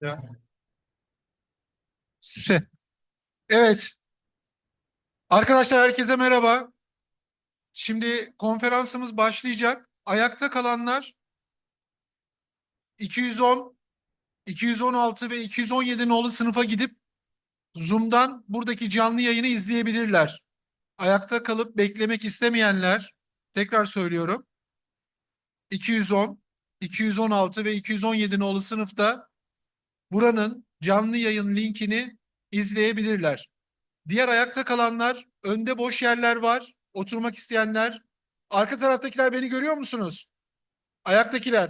Ya. Evet. Arkadaşlar herkese merhaba. Şimdi konferansımız başlayacak. Ayakta kalanlar 210, 216 ve 217 nolu sınıfa gidip Zoom'dan buradaki canlı yayını izleyebilirler. Ayakta kalıp beklemek istemeyenler, tekrar söylüyorum, 210, 216 ve 217 nolu sınıfta buranın canlı yayın linkini izleyebilirler. Diğer ayakta kalanlar, önde boş yerler var. Oturmak isteyenler. Arka taraftakiler beni görüyor musunuz? Ayaktakiler.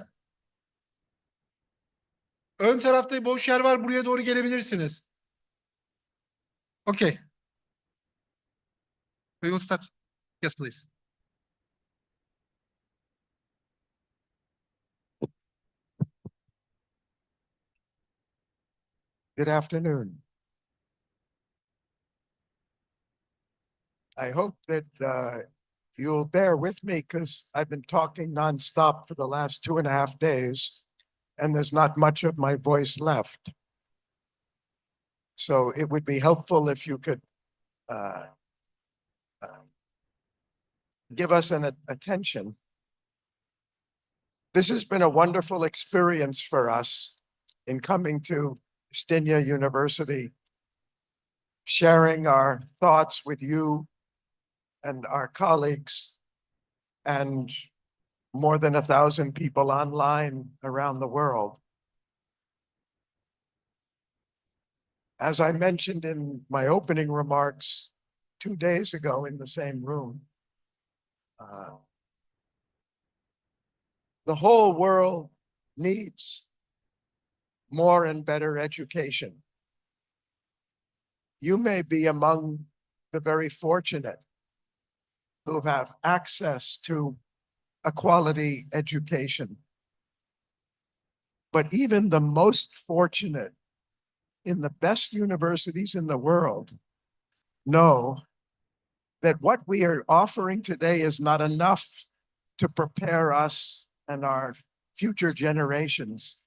Ön tarafta boş yer var. Buraya doğru gelebilirsiniz. Okay. We will start. Yes, please. Good afternoon. I hope that you'll bear with me because I've been talking nonstop for the last 2.5 days, and there's not much of my voice left. So it would be helpful if you could uh, give us an attention. This has been a wonderful experience for us in coming to Stynia University, sharing our thoughts with you and our colleagues, and more than 1,000 people online around the world. As I mentioned in my opening remarks 2 days ago in the same room, the whole world needs more and better education. You may be among the very fortunate who have access to a quality education. But even the most fortunate in the best universities in the world know that what we are offering today is not enough to prepare us and our future generations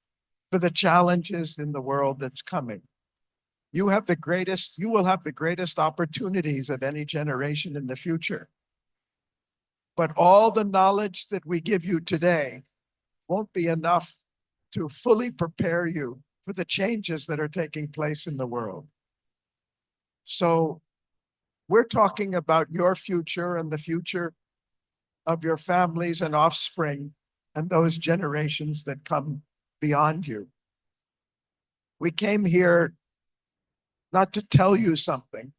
for the challenges in the world that's coming. You will have the greatest opportunities of any generation in the future. But all the knowledge that we give you today won't be enough to fully prepare you for the changes that are taking place in the world. So we're talking about your future and the future of your families and offspring and those generations that come beyond you. We came here not to tell you something,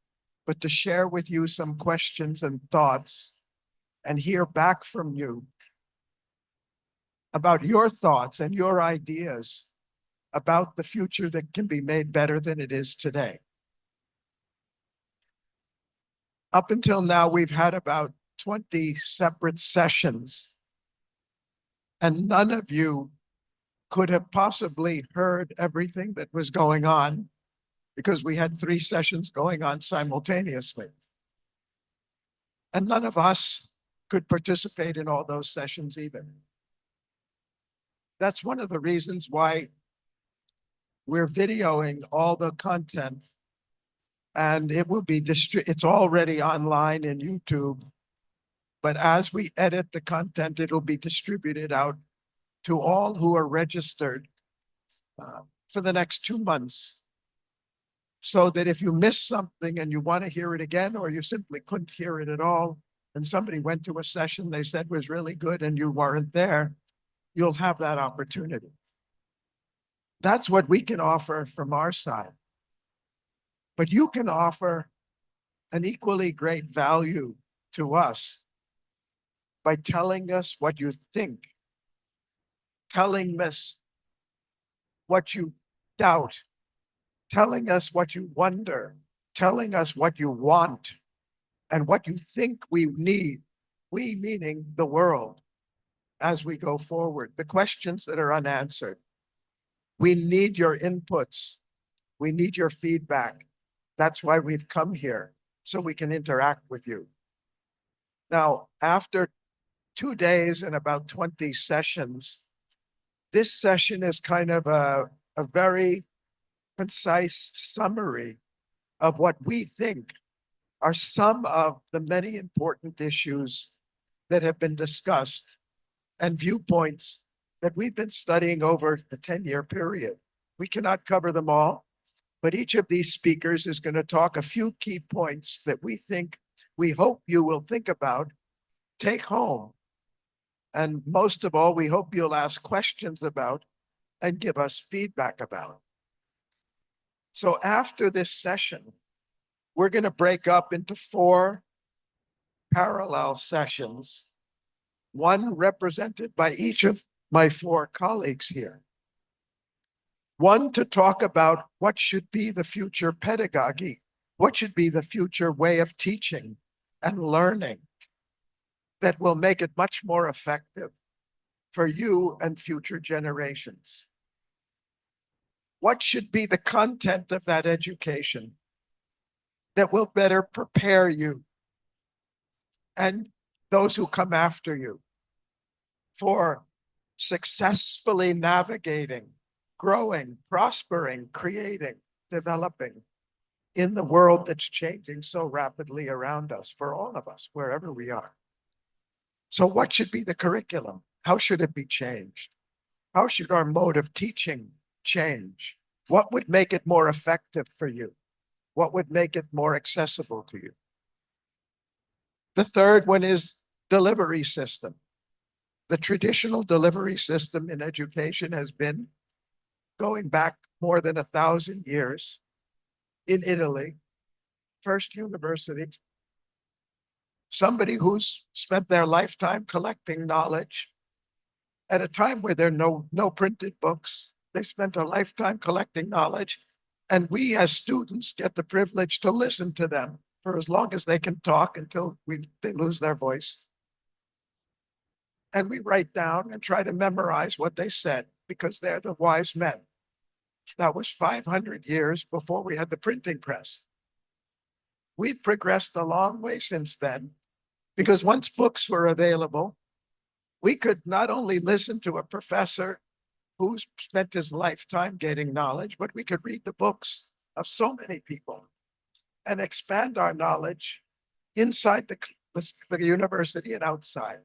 but to share with you some questions and thoughts and hear back from you about your thoughts and your ideas about the future that can be made better than it is today. Up until now, we've had about 20 separate sessions, and none of you could have possibly heard everything that was going on because we had 3 sessions going on simultaneously. And none of us could participate in all those sessions either. That's one of the reasons why we're videoing all the content, and it will be it's already online in YouTube. But as we edit the content, it'll be distributed out to all who are registered for the next 2 months. So that if you miss something and you want to hear it again, or you simply couldn't hear it at all, and somebody went to a session they said was really good and you weren't there, you'll have that opportunity. That's what we can offer from our side. But you can offer an equally great value to us by telling us what you think, telling us what you doubt, telling us what you wonder, telling us what you want, and what you think we need, we meaning the world, as we go forward, the questions that are unanswered. We need your inputs. We need your feedback. That's why we've come here, so we can interact with you. Now, after 2 days and about 20 sessions, this session is kind of a very concise summary of what we think are some of the many important issues that have been discussed and viewpoints that we've been studying over a 10-year period. We cannot cover them all, but each of these speakers is going to talk a few key points that we hope you will think about, take home, and most of all, we hope you'll ask questions about and give us feedback about. So after this session, we're going to break up into 4 parallel sessions, one represented by each of my 4 colleagues here. One to talk about what should be the future pedagogy, what should be the future way of teaching and learning that will make it much more effective for you and future generations. What should be the content of that education that will better prepare you and those who come after you for successfully navigating, growing, prospering, creating, developing in the world that's changing so rapidly around us for all of us, wherever we are. So what should be the curriculum? How should it be changed? How should our mode of teaching change? What would make it more effective for you? What would make it more accessible to you? The third one is delivery system. The traditional delivery system in education has been going back more than 1,000 years in Italy, first university, somebody who's spent their lifetime collecting knowledge at a time where there are no printed books. They spent a lifetime collecting knowledge, and we as students get the privilege to listen to them for as long as they can talk until they lose their voice. And we write down and try to memorize what they said because they're the wise men. That was 500 years before we had the printing press. We've progressed a long way since then, because once books were available, we could not only listen to a professor who's spent his lifetime getting knowledge, but we could read the books of so many people and expand our knowledge inside the university and outside.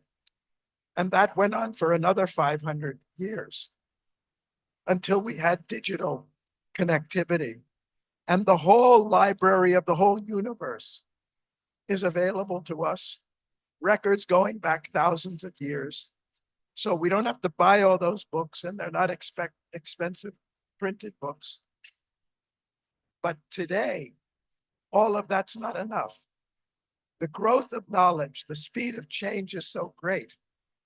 And that went on for another 500 years until we had digital connectivity. And the whole library of the whole universe is available to us, records going back thousands of years. So we don't have to buy all those books, and they're not expensive printed books. But today, all of that's not enough. The growth of knowledge, the speed of change is so great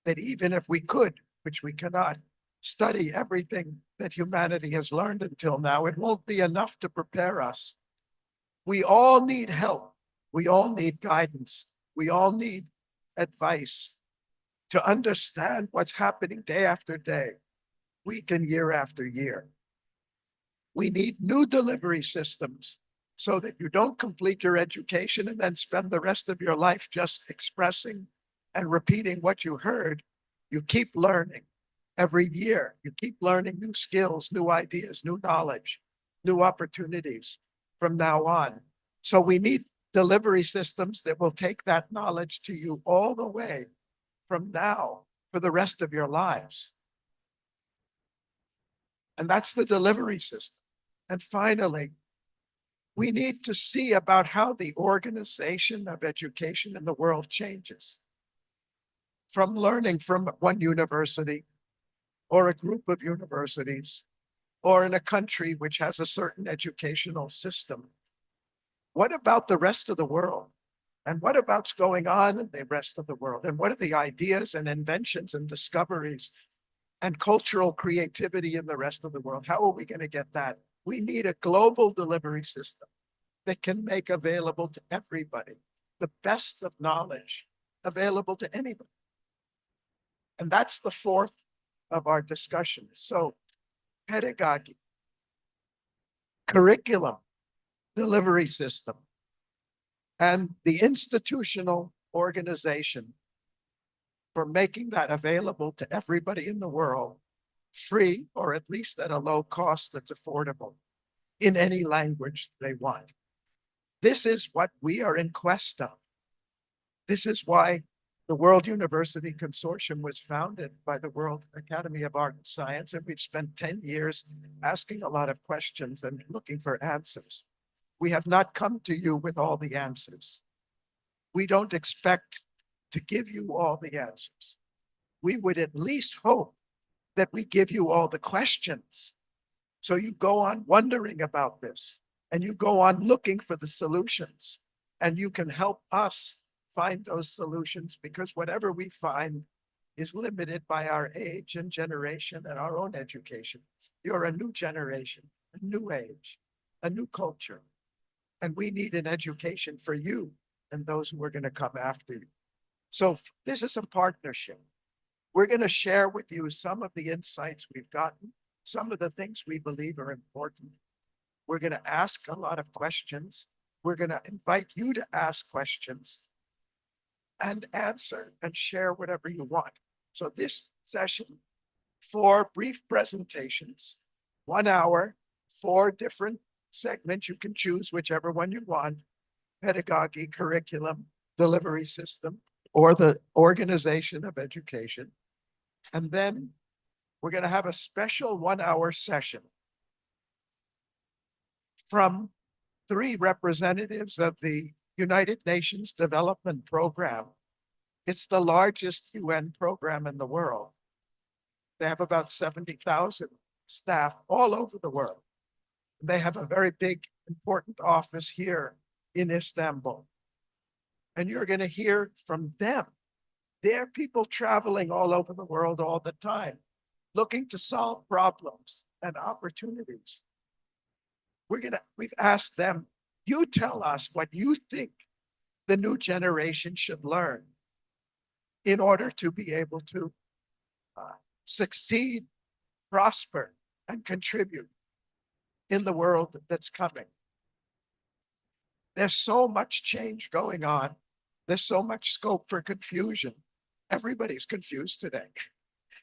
that even if we could, which we cannot, study everything that humanity has learned until now, it won't be enough to prepare us. We all need help. We all need guidance. We all need advice to understand what's happening day after day, week and year after year. We need new delivery systems so that you don't complete your education and then spend the rest of your life just expressing and repeating what you heard. You keep learning every year. You keep learning new skills, new ideas, new knowledge, new opportunities from now on. So we need delivery systems that will take that knowledge to you all the way from now for the rest of your lives. And that's the delivery system. And finally, we need to see about how the organization of education in the world changes. From learning from one university or a group of universities or in a country which has a certain educational system. What about the rest of the world? And what about what's going on in the rest of the world? And what are the ideas and inventions and discoveries and cultural creativity in the rest of the world? How are we going to get that? We need a global delivery system that can make available to everybody the best of knowledge available to anybody. And that's the fourth of our discussion. So pedagogy, curriculum, delivery system, and the institutional organization for making that available to everybody in the world, free, or at least at a low cost that's affordable. in any language they want. This is what we are in quest of. This is why the World University Consortium was founded by the World Academy of Art and Science, and we've spent 10 years asking a lot of questions and looking for answers. We have not come to you with all the answers. We don't expect to give you all the answers. We would at least hope that we give you all the questions. So you go on wondering about this, and you go on looking for the solutions, and you can help us find those solutions, because whatever we find is limited by our age and generation and our own education. You're a new generation, a new age, a new culture. And we need an education for you and those who are going to come after you. So this is a partnership. We're going to share with you some of the insights we've gotten, some of the things we believe are important. We're going to ask a lot of questions. We're going to invite you to ask questions and answer and share whatever you want. So this session, 4 brief presentations, 1 hour, 4 different segments. You can choose whichever one you want: pedagogy, curriculum, delivery system, or the organization of education. And then we're going to have a special 1 hour session from 3 representatives of the United Nations Development Program. It's the largest UN program in the world. They have about 70,000 staff all over the world. They have a very big, important office here in Istanbul. And you're going to hear from them. They're people traveling all over the world all the time, looking to solve problems and opportunities. We've asked them, you tell us what you think the new generation should learn in order to be able to succeed, prosper, and contribute in the world that's coming. There's so much change going on. There's so much scope for confusion. Everybody's confused today.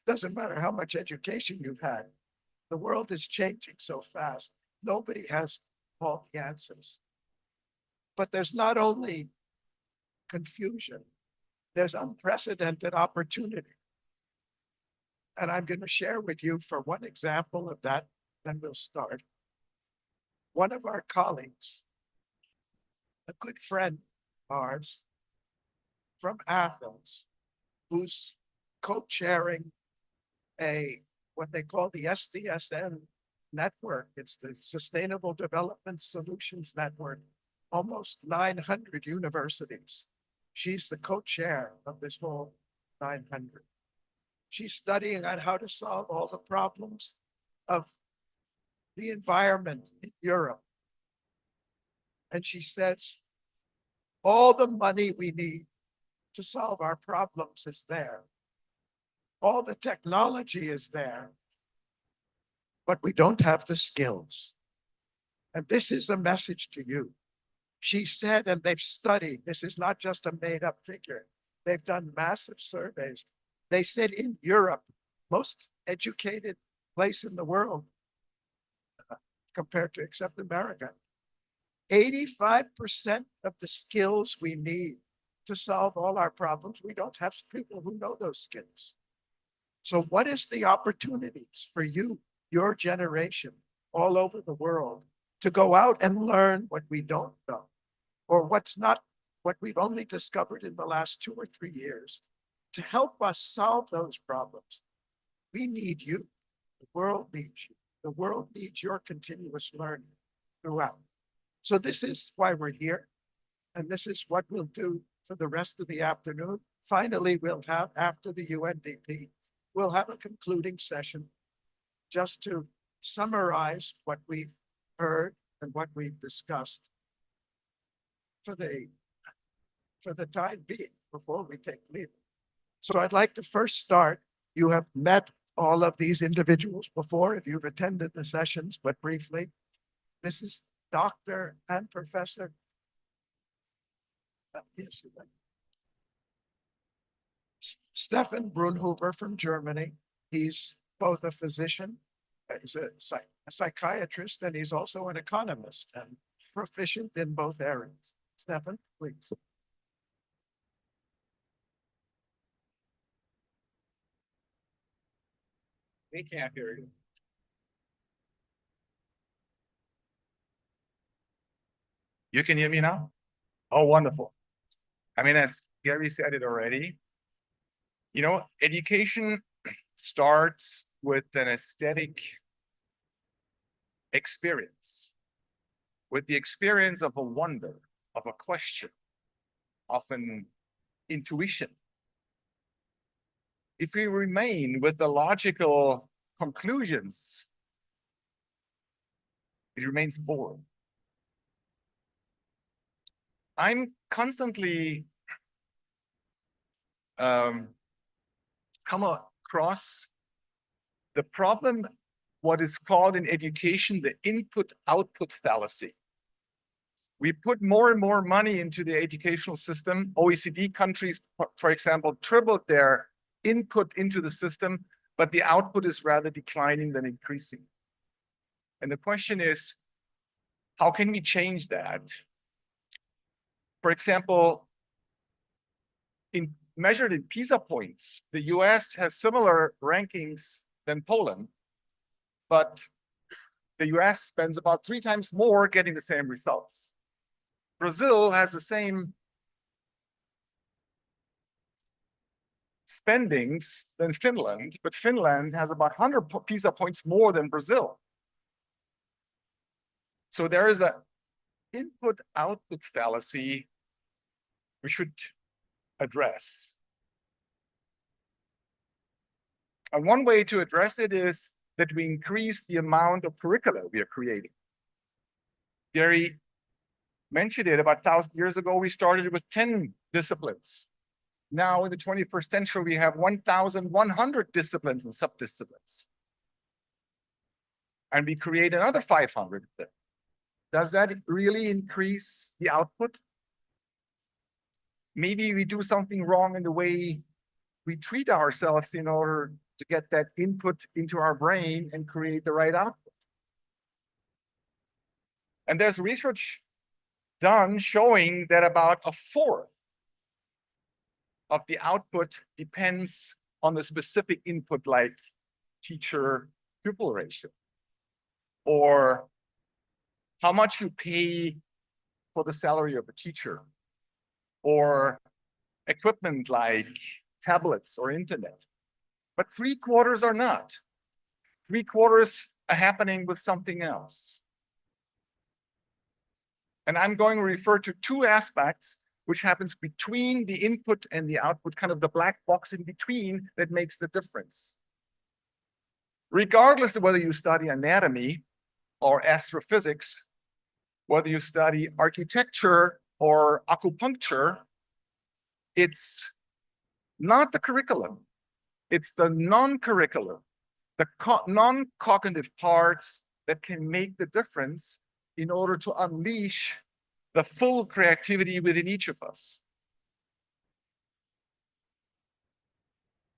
Doesn't matter how much education you've had. The world is changing so fast. Nobody has all the answers. But there's not only confusion, there's unprecedented opportunity. And I'm going to share with you for one example of that, then we'll start. One of our colleagues, a good friend of ours from Athens, who's co-chairing what they call the SDSN network. It's the Sustainable Development Solutions Network, almost 900 universities. She's the co-chair of this whole 900. She's studying on how to solve all the problems of the environment in Europe. And she says, all the money we need to solve our problems is there. All the technology is there, but we don't have the skills. And this is a message to you. She said, and they've studied, this is not just a made up figure. They've done massive surveys. They said in Europe, most educated place in the world, compared to except America, 85% of the skills we need to solve all our problems, we don't have people who know those skills. So what is the opportunities for you, your generation, all over the world, to go out and learn what we don't know, or what's not, what we've only discovered in the last 2 or 3 years, to help us solve those problems? We need you. The world needs you. The world needs your continuous learning throughout. So this is why we're here. And this is what we'll do for the rest of the afternoon. Finally, we'll have, after the UNDP, we'll have a concluding session just to summarize what we've heard and what we've discussed for the time being before we take leave. So I'd like to first start. You have met all of these individuals before if you've attended the sessions, but briefly, this is Dr. and Professor. Yes, Stefan Brunhuber from Germany. He's both a physician, a psychiatrist, and he's also an economist and proficient in both areas. Stefan, please. They can't hear you. You can hear me now? Oh, wonderful. I mean, as Gary said it already, you know, education starts with an aesthetic experience, with the experience of a wonder, of a question, of an intuition. If we remain with the logical conclusions, it remains boring. I'm constantly come across the problem, what is called in education, the input-output fallacy. We put more and more money into the educational system. OECD countries, for example, tripled their input into the system, but the output is rather declining than increasing. And the question is, how can we change that? For example, measured in PISA points, the US has similar rankings than Poland, but the US spends about 3 times more getting the same results. Brazil has the same spendings than Finland, but Finland has about 100 PISA points more than Brazil. So there is an input-output fallacy we should address. And one way to address it is that we increase the amount of curricula we are creating. Gary mentioned it, about 1,000 years ago, we started with 10 disciplines. Now in the 21st century, we have 1,100 disciplines and subdisciplines. And we create another 500 of them. Does that really increase the output? Maybe we do something wrong in the way we treat ourselves in order to get that input into our brain and create the right output. And there's research done showing that about 1/4 of the output depends on the specific input, like teacher-pupil ratio, or how much you pay for the salary of a teacher, or equipment like tablets or internet. But 3/4 are not. 3/4 are happening with something else. And I'm going to refer to 2 aspects which happens between the input and the output, kind of the black box in between that makes the difference. Regardless of whether you study anatomy or astrophysics, whether you study architecture or acupuncture, it's not the curriculum. It's the non-curriculum, the non-cognitive parts that can make the difference in order to unleash the full creativity within each of us.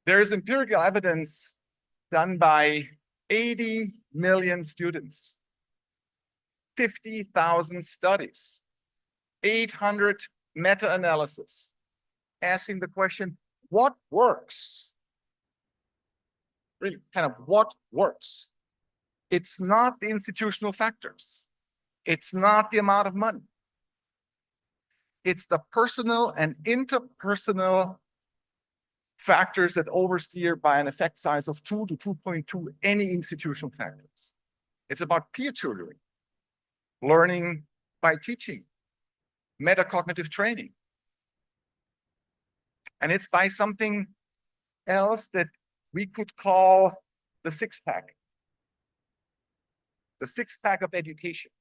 There is empirical evidence done by 80 million students, 50,000 studies, 800 meta-analysis, asking the question, what works? Really, kind of what works? It's not the institutional factors. It's not the amount of money. It's the personal and interpersonal factors that oversteer by an effect size of 2 to 2.2 any institutional factors. It's about peer tutoring, learning by teaching, metacognitive training. And it's by something else that we could call the 6-pack. The 6-pack of education.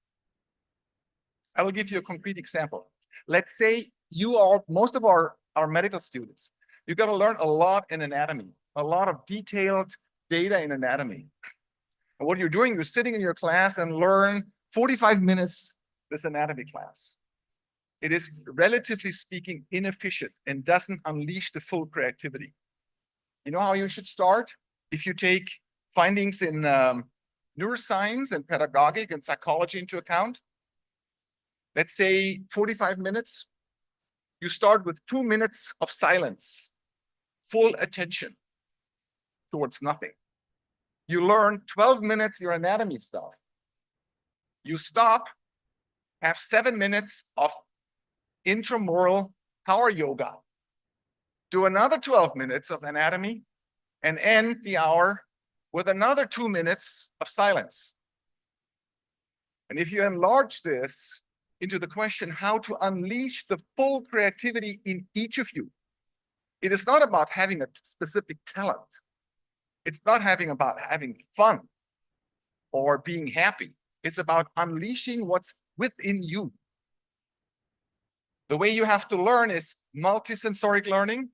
I will give you a concrete example. Let's say you are, most of our medical students, you've got to learn a lot in anatomy, a lot of detailed data in anatomy. And what you're doing, you're sitting in your class and learn 45 minutes this anatomy class. It is, relatively speaking, inefficient and doesn't unleash the full creativity. You know how you should start? If you take findings in neuroscience and pedagogic and psychology into account, let's say 45 minutes, you start with 2 minutes of silence, full attention towards nothing. You learn 12 minutes your anatomy stuff. You stop, have 7 minutes of intramural power yoga. Do another 12 minutes of anatomy and end the hour with another 2 minutes of silence. And if you enlarge this into the question how to unleash the full creativity in each of you, it is not about having a specific talent. It's not about having fun or being happy. It's about unleashing what's within you. The way you have to learn is multisensoric learning.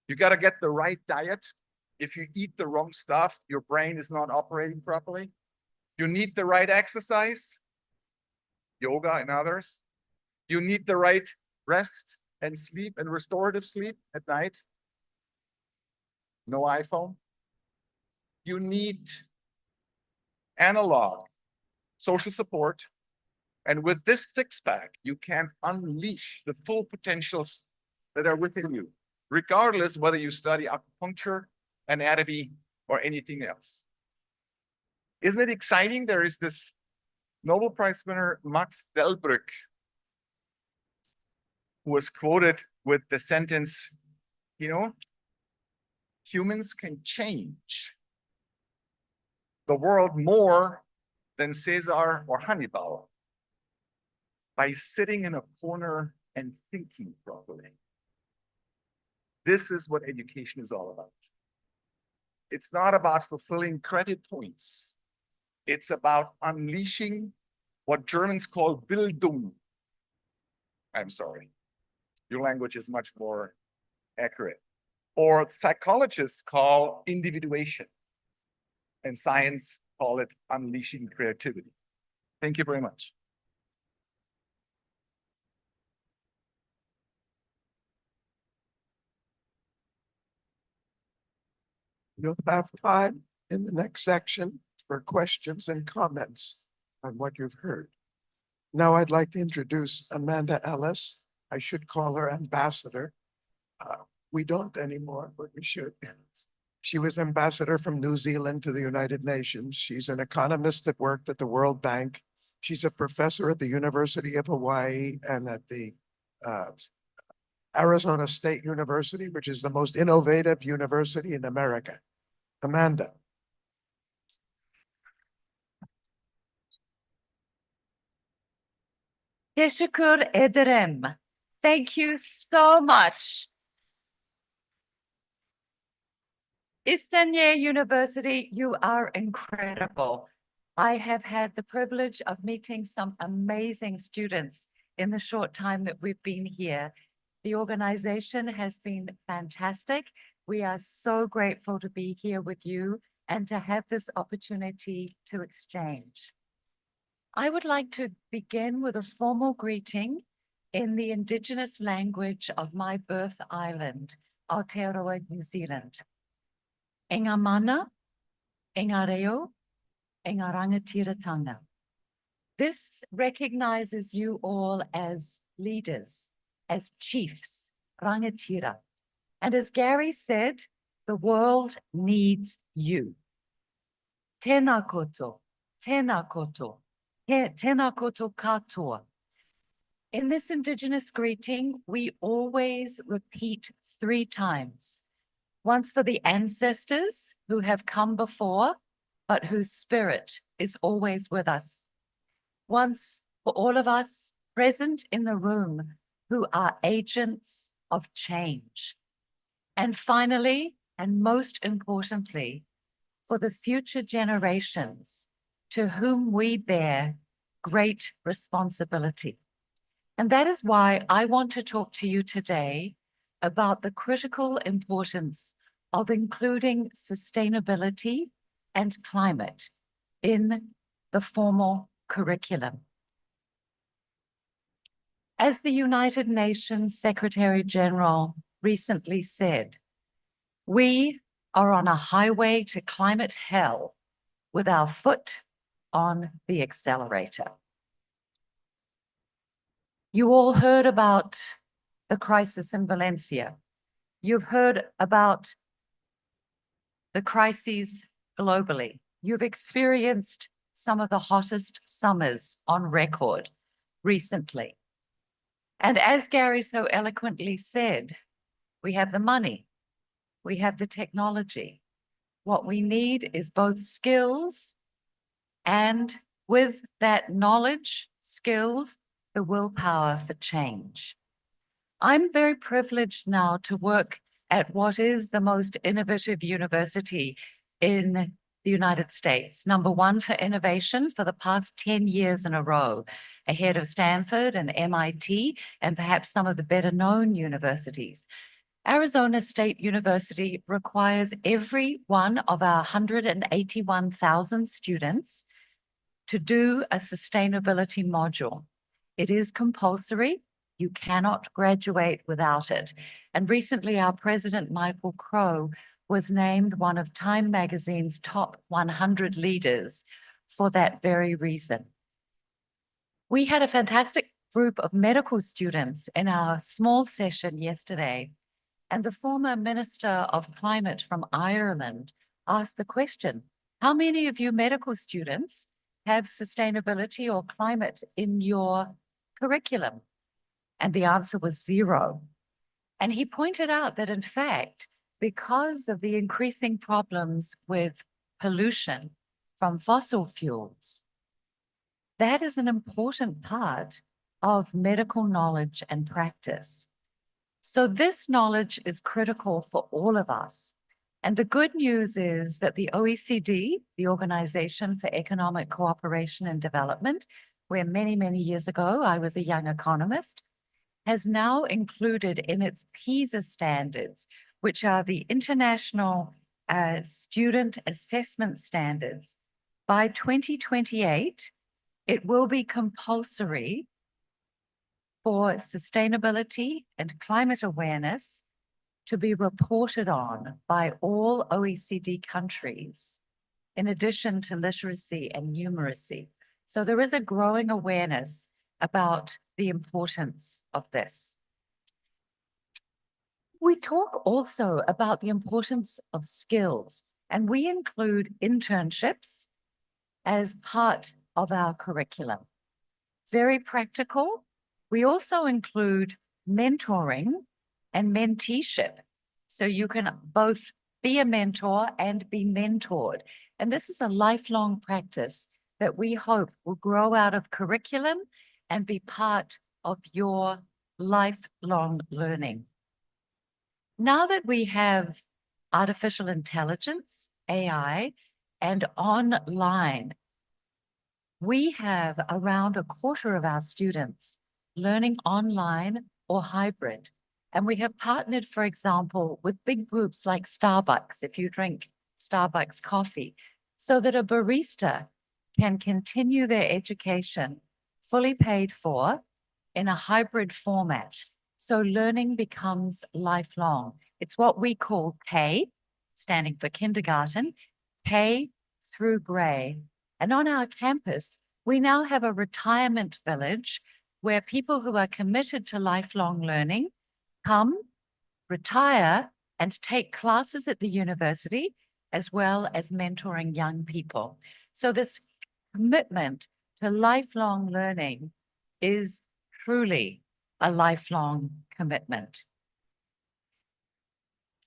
You got to get the right diet. If you eat the wrong stuff, your brain is not operating properly. You need the right exercise, yoga and others. You need the right rest and sleep and restorative sleep at night. No iPhone. You need analog social support. And with this six-pack, you can unleash the full potentials that are within you, regardless whether you study acupuncture, anatomy, or anything else. Isn't it exciting? There is this Nobel Prize winner, Max Delbrück, who was quoted with the sentence, humans can change the world more than Caesar or Hannibal by sitting in a corner and thinking properly. This is what education is all about. It's not about fulfilling credit points. It's about unleashing what Germans call Bildung. I'm sorry, your language is much more accurate. Or psychologists call individuation, and science call it unleashing creativity. Thank you very much. You'll have time in the next section for questions and comments on what you've heard. Now I'd like to introduce Amanda Ellis. I should call her ambassador. We don't anymore, but we should. She was ambassador from New Zealand to the United Nations. She's an economist that worked at the World Bank. She's a professor at the University of Hawaii and at the Arizona State University, which is the most innovative university in America. Amanda. Teşekkür ederim. Thank you so much. Istanye University, you are incredible. I have had the privilege of meeting some amazing students in the short time that we've been here. The organization has been fantastic. We are so grateful to be here with you and to have this opportunity to exchange. I would like to begin with a formal greeting in the Indigenous language of my birth island, Aotearoa, New Zealand. E ngā mana, e ngā reo, e ngā rangatiratanga. This recognizes you all as leaders, as chiefs, rangatira. And as Gary said, the world needs you. Tēnā koutou, tēnā koutou, tēnā koutou katoa. In this Indigenous greeting, we always repeat 3 times. Once for the ancestors who have come before, but whose spirit is always with us. Once for all of us present in the room who are agents of change. And finally, and most importantly, for the future generations to whom we bear great responsibility. And that is why I want to talk to you today about the critical importance of including sustainability and climate in the formal curriculum. As the United Nations Secretary General recently said, we are on a highway to climate hell with our foot on the accelerator. You all heard about the crisis in Valencia. You've heard about the crises globally. You've experienced some of the hottest summers on record recently. And as Gary so eloquently said, we have the money, we have the technology. What we need is both skills and, with that knowledge, skills, the willpower for change. I'm very privileged now to work at what is the most innovative university in the United States, #1 for innovation for the past 10 years in a row, ahead of Stanford and MIT, and perhaps some of the better known universities. Arizona State University requires every one of our 181,000 students to do a sustainability module. It is compulsory. You cannot graduate without it. And recently, our president, Michael Crow, was named one of Time Magazine's top 100 leaders for that very reason. We had a fantastic group of medical students in our small session yesterday, and the former Minister of Climate from Ireland asked the question, how many of you medical students have sustainability or climate in your curriculum? And the answer was 0. And he pointed out that, in fact, because of the increasing problems with pollution from fossil fuels, that is an important part of medical knowledge and practice. So this knowledge is critical for all of us. And the good news is that the OECD, the Organization for Economic Cooperation and Development, where many, many years ago I was a young economist, has now included in its PISA standards, which are the International Student Assessment Standards. By 2028, it will be compulsory for sustainability and climate awareness to be reported on by all OECD countries, in addition to literacy and numeracy. So there is a growing awareness about the importance of this. We talk also about the importance of skills, and we include internships as part of our curriculum. Very practical. We also include mentoring and menteeship. So you can both be a mentor and be mentored. And this is a lifelong practice that we hope will grow out of curriculum and be part of your lifelong learning. Now that we have artificial intelligence, AI, and online, we have around a quarter of our students learning online or hybrid. And we have partnered, for example, with big groups like Starbucks, if you drink Starbucks coffee, so that a barista can continue their education fully paid for in a hybrid format. So learning becomes lifelong. It's what we call K, standing for kindergarten, K through grade. And on our campus, we now have a retirement village where people who are committed to lifelong learning come, retire, and take classes at the university, as well as mentoring young people. So this commitment to lifelong learning is truly a lifelong commitment.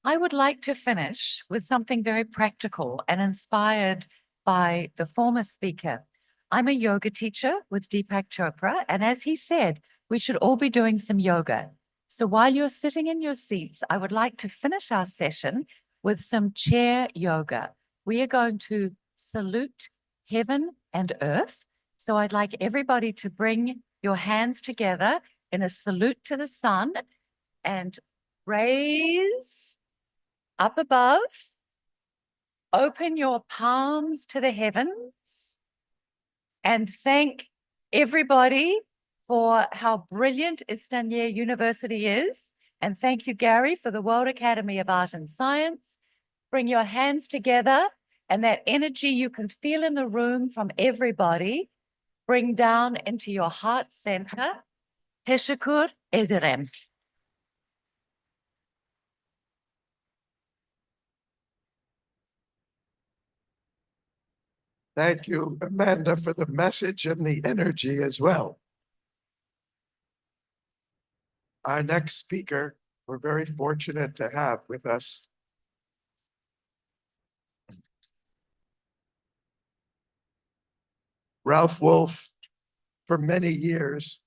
I would like to finish with something very practical and inspired by the former speaker. I'm a yoga teacher with Deepak Chopra, and as he said, we should all be doing some yoga. So while you're sitting in your seats, I would like to finish our session with some chair yoga. We are going to salute heaven and earth. So I'd like everybody to bring your hands together in a salute to the sun and raise up above. Open your palms to the heavens and thank everybody for how brilliant Istanbul University is. And thank you, Gary, for the World Academy of Art and Science. Bring your hands together And that energy you can feel in the room from everybody, bring down into your heart center. Teşekkür ederim. Thank you, Amanda, for the message and the energy as well. Our next speaker, we're very fortunate to have with us Ralph Wolf, for many years,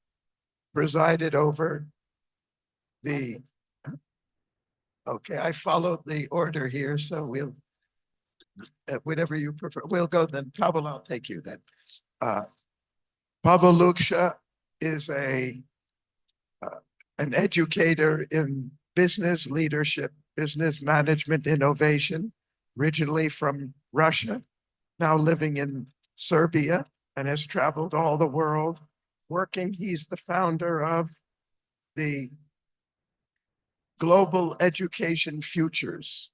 presided over the, okay, I followed the order here, so we'll, whatever you prefer, we'll go then. Pavel, I'll take you then. Pavel Luksha is an educator in business leadership, business management, innovation, originally from Russia, now living in Serbia, and has traveled all the world working. He's the founder of the Global Education Futures,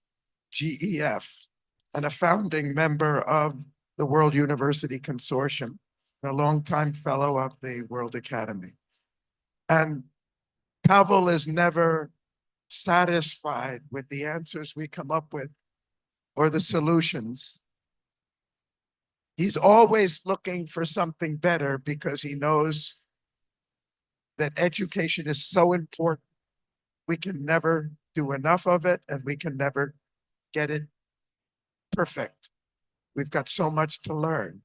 GEF, and a founding member of the World University Consortium, and a longtime fellow of the World Academy. And Pavel is never satisfied with the answers we come up with or the solutions. He's always looking for something better because he knows that education is so important. We can never do enough of it, and we can never get it perfect. We've got so much to learn,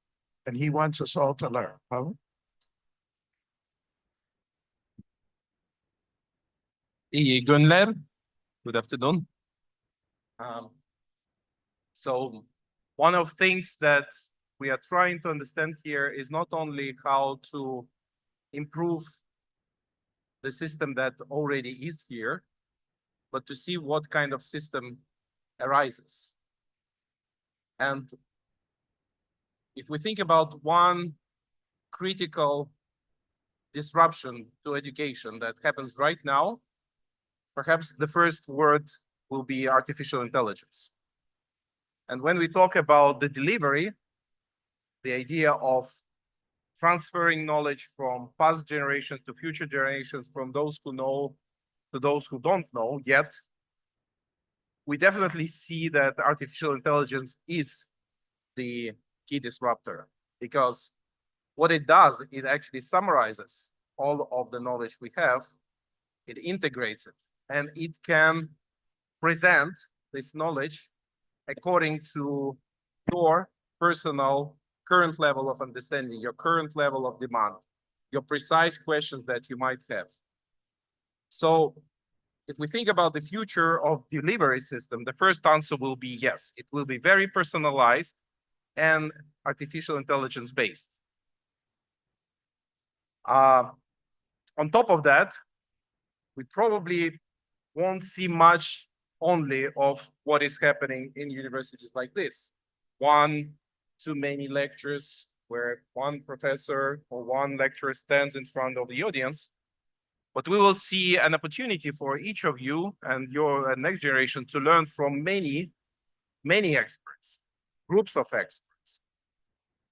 and he wants us all to learn. Pavel? İyi günler. Good afternoon. So one of things that we are trying to understand here is not only how to improve the system that already is here, but to see what kind of system arises. And if we think about one critical disruption to education that happens right now, perhaps the first word will be artificial intelligence. And when we talk about the delivery, the idea of transferring knowledge from past generations to future generations, from those who know to those who don't know yet, we definitely see that artificial intelligence is the key disruptor, because what it does, it actually summarizes all of the knowledge we have, it integrates it, and it can present this knowledge according to your personal current level of understanding, your current level of demand, your precise questions that you might have. So if we think about the future of delivery system, the first answer will be yes, it will be very personalized and artificial intelligence based. On top of that, we probably won't see much only of what is happening in universities like this. One too many lectures where one professor or one lecturer stands in front of the audience, but we will see an opportunity for each of you and your next generation to learn from many experts, groups of experts,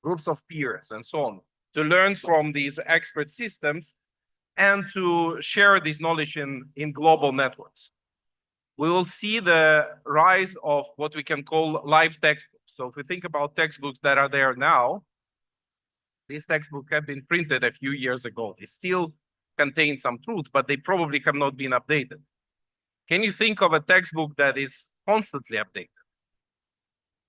groups of peers, and so on, to learn from these expert systems and to share this knowledge in global networks. We will see the rise of what we can call live textbooks. So if we think about textbooks that are there now, these textbooks have been printed a few years ago. They still contain some truth, but they probably have not been updated. Can you think of a textbook that is constantly updated,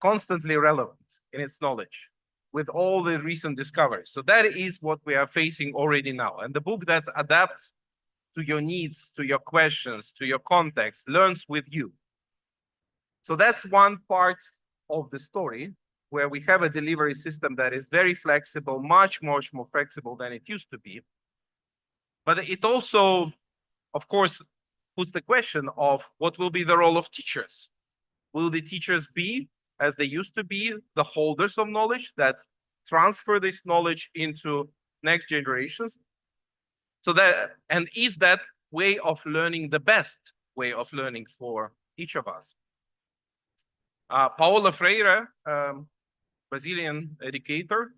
constantly relevant in its knowledge, with all the recent discoveries? So that is what we are facing already now. And the book that adapts to your needs, to your questions, to your context, learns with you. So that's one part of the story, where we have a delivery system that is very flexible, much more flexible than it used to be. But it also, of course, puts the question of what will be the role of teachers. Will the teachers be, as they used to be, the holders of knowledge that transfer this knowledge into next generations? So that, and is that way of learning the best way of learning for each of us? Paulo Freire, Brazilian educator,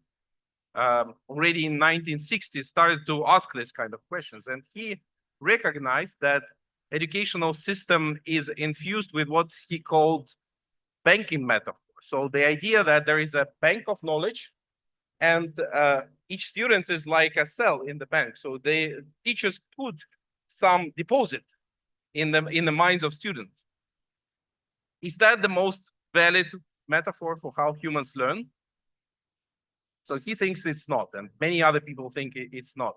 already in 1960 started to ask this kind of questions, and he recognized that educational system is infused with what he called banking metaphor. So the idea that there is a bank of knowledge, and each student is like a cell in the bank. So the teachers put some deposit in the minds of students. Is that the most valid metaphor for how humans learn? So he thinks it's not, and many other people think it's not.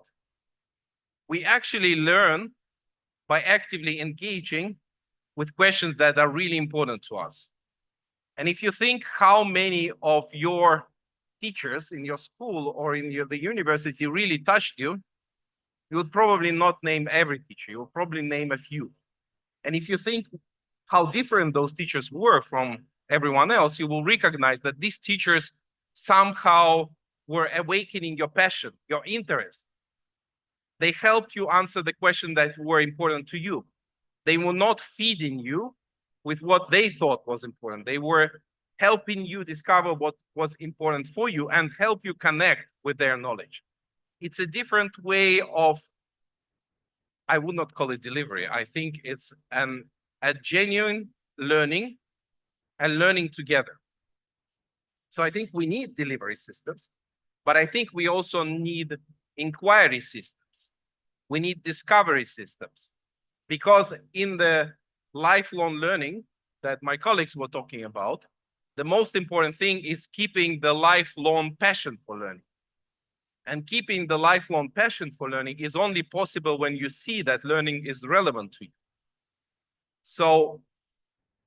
We actually learn by actively engaging with questions that are really important to us. And if you think how many of your teachers in your school or in the university really touched you, you would probably not name every teacher. You will probably name a few. And if you think how different those teachers were from everyone else, you will recognize that these teachers somehow were awakening your passion, your interest. They helped you answer the questions that were important to you. They were not feeding you with what they thought was important. They were helping you discover what was important for you and help you connect with their knowledge. It's a different way of, I would not call it delivery. I think it's a genuine learning and learning together. So I think we need delivery systems, but I think we also need inquiry systems. We need discovery systems, because in the lifelong learning that my colleagues were talking about, the most important thing is keeping the lifelong passion for learning. And keeping the lifelong passion for learning is only possible when you see that learning is relevant to you. So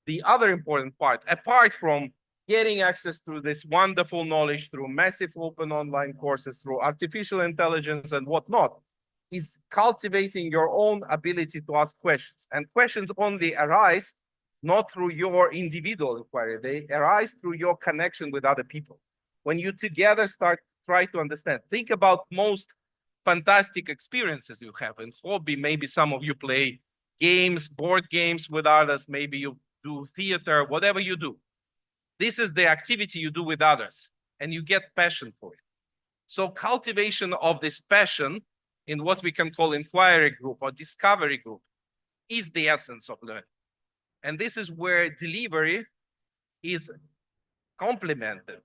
the other important part, apart from getting access to this wonderful knowledge through massive open online courses, through artificial intelligence and whatnot, is cultivating your own ability to ask questions. And questions only arise not through your individual inquiry, they arise through your connection with other people. When you together try to understand, think about most fantastic experiences you have in hobby. Maybe some of you play games, board games with others, maybe you do theater, whatever you do. This is the activity you do with others, and you get passion for it. So cultivation of this passion in what we can call inquiry group or discovery group is the essence of learning. And this is where delivery is complemented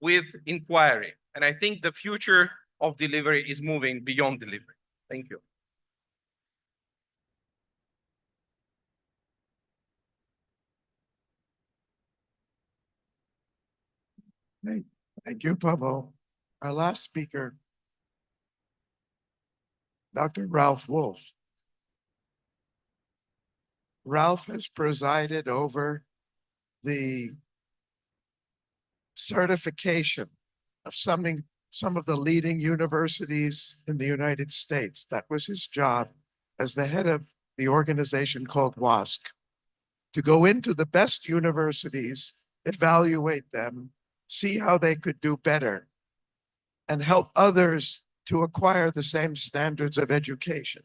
with inquiry. And I think the future of delivery is moving beyond delivery. Thank you. Thank you, Pavel. Our last speaker, Dr. Ralph Wolf. Ralph has presided over the certification of some of the leading universities in the United States. That was his job as the head of the organization called WASC, to go into the best universities, evaluate them, see how they could do better, and help others to acquire the same standards of education.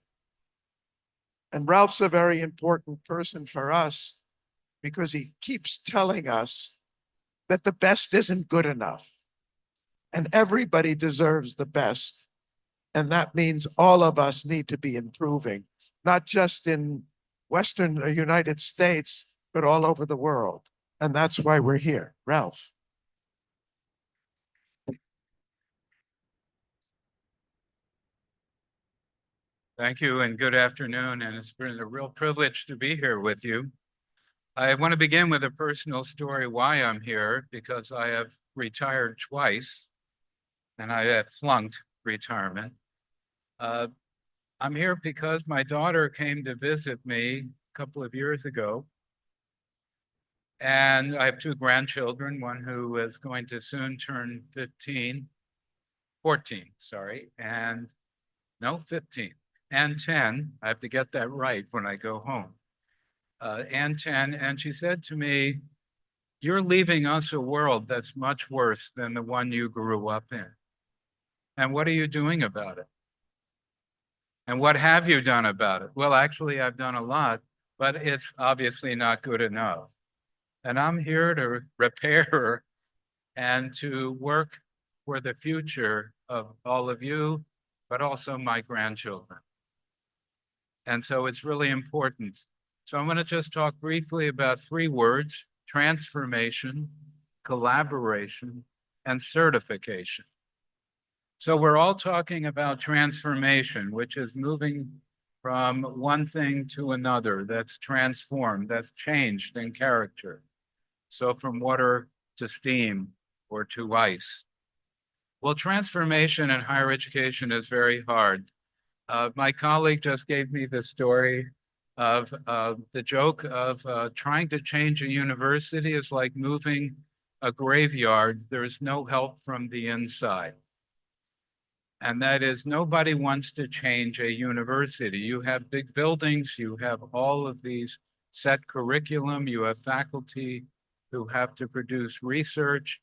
And Ralph's a very important person for us because he keeps telling us that the best isn't good enough. And everybody deserves the best. And that means all of us need to be improving, not just in Western or United States, but all over the world. And that's why we're here. Ralph. Thank you and good afternoon, and it's been a real privilege to be here with you. I want to begin with a personal story why I'm here, because I have retired twice and I have flunked retirement. I'm here because my daughter came to visit me a couple of years ago. And I have two grandchildren, one who is going to soon turn 14, sorry, and no, 15. And 10, I have to get that right when I go home. And 10, and she said to me, "You're leaving us a world that's much worse than the one you grew up in. And what are you doing about it? And what have you done about it?" Well, actually, I've done a lot, but it's obviously not good enough. And I'm here to repair and to work for the future of all of you, but also my grandchildren. And so it's really important. So I'm going to just talk briefly about 3 words: transformation, collaboration, and certification. So we're all talking about transformation, which is moving from one thing to another, that's transformed, that's changed in character. So from water to steam or to ice. Well, transformation in higher education is very hard. My colleague just gave me the story of the joke of trying to change a university is like moving a graveyard. There's no help from the inside. And that is, nobody wants to change a university. You have big buildings, you have all of these set curriculum, you have faculty who have to produce research,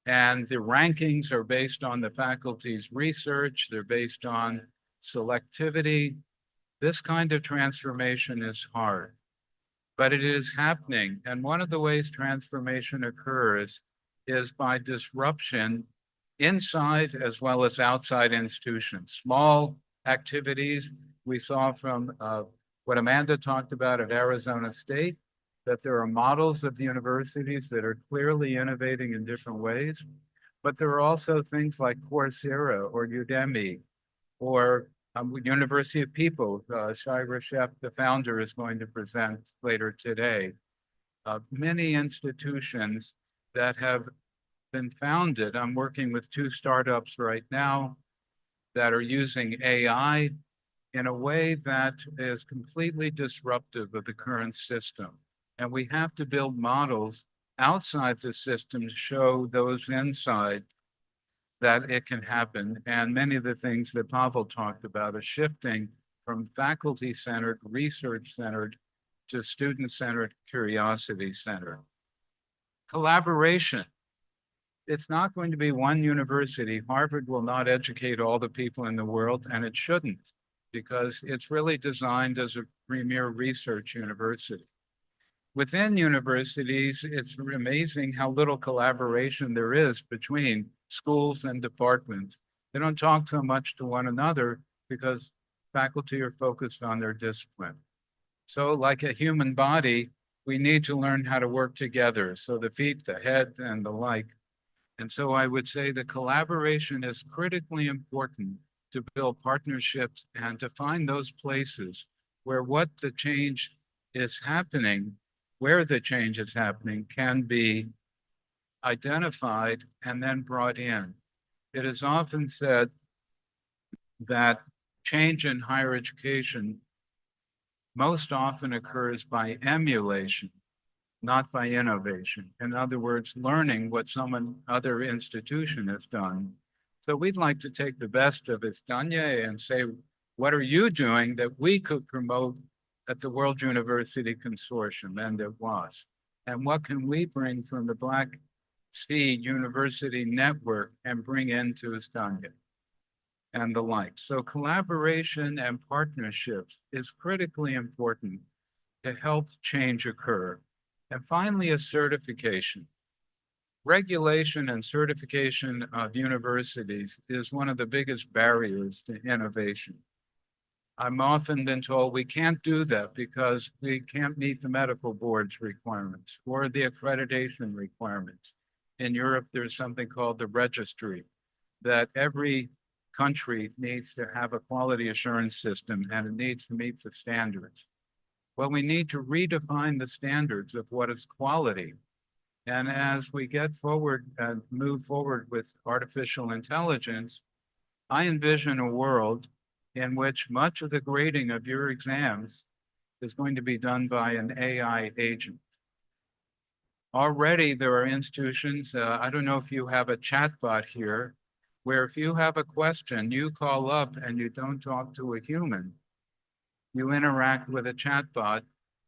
and the rankings are based on the faculty's research, they're based on selectivity. This kind of transformation is hard, but it is happening. And one of the ways transformation occurs is by disruption inside as well as outside institutions. Small activities we saw from what Amanda talked about at Arizona State, that there are models of universities that are clearly innovating in different ways, but there are also things like Coursera or Udemy or University of People. Shai Reshef, the founder, is going to present later today. Many institutions that have been founded. I'm working with 2 startups right now that are using AI in a way that is completely disruptive of the current system. And we have to build models outside the system to show those inside that it can happen. And many of the things that Pavel talked about are shifting from faculty-centered, research-centered to student-centered, curiosity-centered. Collaboration. It's not going to be one university. Harvard will not educate all the people in the world, and it shouldn't, because it's really designed as a premier research university. Within universities, it's amazing how little collaboration there is between schools and departments. They don't talk so much to one another because faculty are focused on their discipline. So like a human body, we need to learn how to work together. So the feet, the head, and the like. And so I would say the collaboration is critically important to build partnerships and to find those places where what the change is happening, where the change is happening, can be identified and then brought in. It is often said that change in higher education most often occurs by emulation, not by innovation. In other words, learning what some other institution has done. So we'd like to take the best of Estanya and say, what are you doing that we could promote at the World University Consortium and at WASP? And what can we bring from the Black Sea University Network and bring into Estanya and the like? So collaboration and partnerships is critically important to help change occur. And finally, a certification. Regulation and certification of universities is one of the biggest barriers to innovation. I'm often been told we can't do that because we can't meet the medical board's requirements or the accreditation requirements. In Europe, there's something called the registry, that every country needs to have a quality assurance system and it needs to meet the standards. Well, we need to redefine the standards of what is quality. And as we get forward and move forward with artificial intelligence, I envision a world in which much of the grading of your exams is going to be done by an AI agent. Already there are institutions, I don't know if you have a chatbot here, where if you have a question, you call up and you don't talk to a human. You interact with a chatbot.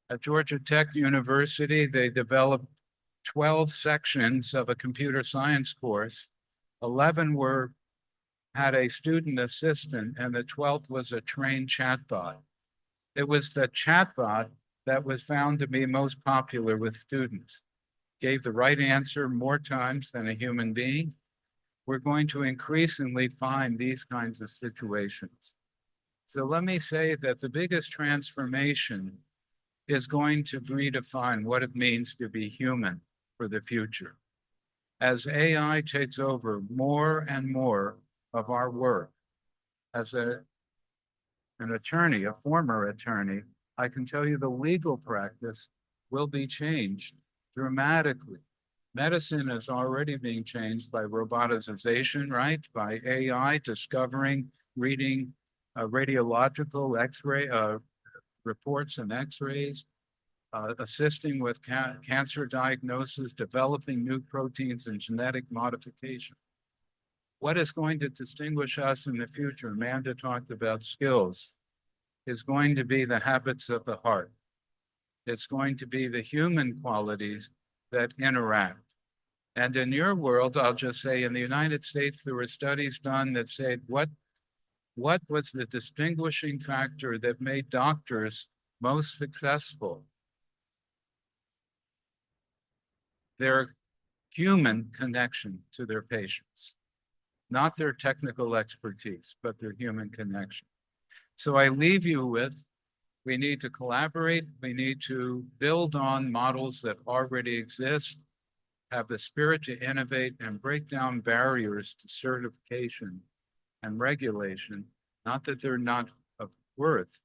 At Georgia Tech University, they developed 12 sections of a computer science course. 11 had a student assistant, and the 12th was a trained chatbot. It was the chatbot that was found to be most popular with students. gave the right answer more times than a human being, we're going to increasingly find these kinds of situations. So let me say that the biggest transformation is going to redefine what it means to be human for the future. As AI takes over more and more of our work, as an attorney, a former attorney, I can tell you the legal practice will be changed dramatically. Medicine is already being changed by roboticization, right? By AI discovering, reading radiological X-ray reports and X-rays, assisting with cancer diagnosis, developing new proteins and genetic modification. What is going to distinguish us in the future, Amanda talked about skills, is going to be the habits of the heart. It's going to be the human qualities that interact. And in your world, I'll just say in the United States, there were studies done that said what was the distinguishing factor that made doctors most successful? Their human connection to their patients, not their technical expertise, but their human connection. So I leave you with, we need to collaborate. We need to build on models that already exist, have the spirit to innovate and break down barriers to certification and regulation, not that they're not of worth,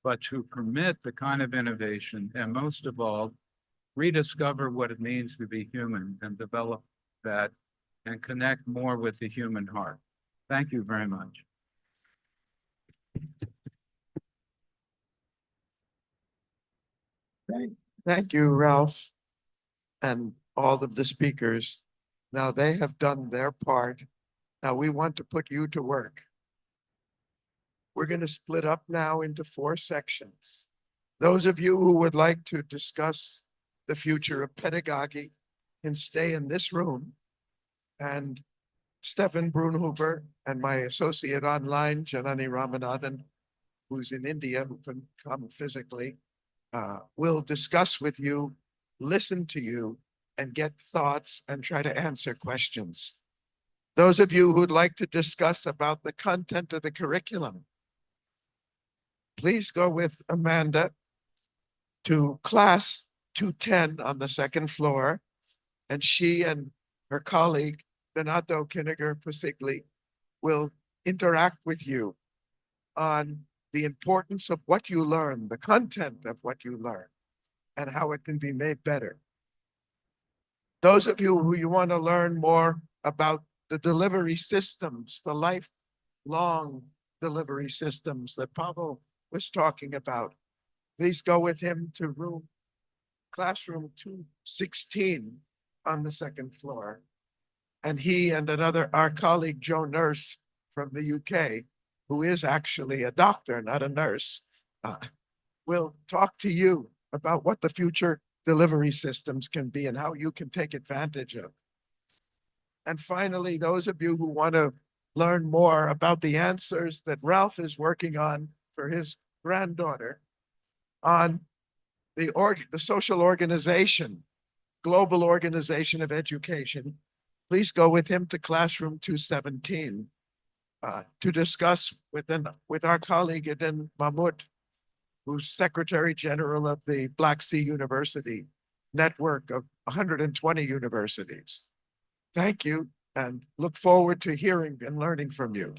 but to permit the kind of innovation and most of all, rediscover what it means to be human and develop that and connect more with the human heart. Thank you very much. Thank you, Ralph, and all of the speakers. Now they have done their part. Now we want to put you to work. We're going to split up now into 4 sections. Those of you who would like to discuss the future of pedagogy can stay in this room. And Stefan Brunhuber and my associate online, Janani Ramanathan, who's in India, who can come physically, will discuss with you, listen to you, and get thoughts and try to answer questions. Those of you who'd like to discuss about the content of the curriculum, please go with Amanda to class 210 on the 2nd floor, and she and her colleague, Donato Kinniger Pasigli, will interact with you on the importance of what you learn, the content of what you learn, and how it can be made better. Those of you who you want to learn more about the delivery systems, the lifelong delivery systems that Pavel was talking about, please go with him to classroom 216 on the 2nd floor. And he and our colleague, Joe Nurse from the UK, who is actually a doctor, not a nurse, will talk to you about what the future delivery systems can be and how you can take advantage of. And finally, those of you who want to learn more about the answers that Ralph is working on for his granddaughter on the social organization, global organization of education, please go with him to classroom 217 to discuss with our colleague Eden Mahmoud, who's Secretary General of the Black Sea University network of 120 universities. Thank you, and look forward to hearing and learning from you.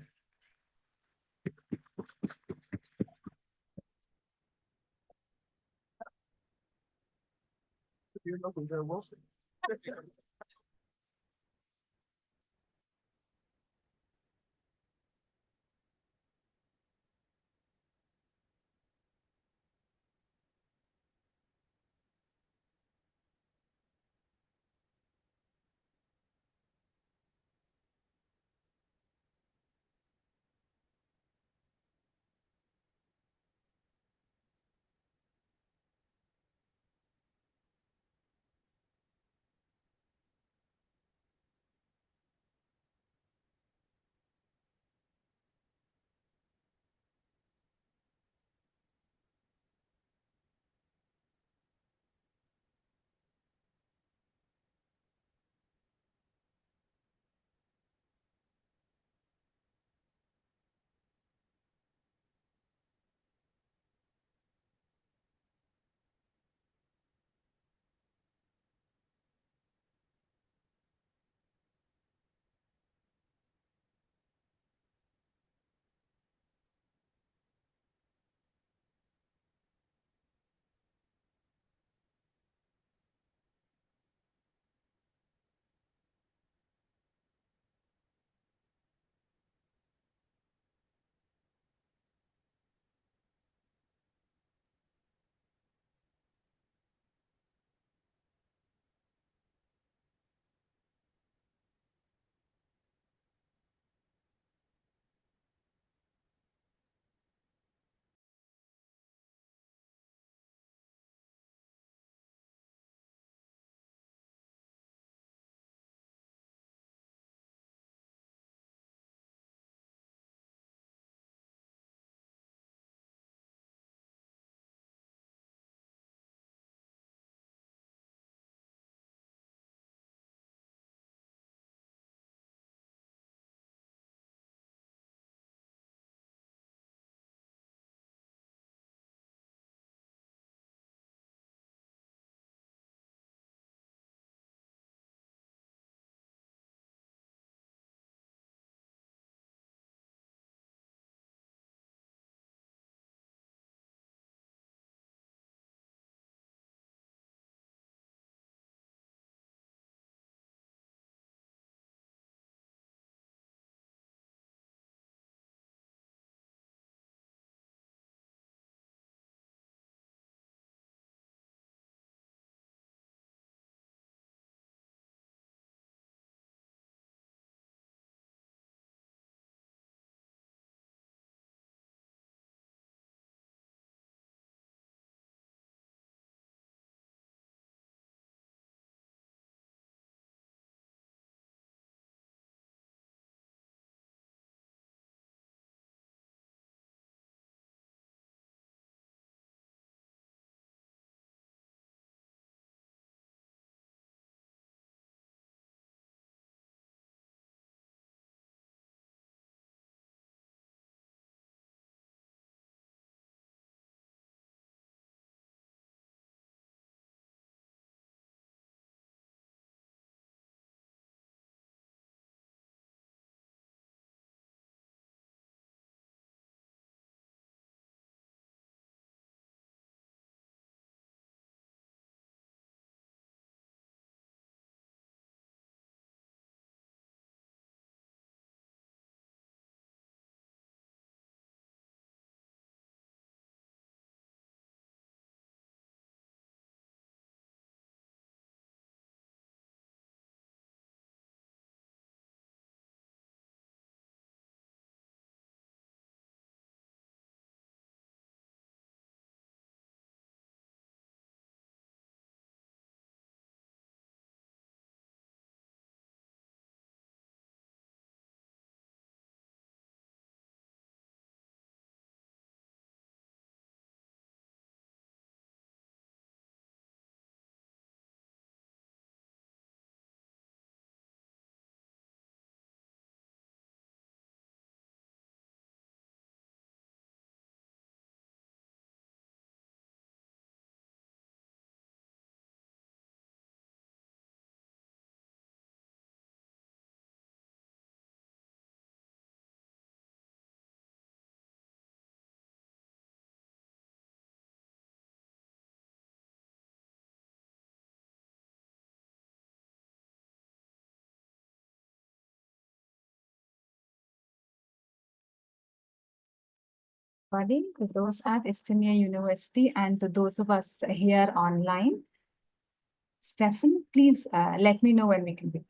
everybody, to those at Estonia University and to those of us here online. Stefan, please let me know when we can begin.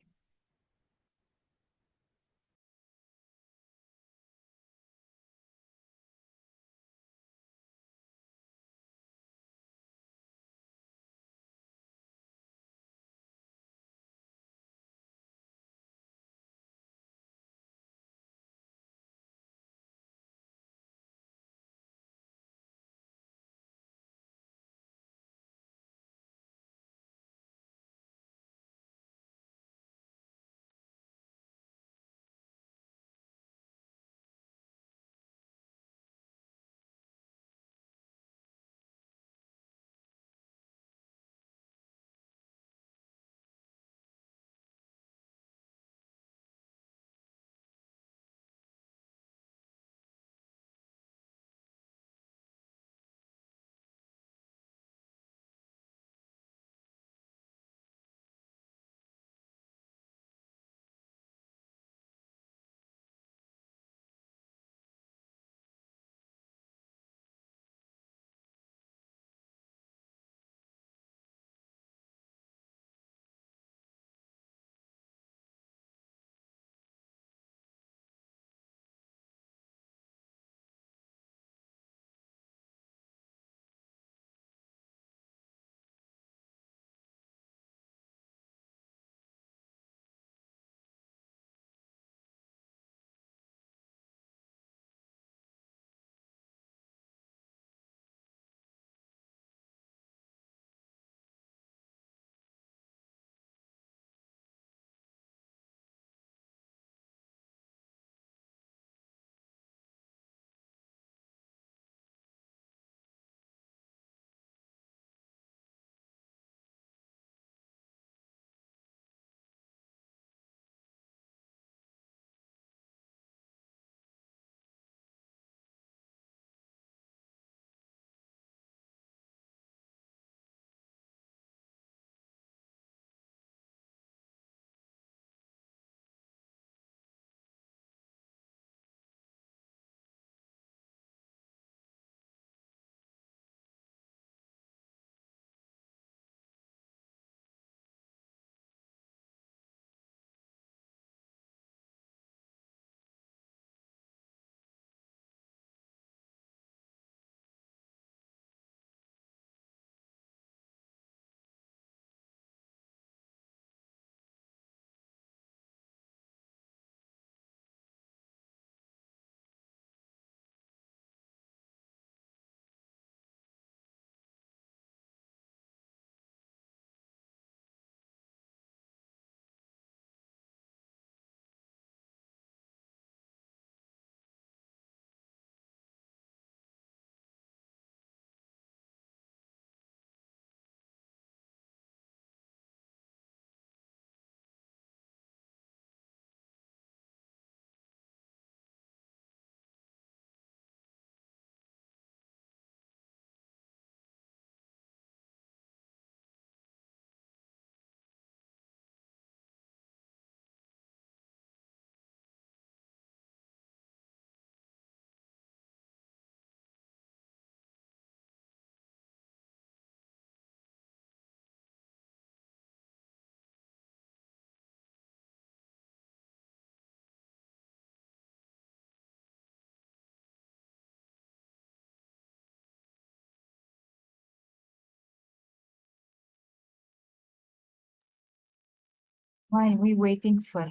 While we're waiting for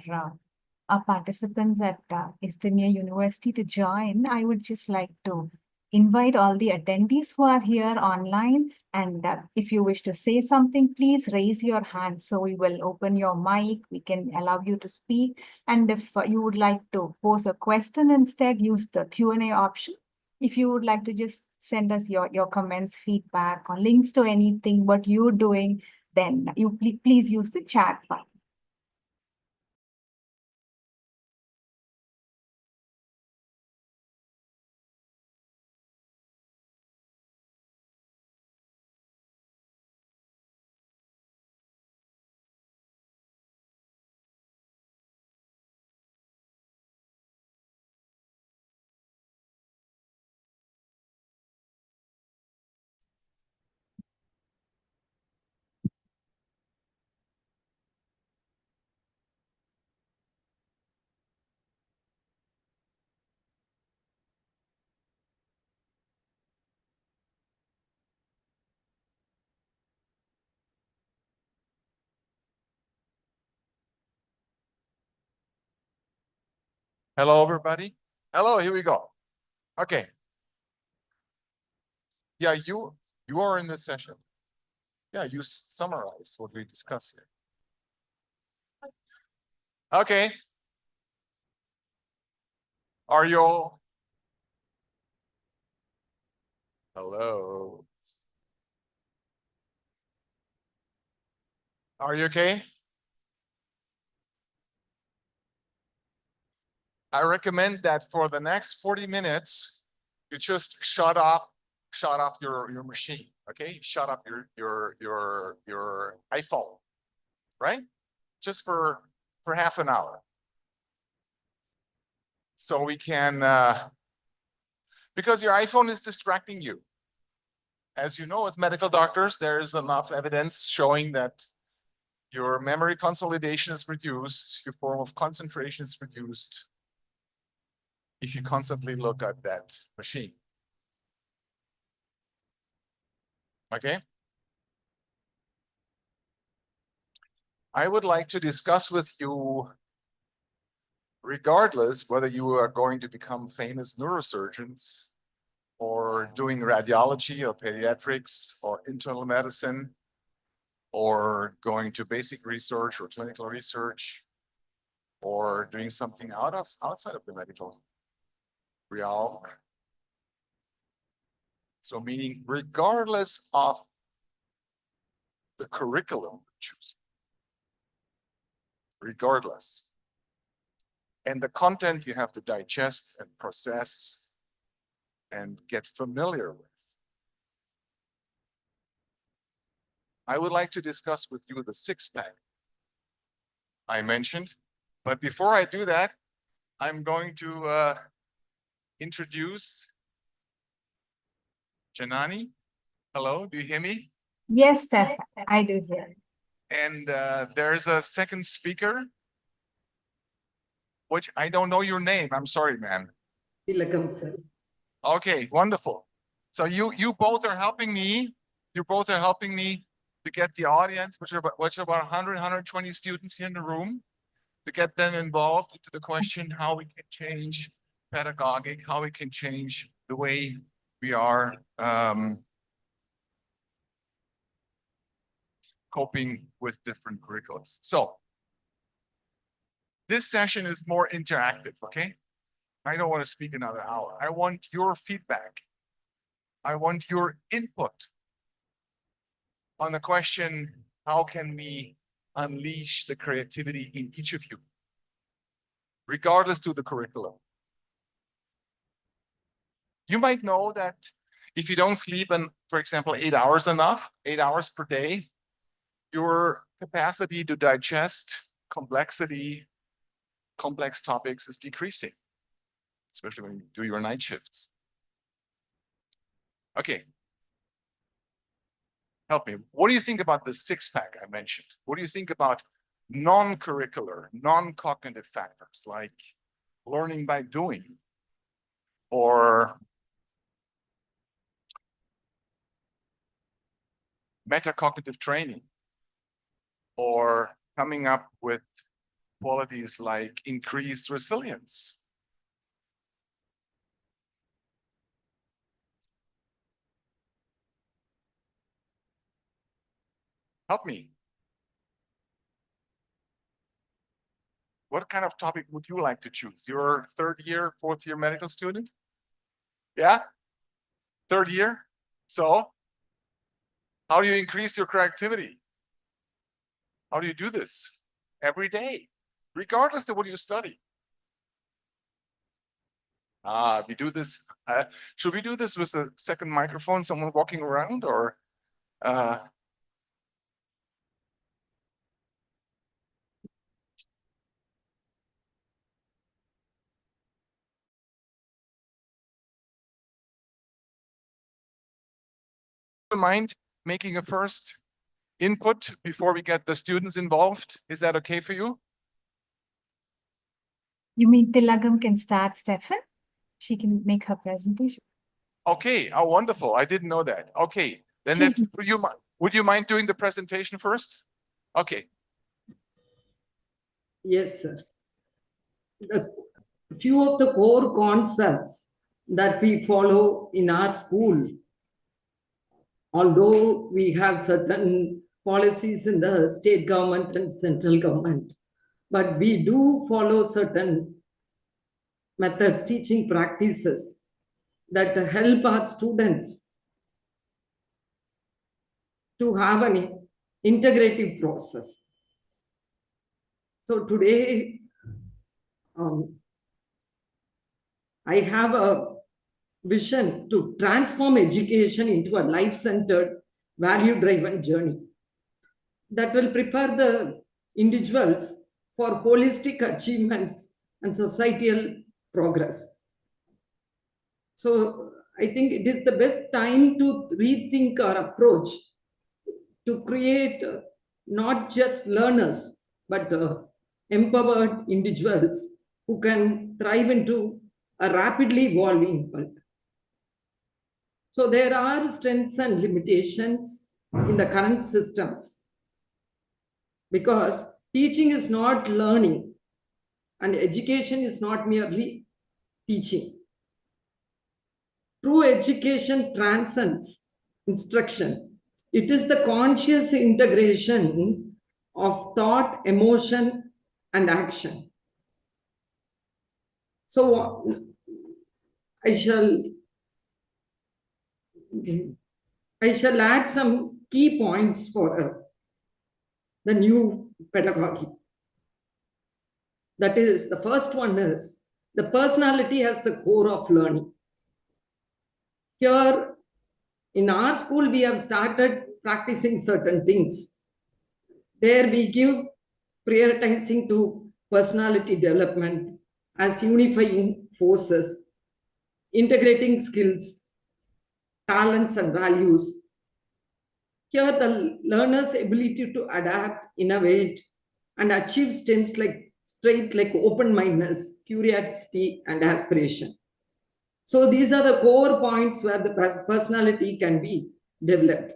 our participants at Estonia University to join, I would just like to invite all the attendees who are here online. And if you wish to say something, please raise your hand. So we will open your mic. We can allow you to speak. And if you would like to pose a question instead, use the Q&A option. If you would like to just send us your comments, feedback, or links to anything, what you're doing, then you please use the chat button. Hello, everybody. Hello, here we go. Okay. Yeah, you are in this session. Yeah, you summarize what we discussed here. Okay. Are you all? Hello. Are you okay? I recommend that for the next 40 minutes, you just shut off your machine. Okay, shut up your iPhone, right? Just for half an hour. So we can because your iPhone is distracting you. As you know, as medical doctors, there is enough evidence showing that your memory consolidation is reduced, your form of concentration is reduced if you constantly look at that machine. Okay? I would like to discuss with you, regardless whether you are going to become famous neurosurgeons or doing radiology or pediatrics or internal medicine, or going to basic research or clinical research, or doing something outside of the medical realm. So meaning regardless of the curriculum you choose, regardless. And the content you have to digest and process and get familiar with. I would like to discuss with you the six-pack I mentioned. But before I do that, I'm going to introduce Janani. Hello, do you hear me? Yes, Stefan, I do hear. And there's a second speaker, which I don't know your name. I'm sorry, man. Tilakam, sir. Okay, wonderful. So you both are helping me. You both are helping me to get the audience, which are about 100, 120 students here in the room, to get them involved into the question how we can change pedagogic, how we can change the way we are coping with different curriculums. So this session is more interactive, okay? I don't want to speak another hour. I want your feedback. I want your input on the question, how can we unleash the creativity in each of you, regardless to the curriculum? You might know that if you don't sleep in, for example, 8 hours enough, 8 hours per day, your capacity to digest complexity, complex topics is decreasing, especially when you do your night shifts. Okay. Help me. What do you think about the six-pack I mentioned? What do you think about non-curricular, non-cognitive factors like learning by doing or metacognitive training or coming up with qualities like increased resilience? Help me. What kind of topic would you like to choose? You're third year, fourth year medical student? Yeah? Third year? So how do you increase your creativity? How do you do this? Every day, regardless of what you study. We do this. Should we do this with a second microphone, someone walking around, or mind making a first input before we get the students involved? Is that okay for you? You mean Tilagam can start, Stefan? She can make her presentation. Okay. Oh, wonderful. I didn't know that. Okay. Then that, would you mind doing the presentation first? Okay. Yes, sir. The few of the core concepts that we follow in our school. Although we have certain policies in the state government and central government, but we do follow certain methods, teaching practices that help our students to have an integrative process. So today, I have a vision to transform education into a life-centered, value-driven journey that will prepare the individuals for holistic achievements and societal progress. So I think it is the best time to rethink our approach to create not just learners, but empowered individuals who can thrive into a rapidly evolving world. So there are strengths and limitations in the current systems because teaching is not learning and education is not merely teaching. True education transcends instruction. It is the conscious integration of thought, emotion, and action. So I shall add some key points for the new pedagogy. That is, the first one is the personality as the core of learning. Here in our school, we have started practicing certain things. There we give prioritizing to personality development as unifying forces, integrating skills, talents, and values. Here, the learner's ability to adapt, innovate, and achieve stems like open-mindedness, curiosity, and aspiration. So these are the core points where the personality can be developed.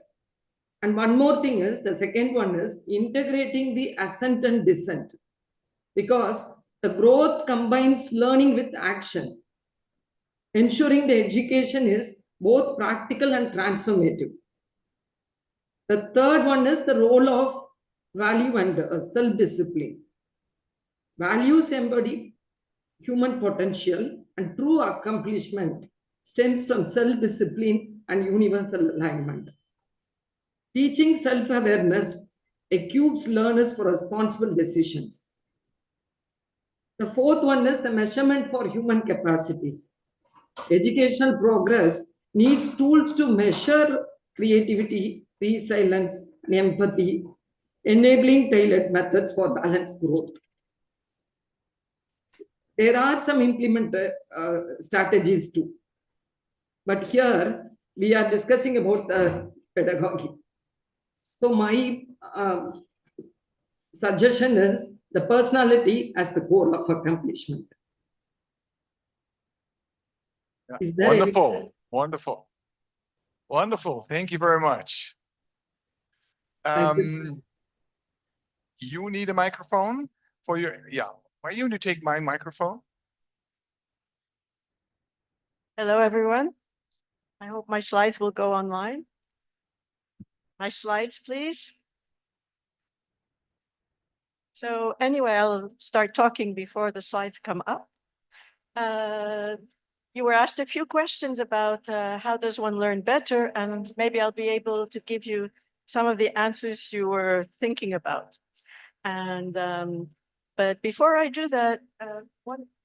And one more thing is, the second one is integrating the ascent and descent, because the growth combines learning with action, ensuring the education is both practical and transformative. The third one is the role of value and self-discipline. Values embody human potential, and true accomplishment stems from self-discipline and universal alignment. Teaching self-awareness equips learners for responsible decisions. The fourth one is the measurement for human capacities. Educational progress needs tools to measure creativity, resilience, and empathy, enabling tailored methods for balanced growth. There are some implemented strategies too. But here we are discussing about the pedagogy. So my suggestion is the personality as the core of accomplishment. Is there any- Wonderful, wonderful. Wonderful. Thank you very much. Thank you. You need a microphone for your, yeah. Are you going to take my microphone? Hello, everyone. I hope my slides will go online. My slides, please. So anyway, I'll start talking before the slides come up. You were asked a few questions about how does one learn better, and maybe I'll be able to give you some of the answers you were thinking about. And but before I do that,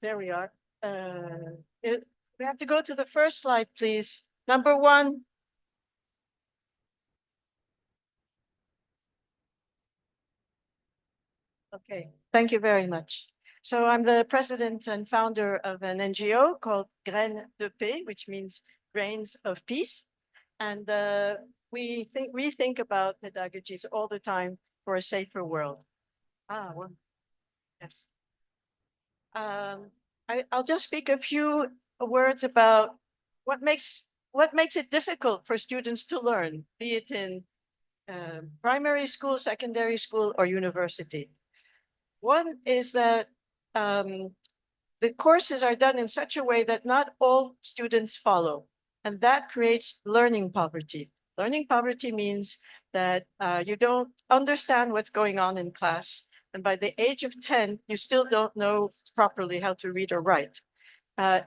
there we are. We have to go to the first slide, please. Number one. Okay, thank you very much. So I'm the president and founder of an NGO called Graines de Paix, which means grains of peace. And we think about pedagogies all the time for a safer world. Well, yes. I'll just speak a few words about what makes it difficult for students to learn, be it in primary school, secondary school, or university. One is that the courses are done in such a way that not all students follow. And that creates learning poverty. Learning poverty means that you don't understand what's going on in class. And by the age of 10, you still don't know properly how to read or write.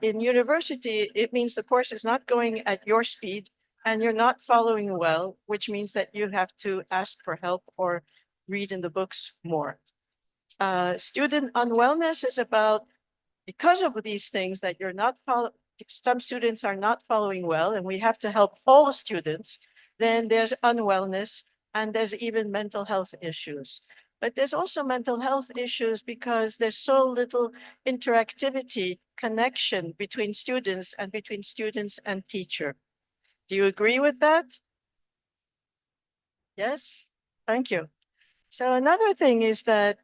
In university, it means the course is not going at your speed and you're not following well, which means that you have to ask for help or read in the books more. Student unwellness is about, because of these things that you're not following, some students are not following well, and we have to help all students, then there's unwellness and there's even mental health issues. But there's also mental health issues because there's so little interactivity, connection between students and teacher. Do you agree with that? Yes, thank you. So another thing is that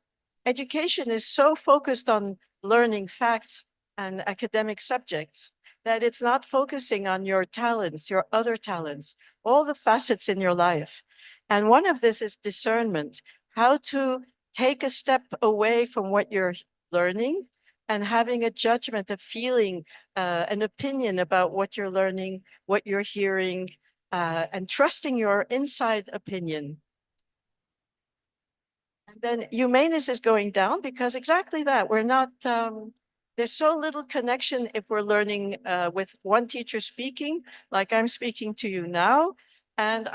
education is so focused on learning facts and academic subjects that it's not focusing on your talents, your other talents, all the facets in your life. And one of this is discernment, how to take a step away from what you're learning and having a judgment, a feeling, an opinion about what you're learning, what you're hearing, and trusting your inside opinion. And then humanus is going down because exactly that. We're not, there's so little connection if we're learning with one teacher speaking, like I'm speaking to you now, and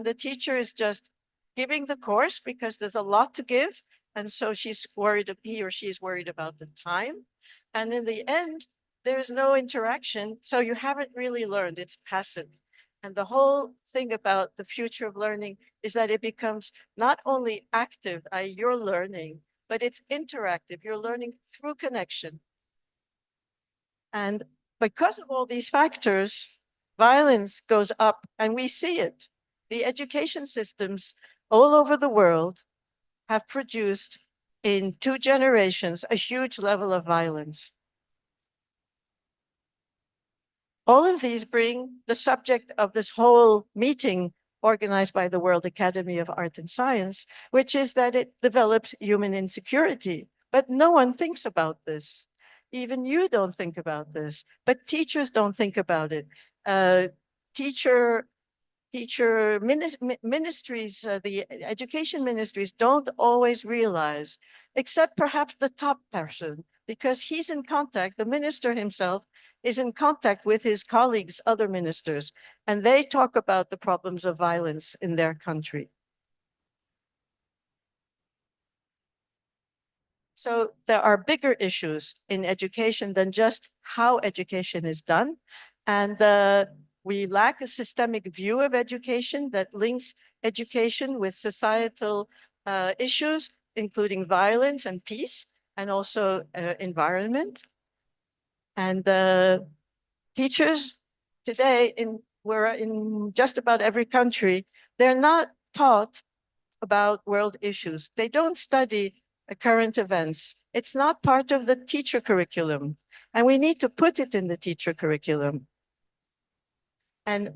the teacher is just giving the course because there's a lot to give. And so he or she is worried about the time. And in the end, there's no interaction. So you haven't really learned, it's passive. And the whole thing about the future of learning is that it becomes not only active, you're learning, but it's interactive. You're learning through connection. And because of all these factors, violence goes up and we see it. The education systems all over the world have produced in 2 generations a huge level of violence. All of these bring the subject of this whole meeting organized by the World Academy of Art and Science, which is that it develops human insecurity. But no one thinks about this. Even you don't think about this, but teachers don't think about it. Ministries, the education ministries don't always realize, except perhaps the top person, because he's in contact, the minister himself is in contact with his colleagues, other ministers, and they talk about the problems of violence in their country. So there are bigger issues in education than just how education is done. And we lack a systemic view of education that links education with societal issues, including violence and peace, and also environment. And teachers today, we're in just about every country, they're not taught about world issues. They don't study current events. It's not part of the teacher curriculum, and we need to put it in the teacher curriculum. And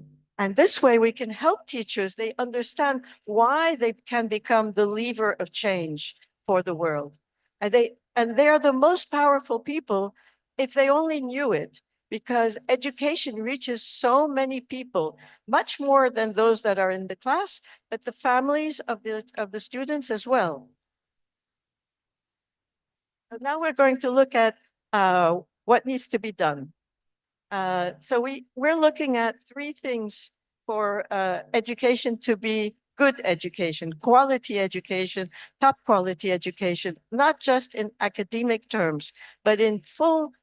this way we can help teachers. They understand why they can become the lever of change for the world. And they are the most powerful people if they only knew it, because education reaches so many people, much more than those that are in the class, but the families of the students as well. But now we're going to look at what needs to be done. So we're looking at 3 things for education to be good education, quality education, top quality education, not just in academic terms, but in full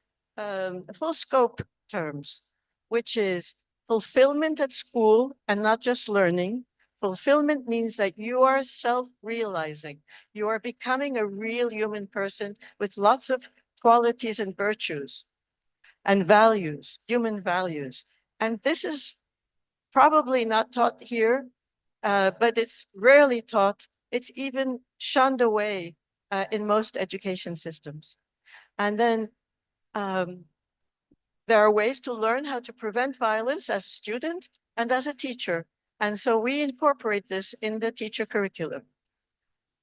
scope terms, which is fulfillment at school and not just learning. Fulfillment means that you are self-realizing. You are becoming a real human person with lots of qualities and virtues and values, human values. And this is probably not taught here, but it's rarely taught. It's even shunned away in most education systems. And then there are ways to learn how to prevent violence as a student and as a teacher. And so we incorporate this in the teacher curriculum.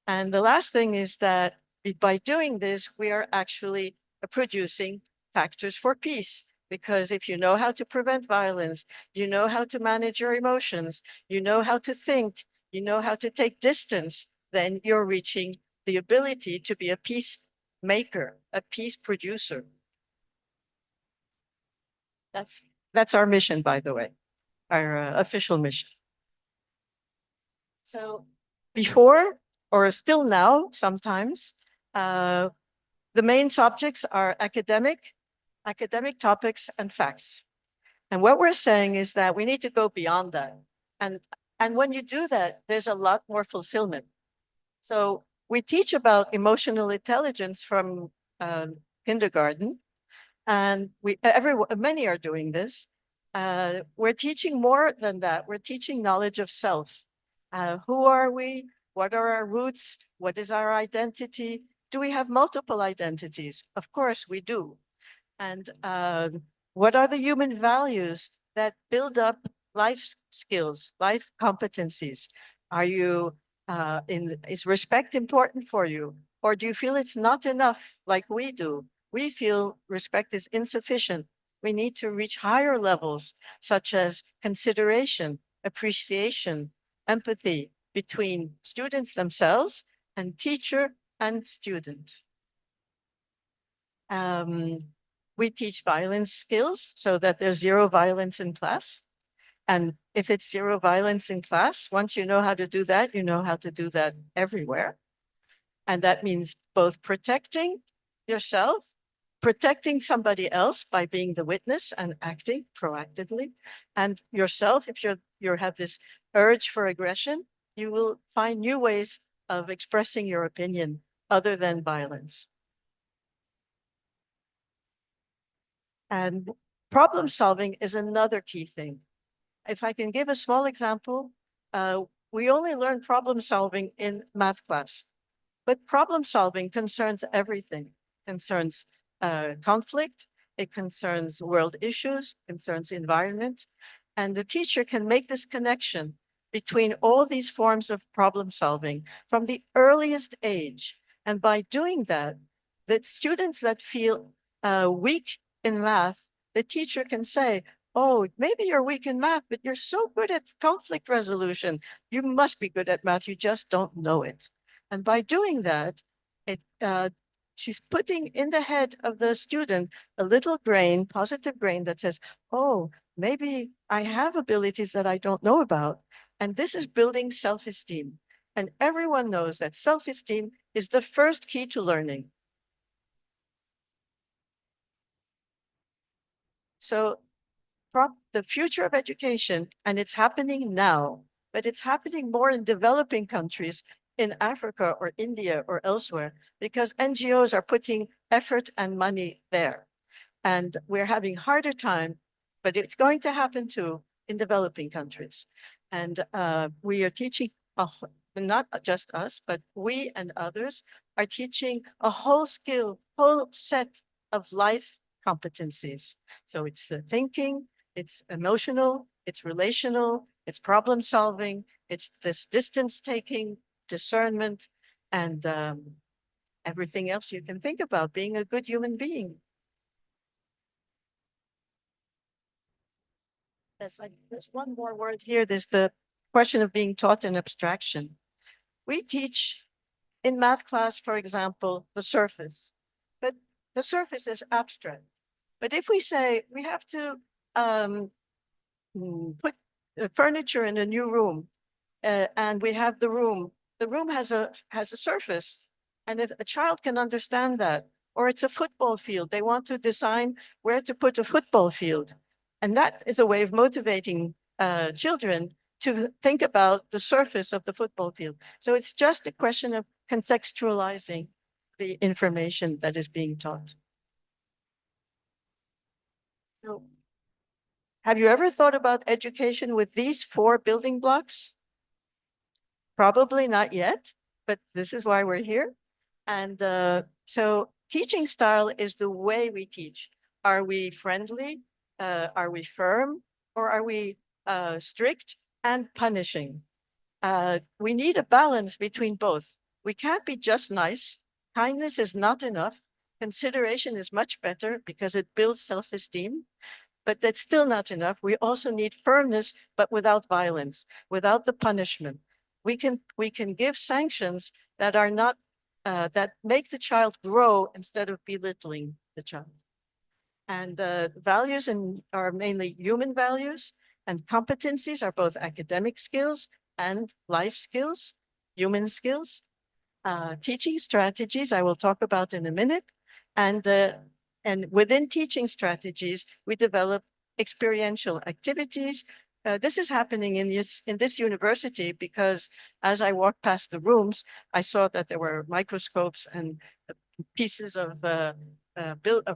And the last thing is that by doing this, we are actually producing factors for peace. Because if you know how to prevent violence, you know how to manage your emotions, you know how to think, you know how to take distance, then you're reaching the ability to be a peacemaker, a peace producer. That's our mission, by the way, our official mission. So before or still now, sometimes, the main subjects are academic topics and facts. And what we're saying is that we need to go beyond that. And when you do that, there's a lot more fulfillment. So we teach about emotional intelligence from kindergarten, and many are doing this. We're teaching more than that. We're teaching knowledge of self. Who are we? What are our roots? What is our identity? Do we have multiple identities? Of course we do. And what are the human values that build up life skills, life competencies? Are you is respect important for you? Or do you feel it's not enough like we do? We feel respect is insufficient. We need to reach higher levels, such as consideration, appreciation, empathy between students themselves and teacher and student. We teach violence skills so that there's zero violence in class. And if it's zero violence in class, once you know how to do that, you know how to do that everywhere. And that means both protecting yourself, protecting somebody else by being the witness and acting proactively, and yourself, if you have this urge for aggression, you will find new ways of expressing your opinion other than violence. And problem solving is another key thing. If I can give a small example, we only learn problem solving in math class, but problem solving concerns everything. Concerns conflict, it concerns world issues, concerns environment, and the teacher can make this connection between all these forms of problem solving from the earliest age. And by doing that, the students that feel weak in math, the teacher can say, oh, maybe you're weak in math, but you're so good at conflict resolution. You must be good at math, you just don't know it. And by doing that, she's putting in the head of the student a little grain, positive grain that says, oh, maybe I have abilities that I don't know about. And this is building self-esteem. And everyone knows that self-esteem is the first key to learning. So the future of education, and it's happening now, but it's happening more in developing countries, in Africa or India or elsewhere, because NGOs are putting effort and money there. And we're having harder time, but it's going to happen too in developing countries. And we are teaching, not just us, but we and others are teaching a whole set of life competencies. So it's the thinking, it's emotional, it's relational, it's problem solving, it's this distance taking, discernment, and everything else you can think about being a good human being. There's one more word here. There's the question of being taught in abstraction. We teach in math class, for example, the surface, but the surface is abstract. But if we say we have to put furniture in a new room, and we have the room has a surface, and if a child can understand that, or it's a football field, they want to design where to put a football field, and that is a way of motivating children to think about the surface of the football field. So it's just a question of contextualizing the information that is being taught. So, have you ever thought about education with these 4 building blocks? Probably not yet, but this is why we're here. And so teaching style is the way we teach. Are we friendly? Are we firm? Or are we strict and punishing? We need a balance between both. We can't be just nice. Kindness is not enough. Consideration is much better because it builds self-esteem, but that's still not enough. We also need firmness, but without violence, without the punishment. We can give sanctions that are not, that make the child grow instead of belittling the child. And values are mainly human values, and competencies are both academic skills and life skills, human skills. Teaching strategies, I will talk about in a minute. And within teaching strategies, we develop experiential activities. This is happening in this university because as I walked past the rooms, I saw that there were microscopes and pieces of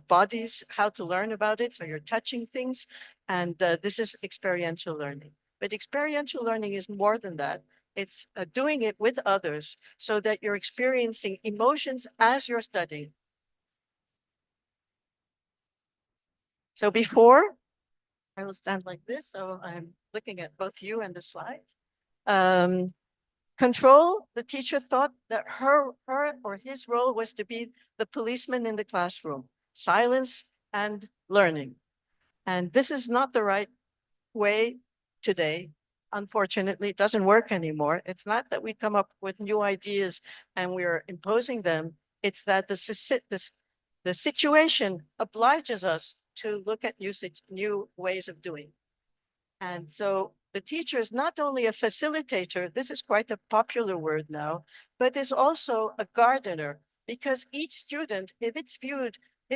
bodies, how to learn about it. So you're touching things, and this is experiential learning. But experiential learning is more than that. It's doing it with others so that you're experiencing emotions as you're studying. So before, I will stand like this, so I'm looking at both you and the slides. Control, the teacher thought that her or his role was to be the policeman in the classroom, silence and learning. And this is not the right way today. Unfortunately, it doesn't work anymore. It's not that we come up with new ideas and we're imposing them. It's that the situation obliges us to look at new ways of doing. And so the teacher is not only a facilitator, this is quite a popular word now, but is also a gardener, because each student, if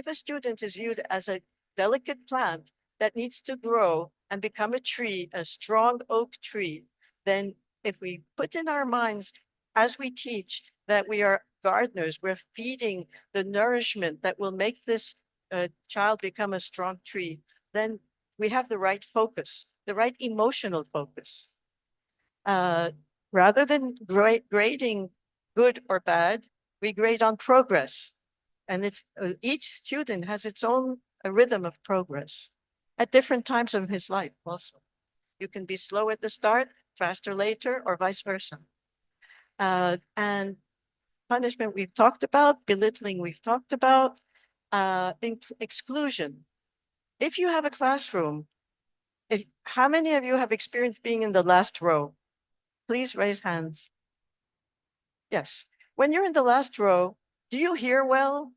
a student is viewed as a delicate plant that needs to grow and become a tree, a strong oak tree, then if we put in our minds as we teach that we are gardeners, we're feeding the nourishment that will make this child become a strong tree, then we have the right focus, the right emotional focus. Rather than grading good or bad, we grade on progress. And it's each student has its own rhythm of progress at different times of his life also. You can be slow at the start, faster later, or vice versa. And punishment we've talked about, belittling we've talked about, exclusion. If you have a classroom, how many of you have experienced being in the last row? Please raise hands. Yes. When you're in the last row, do you hear well?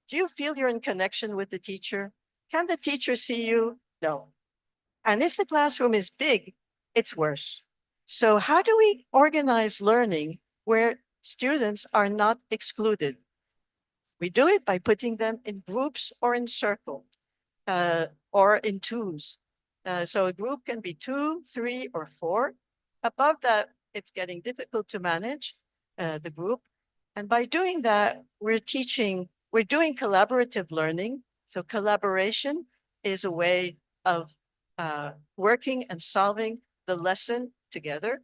Do you feel you're in connection with the teacher? Can the teacher see you? No. And if the classroom is big, it's worse. So how do we organize learning where students are not excluded? We do it by putting them in groups or in circles, or in twos. So a group can be 2, 3, or 4. Above that, it's getting difficult to manage the group. And by doing that, we're doing collaborative learning. So collaboration is a way of working and solving the lesson together.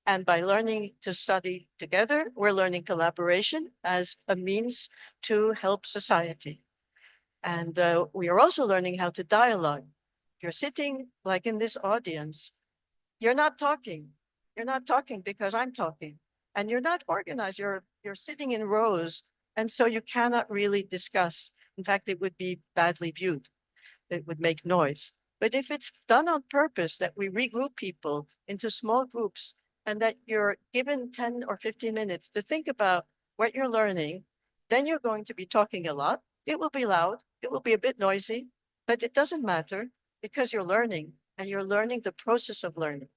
And by learning to study together, we're learning collaboration as a means to help society. And we are also learning how to dialogue. If you're sitting like in this audience, you're not talking. You're not talking because I'm talking. And you're not organized. You're sitting in rows. And so you cannot really discuss. In fact, it would be badly viewed. It would make noise. But if it's done on purpose, that we regroup people into small groups and that you're given 10 or 15 minutes to think about what you're learning, then you're going to be talking a lot. It will be loud. It will be a bit noisy, but it doesn't matter because you're learning and you're learning the process of learning.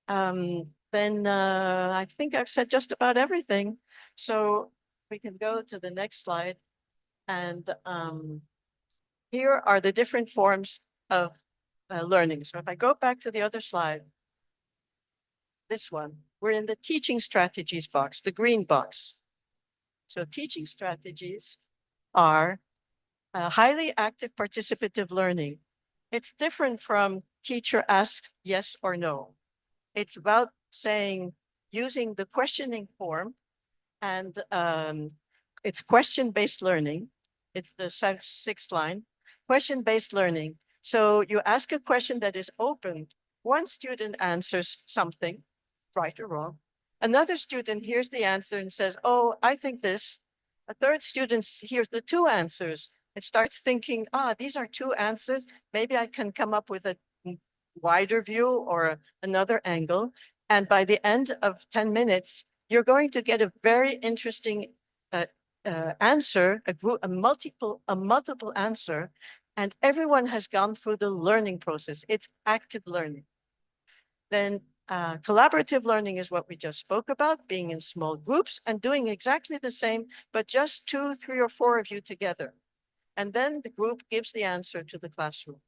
Then I think I've said just about everything. So we can go to the next slide. And here are the different forms of learning. So if I go back to the other slide, this one, we're in the teaching strategies box, the green box. So teaching strategies are highly active participative learning. It's different from teacher asks yes or no. It's about saying, using the questioning form, and it's question-based learning. It's the sixth line, question-based learning. So you ask a question that is open. One student answers something, right or wrong. Another student hears the answer and says, oh, I think this. A third student hears the two answers. It starts thinking, these are two answers. Maybe I can come up with a wider view or another angle. And by the end of 10 minutes, you're going to get a very interesting answer, a multiple answer, and everyone has gone through the learning process. It's active learning. Then collaborative learning is what we just spoke about, being in small groups and doing exactly the same, but just 2, 3, or 4 of you together. And then the group gives the answer to the classroom.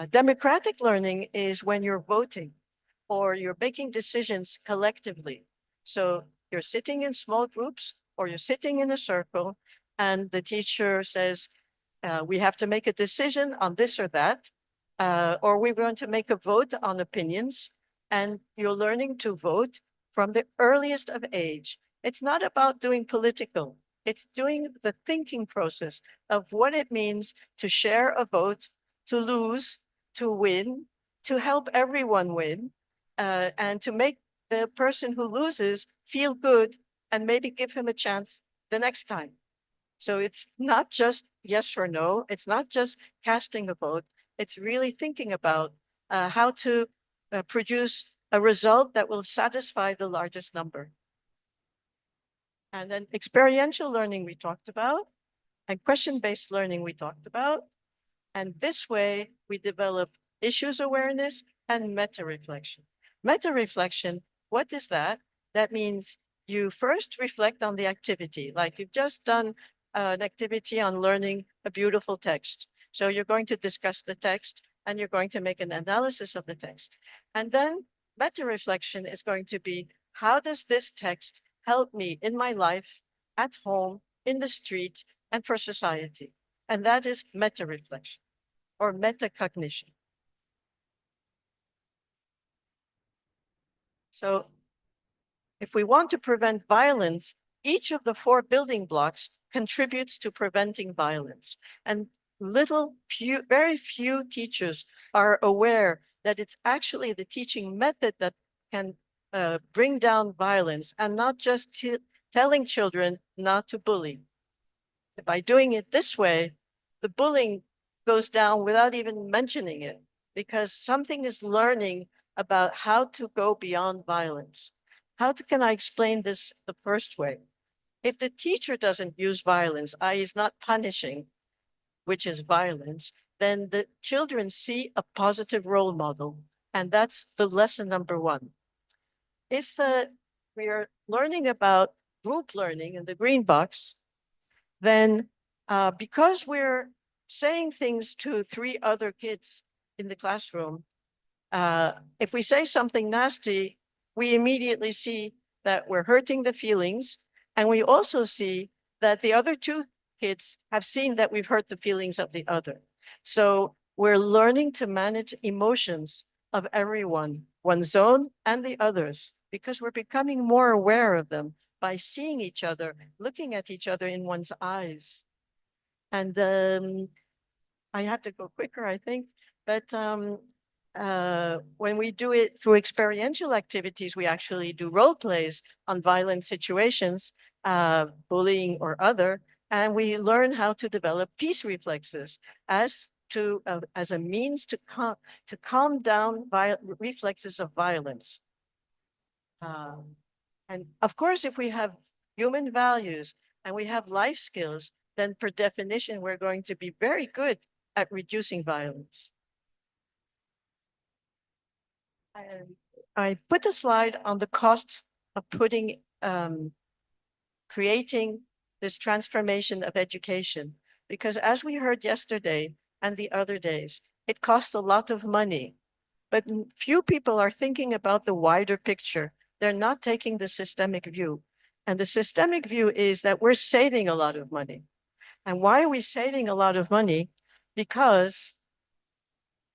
Democratic learning is when you're voting or you're making decisions collectively. So you're sitting in small groups or you're sitting in a circle and the teacher says, we have to make a decision on this or that, or we're going to make a vote on opinions, and you're learning to vote from the earliest of age. It's not about doing political. It's doing the thinking process of what it means to share a vote, to lose, to win, to help everyone win, and to make the person who loses feel good and maybe give him a chance the next time. So it's not just yes or no. It's not just casting a vote. It's really thinking about how to produce a result that will satisfy the largest number. And then experiential learning we talked about, and question-based learning we talked about. And this way we develop issues awareness and meta-reflection. Meta-reflection, what is that? That means you first reflect on the activity, like you've just done an activity on learning a beautiful text. So you're going to discuss the text and you're going to make an analysis of the text. And then meta-reflection is going to be, how does this text help me in my life, at home, in the street, and for society? And that is meta-reflection or metacognition. So if we want to prevent violence, each of the 4 building blocks contributes to preventing violence. And very few teachers are aware that it's actually the teaching method that can bring down violence and not just telling children not to bully. By doing it this way, the bullying goes down without even mentioning it, because something is learning about how to go beyond violence. Can I explain this the first way? If the teacher doesn't use violence, i.e. is not punishing, which is violence, then the children see a positive role model. And that's the lesson number 1. If we are learning about group learning in the green box, then because we're saying things to 3 other kids in the classroom, if we say something nasty, we immediately see that we're hurting the feelings. And we also see that the other 2 kids have seen that we've hurt the feelings of the other. So we're learning to manage emotions of everyone, one's own and the others, because we're becoming more aware of them by seeing each other, looking at each other in one's eyes. And I have to go quicker, I think, but when we do it through experiential activities, we actually do role plays on violent situations, bullying or other, and we learn how to develop peace reflexes as a means to calm down reflexes of violence. And of course, if we have human values and we have life skills, then per definition, we're going to be very good at reducing violence. I put a slide on the cost of creating this transformation of education, because as we heard yesterday and the other days, it costs a lot of money, but few people are thinking about the wider picture. They're not taking the systemic view. And the systemic view is that we're saving a lot of money. And why are we saving a lot of money? Because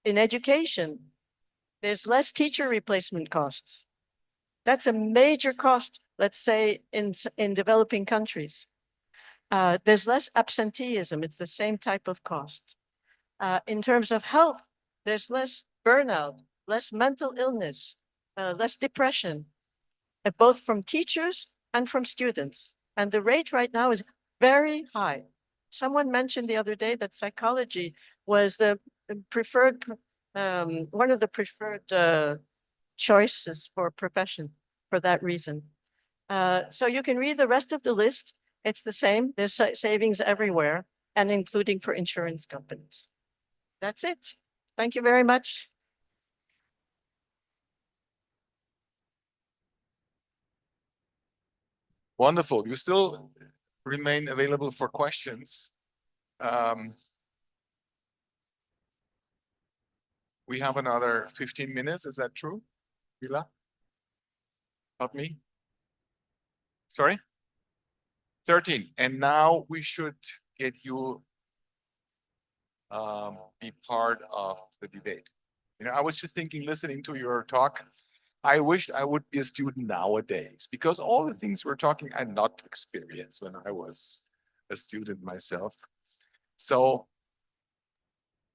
in education, there's less teacher replacement costs. That's a major cost, let's say, in developing countries. There's less absenteeism. It's the same type of cost. In terms of health, there's less burnout, less mental illness, less depression, both from teachers and from students. And the rate right now is very high. Someone mentioned the other day that psychology was the preferred, one of the preferred choices for profession for that reason. So you can read the rest of the list. It's the same. There's savings everywhere, and including for insurance companies. That's it. Thank you very much. Wonderful. You still remain available for questions. We have another 15 minutes. Is that true? Vila? Help me. Sorry? 13. And now we should get you be part of the debate. You know, I was just thinking, listening to your talk, I wished I would be a student nowadays, because all the things we're talking I not experienced when I was a student myself. So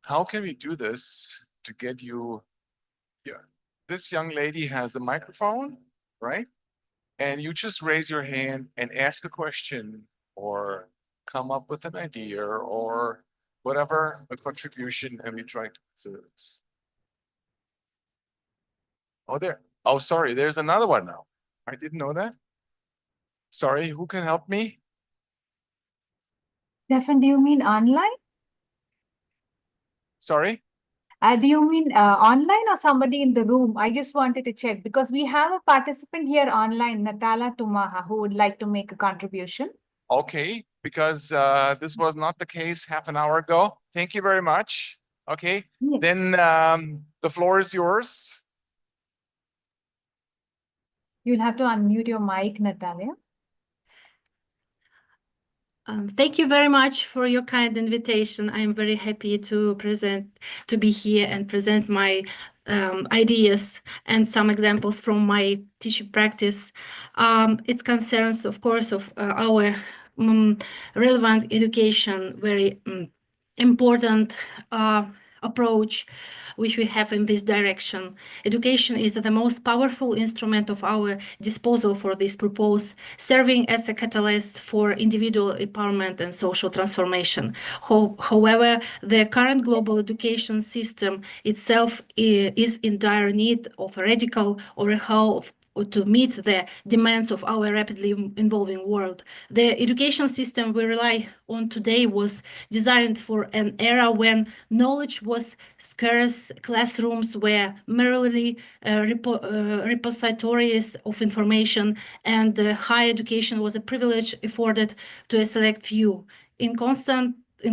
how can we do this to get you here? This young lady has a microphone, right? And you just raise your hand and ask a question or come up with an idea or whatever, a contribution, and we try to answer this. Oh, there. Oh, sorry. There's another one now. I didn't know that. Sorry, who can help me? Stefan, do you mean online? Sorry? Do you mean online or somebody in the room? I just wanted to check because we have a participant here online, Natala Tumaha, who would like to make a contribution. Okay, because this was not the case half an hour ago. Thank you very much. Okay, Yes. then the floor is yours. You'll have to unmute your mic, Natalia. Thank you very much for your kind invitation. I'm very happy to be here and present my ideas and some examples from my teaching practice. It concerns, of course, of our relevant education, very important approach which we have in this direction. Education is the most powerful instrument of our disposal for this purpose, serving as a catalyst for individual empowerment and social transformation. However, the current global education system itself is in dire need of a radical overhaul to meet the demands of our rapidly evolving world. The education system we rely on today was designed for an era when knowledge was scarce, classrooms were merely repositories of information, and higher education was a privilege afforded to a select few. In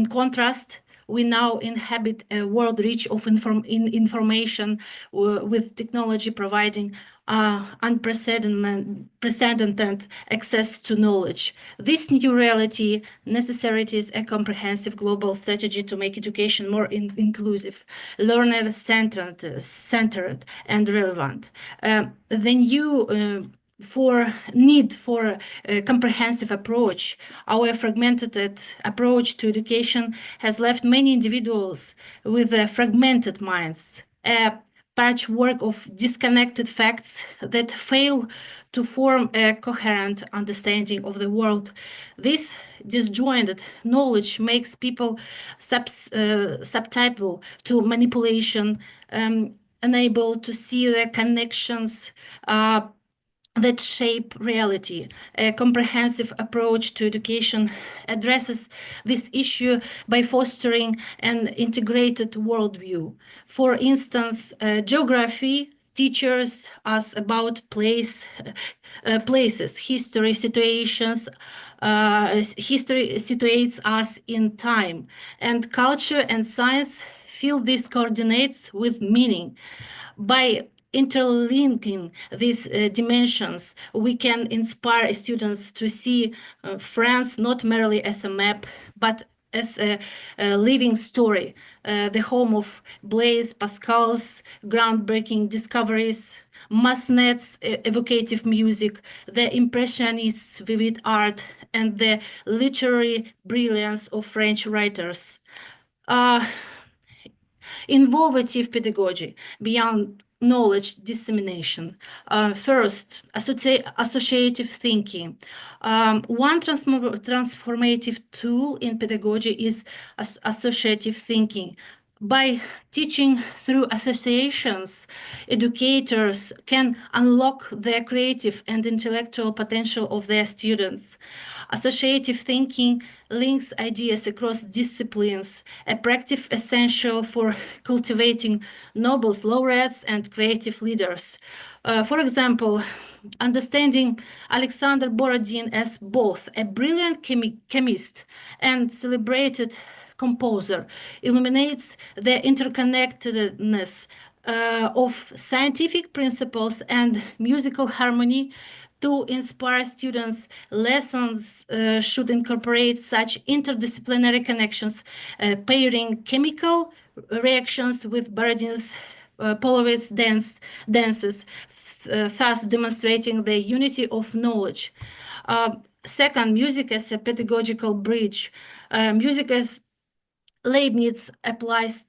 contrast, we now inhabit a world rich of information with technology providing unprecedented access to knowledge. This new reality necessitates a comprehensive global strategy to make education more inclusive, learner-centered, and relevant. The new need for a comprehensive approach. Our fragmented approach to education has left many individuals with fragmented minds, a patchwork of disconnected facts that fail to form a coherent understanding of the world. This disjointed knowledge makes people susceptible to manipulation, unable to see the connections that shape reality. A comprehensive approach to education addresses this issue by fostering an integrated worldview. For instance, geography teaches us about places, history situations, history situates us in time, and culture and science fill these coordinates with meaning. By interlinking these dimensions, we can inspire students to see France not merely as a map, but as a living story, the home of Blaise Pascal's groundbreaking discoveries, Massenet's evocative music, the Impressionists' vivid art, and the literary brilliance of French writers. Innovative pedagogy beyond knowledge dissemination. First, associative thinking. One transformative tool in pedagogy is associative thinking. By teaching through associations, educators can unlock the creative and intellectual potential of their students. Associative thinking links ideas across disciplines, a practice essential for cultivating Nobel laureates and creative leaders. For example, understanding Alexander Borodin as both a brilliant chemist and celebrated composer illuminates the interconnectedness of scientific principles and musical harmony. To inspire students, lessons should incorporate such interdisciplinary connections, pairing chemical reactions with Borodin's Polovets dances, thus demonstrating the unity of knowledge. Second, music as a pedagogical bridge. Music as Leibniz applies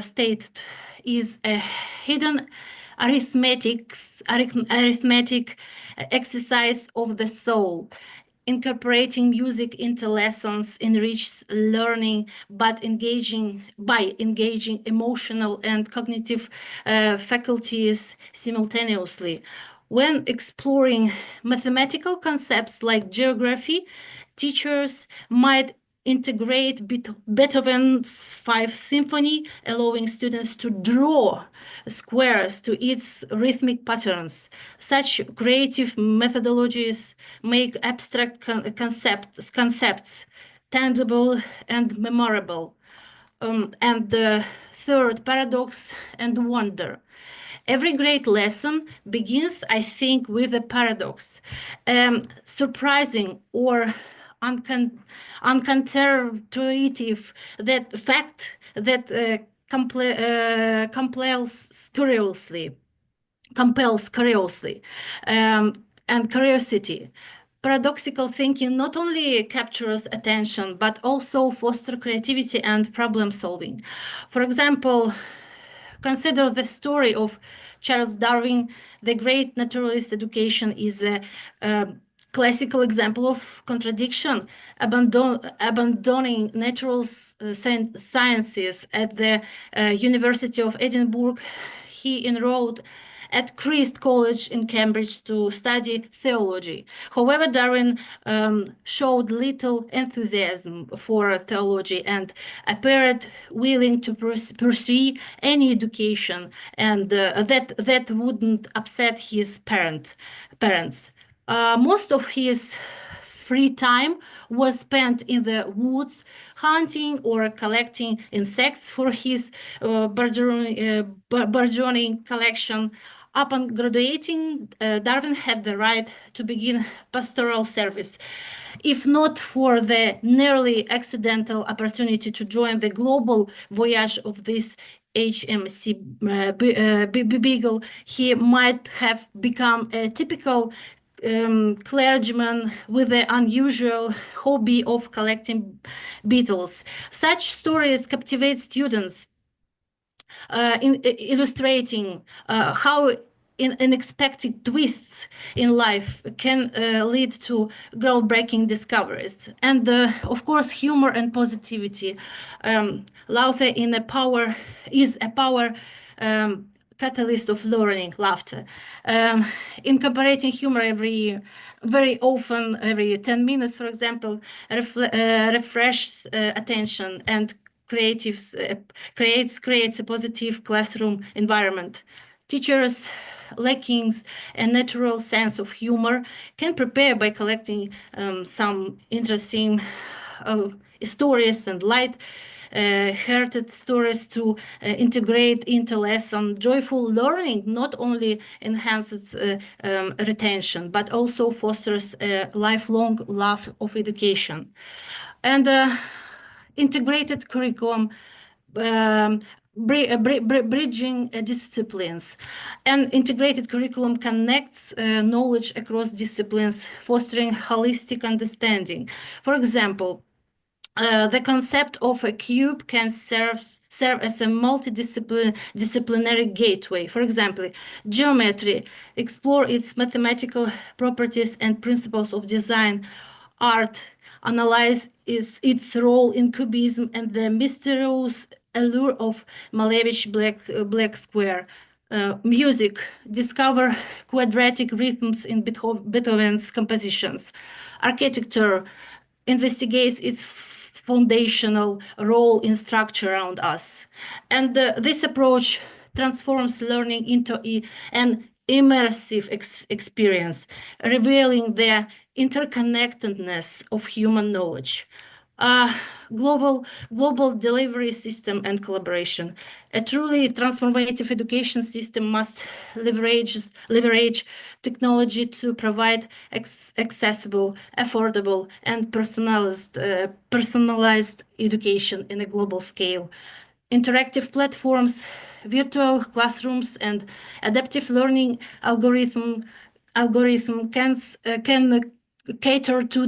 state is a hidden arithmetic exercise of the soul. Incorporating music into lessons enriches learning, but by engaging emotional and cognitive faculties simultaneously. When exploring mathematical concepts like geography, teachers might integrate Beethoven's Fifth Symphony, allowing students to draw squares to its rhythmic patterns. Such creative methodologies make abstract concepts tangible and memorable. And the third, paradox and wonder. Every great lesson begins, I think, with a paradox. Surprising or uncounterintuitive that fact that compels curiosity and curiosity. Paradoxical thinking not only captures attention, but also fosters creativity and problem solving. For example, consider the story of Charles Darwin. The great naturalist education is a classical example of contradiction, abandoning natural sciences at the University of Edinburgh. He enrolled at Christ College in Cambridge to study theology. However, Darwin showed little enthusiasm for theology and appeared willing to pursue any education, and that wouldn't upset his parents. Most of his free time was spent in the woods, hunting or collecting insects for his burgeoning collection. Upon graduating, Darwin had the right to begin pastoral service. If not for the nearly accidental opportunity to join the global voyage of this HMC Beagle, he might have become a typical clergyman with the unusual hobby of collecting beetles. Such stories captivate students, illustrating how unexpected twists in life can lead to groundbreaking discoveries. And of course, humor and positivity. Laughter is a power catalyst of learning, laughter. Incorporating humor very often, every 10 minutes, for example, refreshes attention and creates a positive classroom environment. Teachers lacking a natural sense of humor can prepare by collecting some interesting stories and light-hearted stories to integrate into lesson. Joyful learning not only enhances retention, but also fosters a lifelong love of education. And integrated curriculum, bridging disciplines. An integrated curriculum connects knowledge across disciplines, fostering holistic understanding. For example, the concept of a cube can serve serve as a multidisciplinary gateway. For example, geometry, explore its mathematical properties and principles of design. Art, analyze its role in cubism and the mysterious allure of Malevich black square. Music, discover quadratic rhythms in Beethoven's compositions. Architecture, investigates its foundational role in structure around us. And this approach transforms learning into an immersive experience, revealing the interconnectedness of human knowledge. Global delivery system and collaboration. A truly transformative education system must leverage technology to provide accessible, affordable, and personalized education in a global scale. Interactive platforms, virtual classrooms, and adaptive learning algorithm can cater to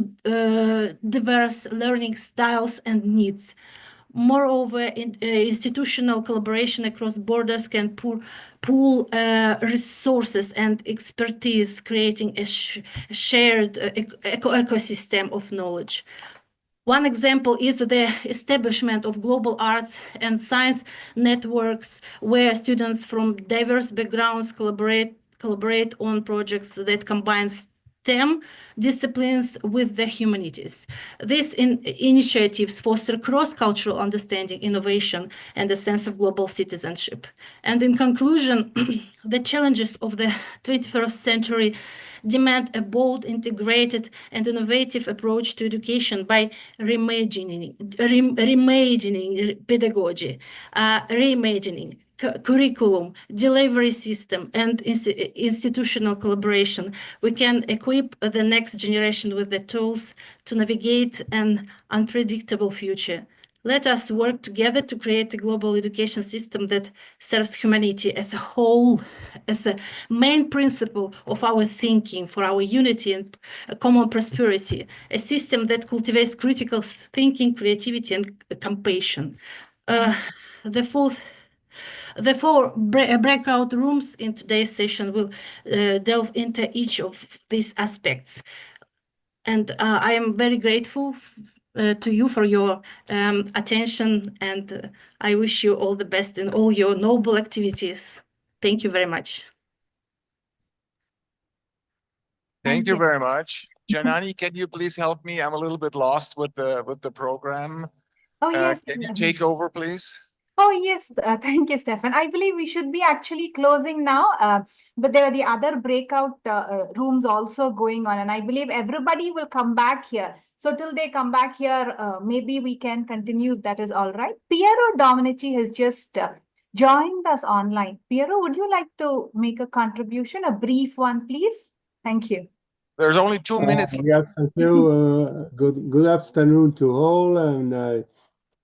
diverse learning styles and needs. Moreover, institutional collaboration across borders can pool resources and expertise, creating a shared ecosystem of knowledge. One example is the establishment of global arts and science networks where students from diverse backgrounds collaborate on projects that combine STEM disciplines with the humanities. These initiatives foster cross-cultural understanding, innovation, and a sense of global citizenship. And in conclusion, the challenges of the 21st century demand a bold, integrated, and innovative approach to education by reimagining pedagogy, reimagining curriculum, delivery system, and institutional collaboration. We can equip the next generation with the tools to navigate an unpredictable future. Let us work together to create a global education system that serves humanity as a whole, as a main principle of our thinking for our unity and common prosperity, a system that cultivates critical thinking, creativity, and compassion. The four breakout rooms in today's session will delve into each of these aspects. And I am very grateful to you for your attention, and I wish you all the best in all your noble activities. Thank you very much. Thank Thank you you. very much. Janani, can you please help me? I'm a little bit lost with the program. Oh, yes. Can you take over, please? Oh, yes. Thank you, Stefan. I believe we should be actually closing now, but there are the other breakout rooms also going on, and I believe everybody will come back here. So till they come back here, maybe we can continue. If that is all right. Piero Dominici has just joined us online. Piero, would you like to make a contribution, a brief one, please? Thank you. There's only 2 minutes. Yes, thank you. Good afternoon to all, and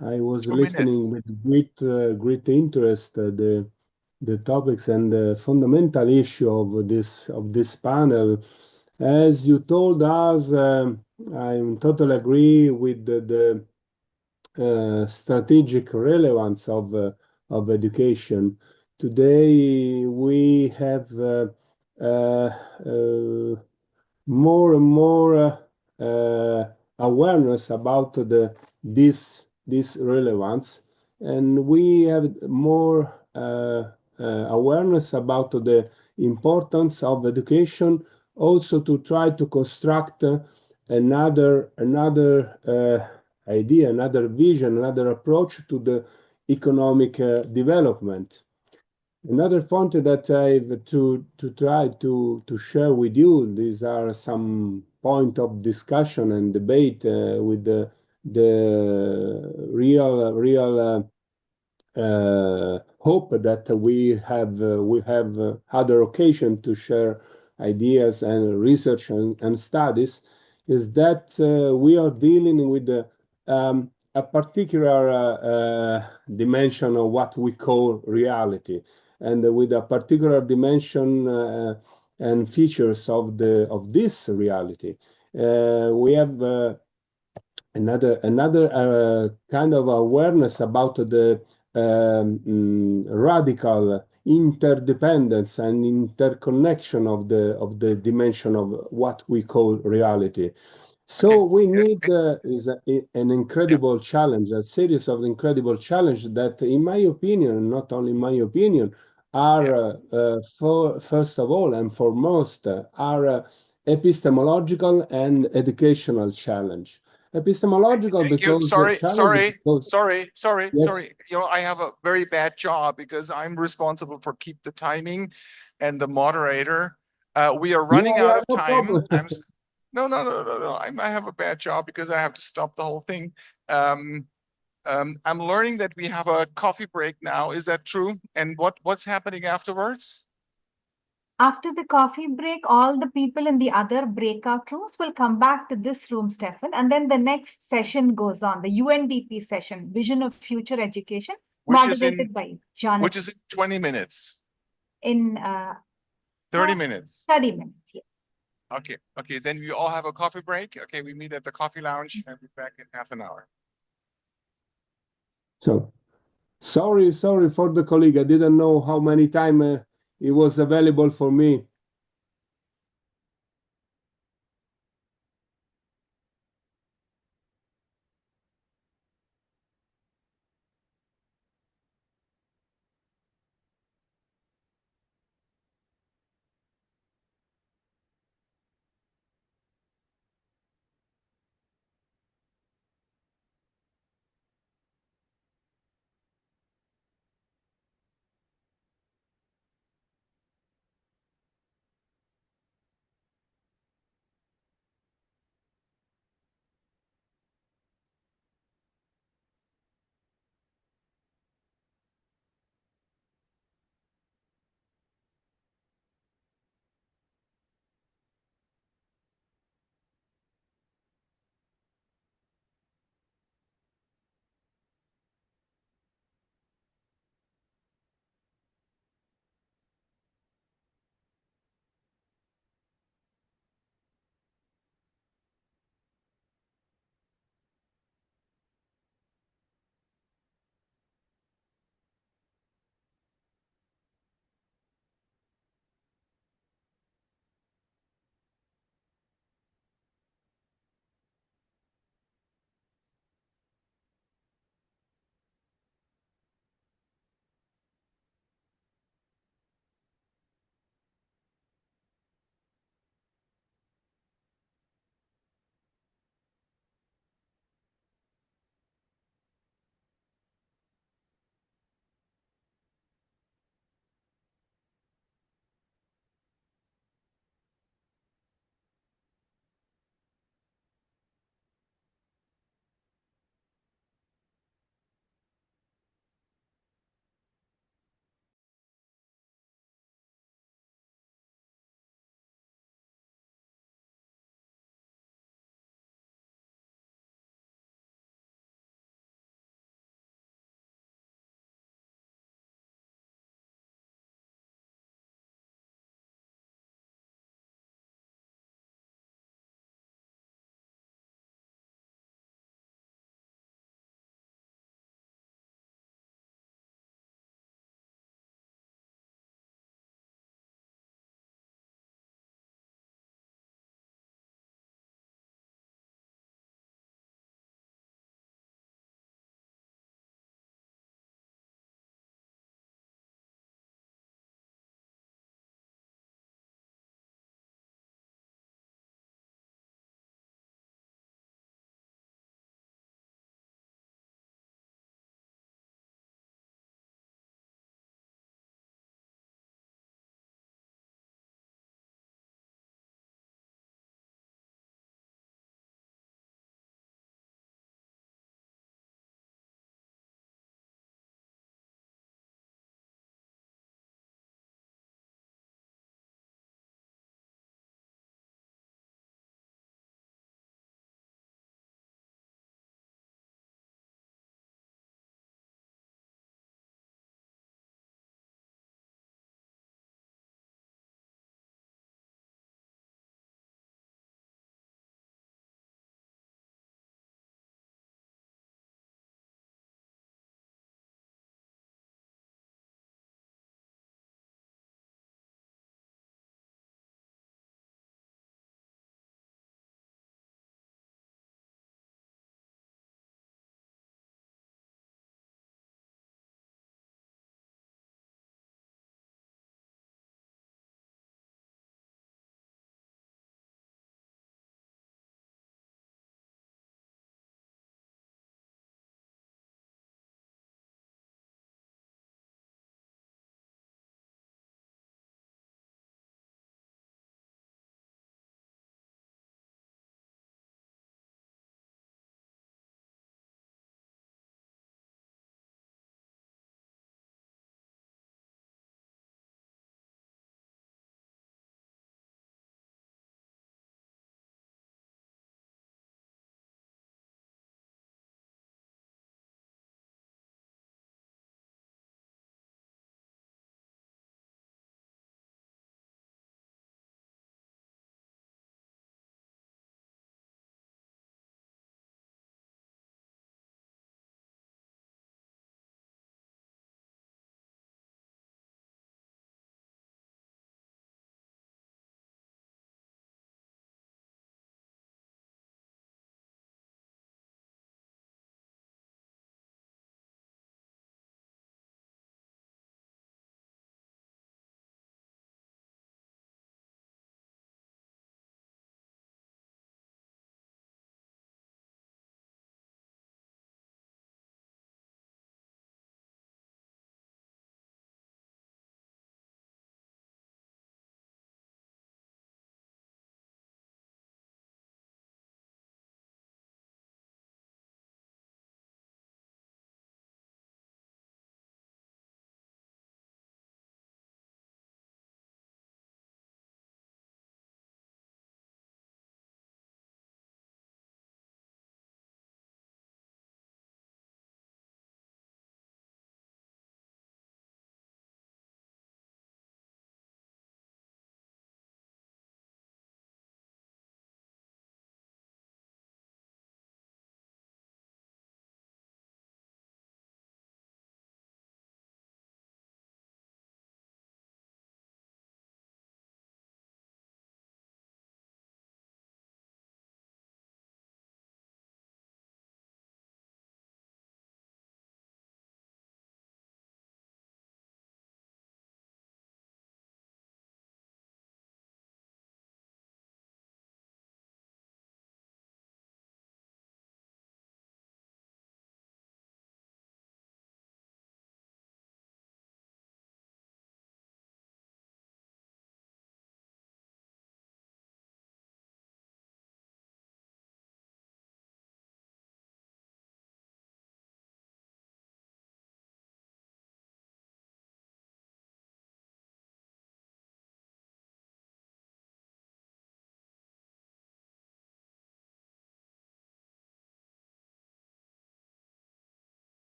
I was 2 listening minutes. with great interest the topics and the fundamental issue of this panel. As you told us, I totally agree with the strategic relevance of education. Today we have more and more awareness about this relevance, and we have more awareness about the importance of education, also to try to construct another idea, another vision, another approach to the economic development. Another point that I've to try to share with you, these are some point of discussion and debate with the real hope that we have other occasion to share ideas and research and studies, is that we are dealing with a particular dimension of what we call reality, and with a particular dimension and features of this reality. We have another kind of awareness about the radical interdependence and interconnection of the dimension of what we call reality. So Okay, we it's- need an incredible challenge, a series of incredible challenges that, in my opinion, not only in my opinion, are first of all and foremost are epistemological and educational challenge. Epistemological Thank you. because Sorry, challenge because yes. sorry. You know, I have a very bad job because I'm responsible for keep the timing and the moderator. We are running out of no time. problem. No. I have a bad job because I have to stop the whole thing. I'm learning that we have a coffee break now. Is that true? And what's happening afterwards? After the coffee break, all the people in the other breakout rooms will come back to this room, Stefan, and then the next session goes on, the UNDP session, Vision of Future Education, Which is in moderated by Jonathan. which is in 20 minutes, in 30 minutes. 30 minutes, yes. Okay, then we all have a coffee break. Okay, we meet at the coffee lounge and be back in half an hour. So sorry for the colleague. I didn't know how many time it was available for me.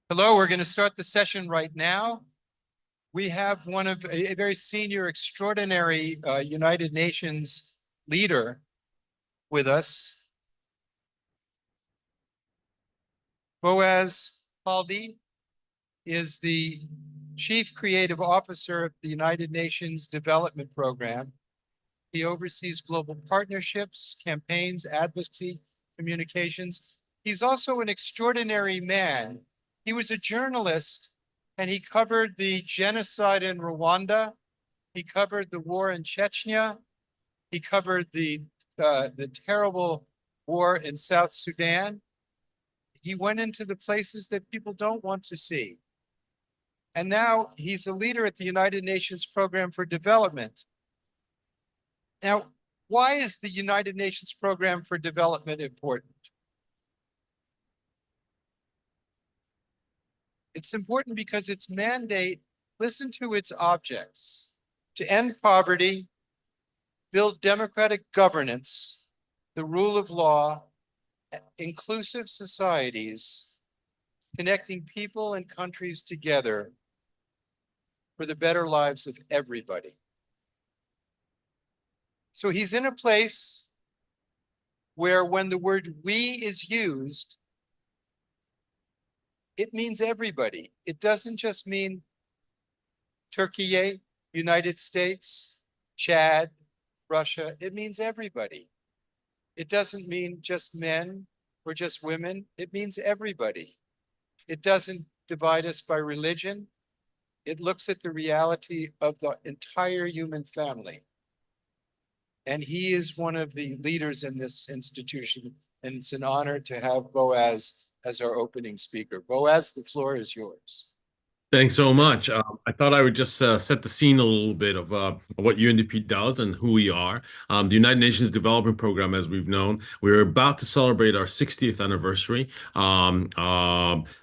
Hello, we're going to start the session right now. We have one of a very senior, extraordinary United Nations leader with us. Boaz Paldi is the Chief Creative Officer of the United Nations Development Program. He oversees global partnerships, campaigns, advocacy, communications. He's also an extraordinary man. He was a journalist and he covered the genocide in Rwanda. He covered the war in Chechnya. He covered the terrible war in South Sudan. He went into the places that people don't want to see. And now he's a leader at the United Nations Program for Development. Now, why is the United Nations Program for Development important? It's important because its mandate, listen to its objects, to end poverty, build democratic governance, the rule of law, inclusive societies, connecting people and countries together for the better lives of everybody. So he's in a place where when the word we is used, it means everybody. It doesn't just mean Turkey, United States, Chad, Russia. It means everybody. It doesn't mean just men or just women. It means everybody. It doesn't divide us by religion. It looks at the reality of the entire human family. And he is one of the leaders in this institution. And it's an honor to have Boaz as our opening speaker. Boaz, the floor is yours. Thanks so much. I thought I would just set the scene a little bit of what UNDP does and who we are. The United Nations Development Program, as we've known, we're about to celebrate our 60th anniversary.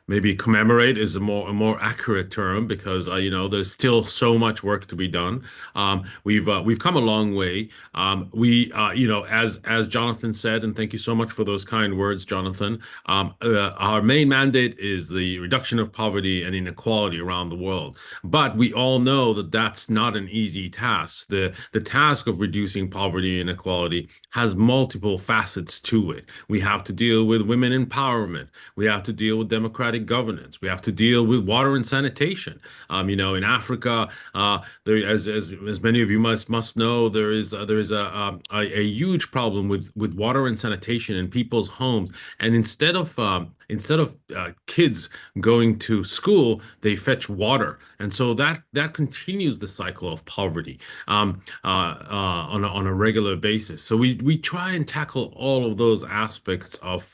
Maybe commemorate is a more accurate term because you know, there's still so much work to be done. We've come a long way. You know, as Jonathan said, and thank you so much for those kind words, Jonathan. Our main mandate is the reduction of poverty and inequality around the world. But we all know that that's not an easy task. The task of reducing poverty and inequality has multiple facets to it. We have to deal with women empowerment. We have to deal with democratic governance. We have to deal with water and sanitation. You know, in Africa, there, as many of you must know, there is a huge problem with water and sanitation in people's homes. And instead of kids going to school, they fetch water, and so that continues the cycle of poverty on a regular basis. So we try and tackle all of those aspects of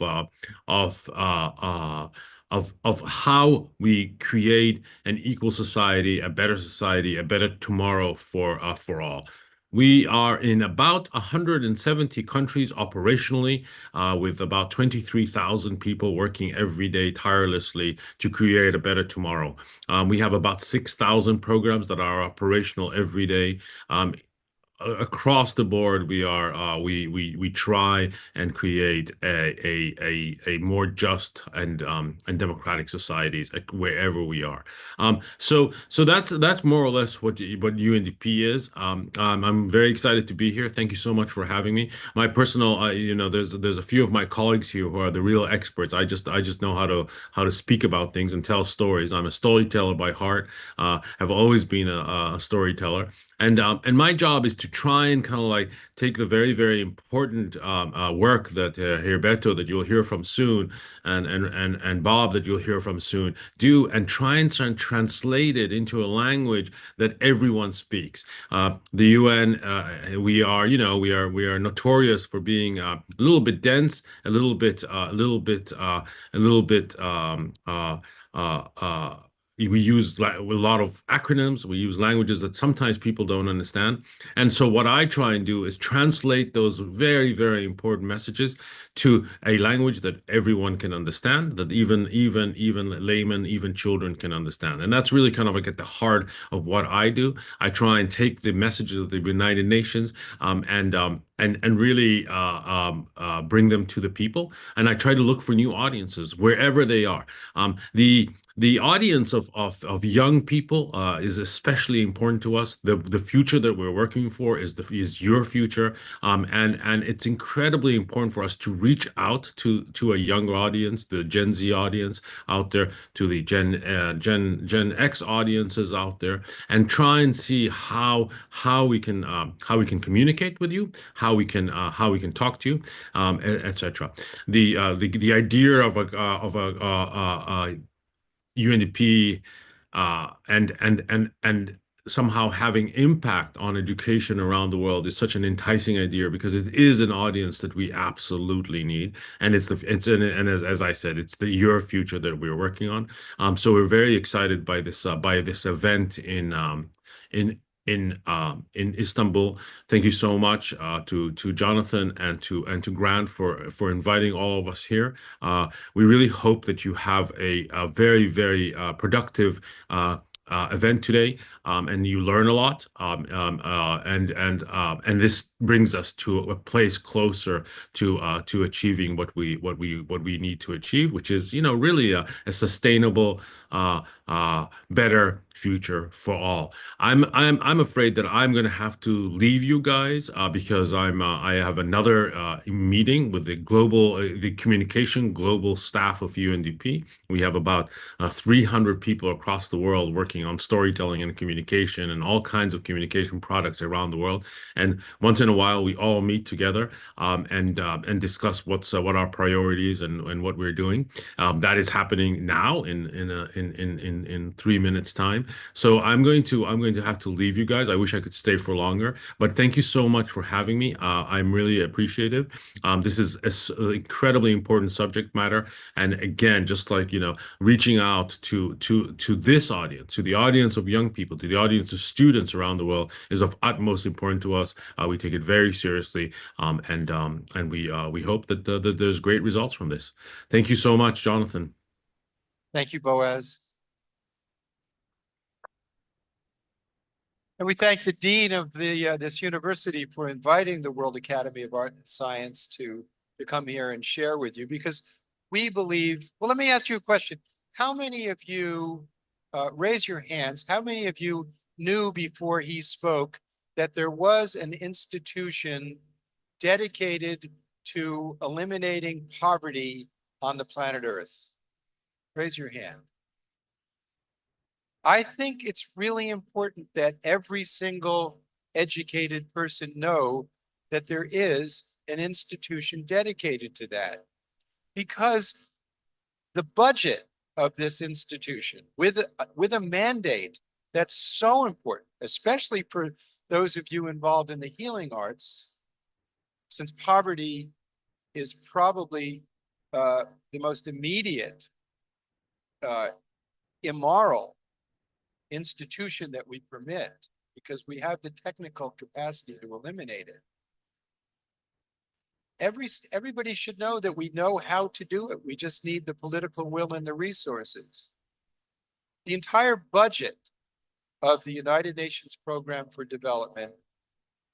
how we create an equal society, a better tomorrow for all. We are in about 170 countries operationally, with about 23,000 people working every day tirelessly to create a better tomorrow. We have about 6,000 programs that are operational every day. Across the board, we try and create a more just and democratic societies wherever we are. So that's more or less what UNDP is. I'm very excited to be here. Thank you so much for having me. My personal, there's a few of my colleagues here who are the real experts. I just know how to speak about things and tell stories. I'm a storyteller by heart. Have always been a storyteller. And my job is to try and kind of like take the very, very important work that Herberto, that you'll hear from soon, and Bob, that you'll hear from soon, do, and try and translate it into a language that everyone speaks. The UN, we are notorious for being a little bit dense, a little bit we use a lot of acronyms. We use languages that sometimes people don't understand. And so what I try and do is translate those very, very important messages to a language that everyone can understand, that even laymen, even children can understand. And that's really kind of like at the heart of what I do. I try and take the messages of the United Nations and really bring them to the people. And I try to look for new audiences wherever they are. The audience of young people is especially important to us. The future that we're working for is your future, and it's incredibly important for us to reach out to a younger audience, the Gen Z audience out there, to the Gen X audiences out there, and try and see how we can communicate with you, how we can talk to you, etc. The idea of a UNDP and somehow having impact on education around the world is such an enticing idea, because it is an audience that we absolutely need, and as I said, it's your future that we're working on. So we're very excited by this event in Istanbul. Thank you so much to Jonathan and to Grant for inviting all of us here. We really hope that you have a very, very productive event today, and you learn a lot, and this brings us to a place closer to achieving what we need to achieve, which is really a sustainable, better future for all. I'm afraid that I'm going to have to leave you guys because I have another meeting with the communication global staff of UNDP. We have about 300 people across the world working on storytelling and communication and all kinds of communication products around the world. And once in a while, we all meet together and discuss what our priorities and what we're doing. That is happening now in 3 minutes time. So I'm going to have to leave you guys. I wish I could stay for longer, but thank you so much for having me. I'm really appreciative. This is an incredibly important subject matter, and again, just like reaching out to this audience, to the audience of young people, to the audience of students around the world, is of utmost importance to us. We take it very seriously, and we hope that there's great results from this. Thank you so much, Jonathan. Thank you, Boaz. And we thank the dean of this university for inviting the World Academy of Art and Science to come here and share with you, because we believe, well, let me ask you a question. How many of you, raise your hands, how many of you knew before he spoke that there was an institution dedicated to eliminating poverty on the planet Earth? Raise your hand. I think it's really important that every single educated person know that there is an institution dedicated to that, because the budget of this institution with a mandate that's so important, especially for those of you involved in the healing arts, since poverty is probably the most immediate immoral institution that we permit. because we have the technical capacity to eliminate it. Everybody should know that we know how to do it. We just need the political will and the resources. The entire budget of the United Nations Program for Development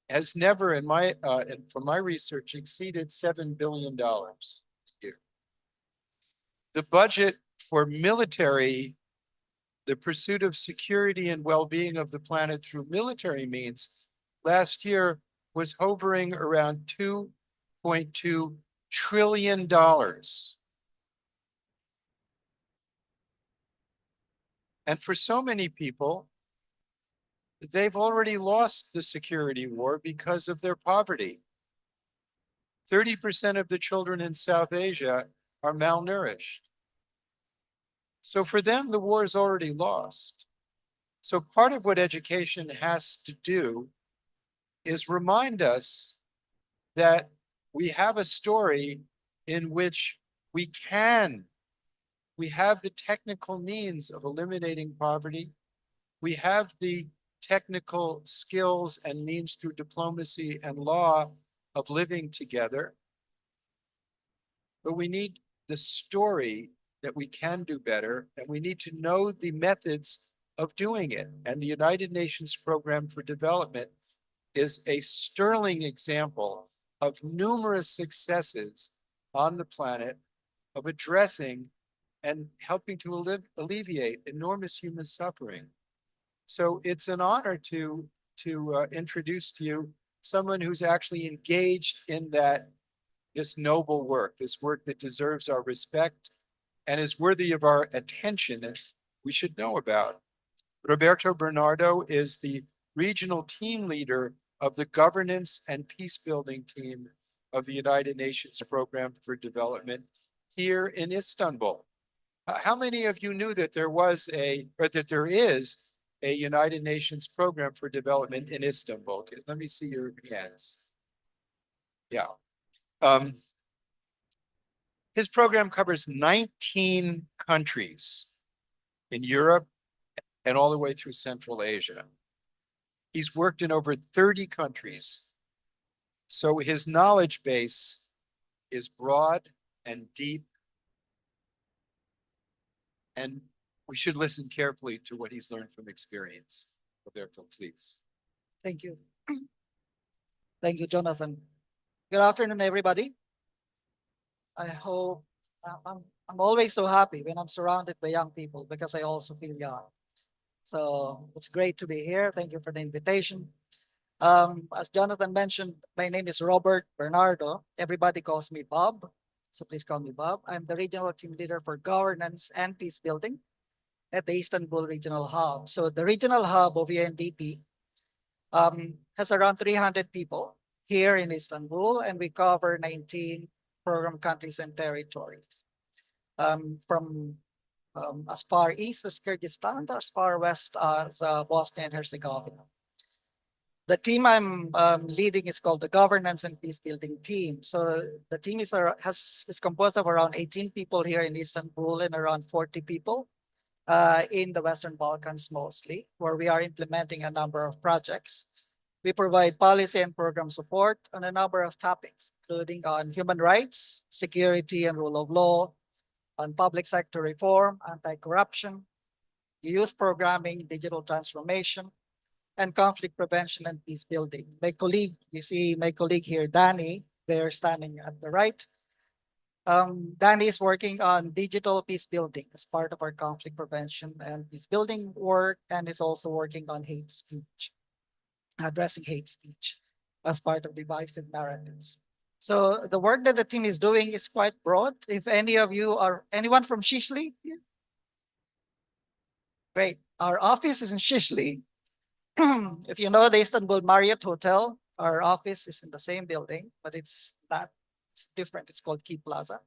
has never, from my research, exceeded $7 billion a year. The budget for military, the pursuit of security and well-being of the planet through military means, last year was hovering around $2.2 trillion. And for so many people, they've already lost the security war because of their poverty. 30% of the children in South Asia are malnourished. So for them, the war is already lost. So part of what education has to do is remind us that we have a story in which we have the technical means of eliminating poverty. We have the technical skills and means through diplomacy and law of living together. But we need the story that we can do better, and we need to know the methods of doing it. And the United Nations Program for Development is a sterling example of numerous successes on the planet of addressing and helping to alleviate enormous human suffering. So it's an honor to introduce to you someone who's actually engaged in this noble work, this work that deserves our respect and is worthy of our attention and we should know about. Roberto Bernardo is the regional team leader of the governance and peace building team of the United Nations Program for Development here in Istanbul. How many of you knew that there is a United Nations Program for Development in Istanbul? Okay, let me see your hands. Yeah. His program covers 19 countries in Europe and all the way through Central Asia. He's worked in over 30 countries. So his knowledge base is broad and deep. And we should listen carefully to what he's learned from experience. Roberto, please. Thank you. Thank you, Jonathan. Good afternoon, everybody. I hope I'm always so happy when I'm surrounded by young people because I also feel young. So it's great to be here. Thank you for the invitation. As Jonathan mentioned, my name is Robert Bernardo. Everybody calls me Bob, so please call me Bob. I'm the regional team leader for governance and peace building at the Istanbul Regional Hub. So the regional hub of UNDP has around 300 people here in Istanbul, and we cover 19 program countries and territories. From as far east as Kyrgyzstan to as far west as Bosnia and Herzegovina. The team I'm leading is called the Governance and Peace Building Team. So the team is composed of around 18 people here in Istanbul and around 40 people in the Western Balkans mostly, where we are implementing a number of projects. We provide policy and program support on a number of topics, including on human rights, security and rule of law, on public sector reform, anti-corruption, youth programming, digital transformation, and conflict prevention and peace building. My colleague, you see my colleague here, Danny, they're standing at the right. Danny is working on digital peace building as part of our conflict prevention and peace building work, and is also working on hate speech, addressing hate speech as part of divisive narratives. So the work that the team is doing is quite broad. If any of you are, anyone from Shishli? Yeah. Great, our office is in Shishli. If you know the Istanbul Marriott Hotel, our office is in the same building, but it's different. It's called Key Plaza.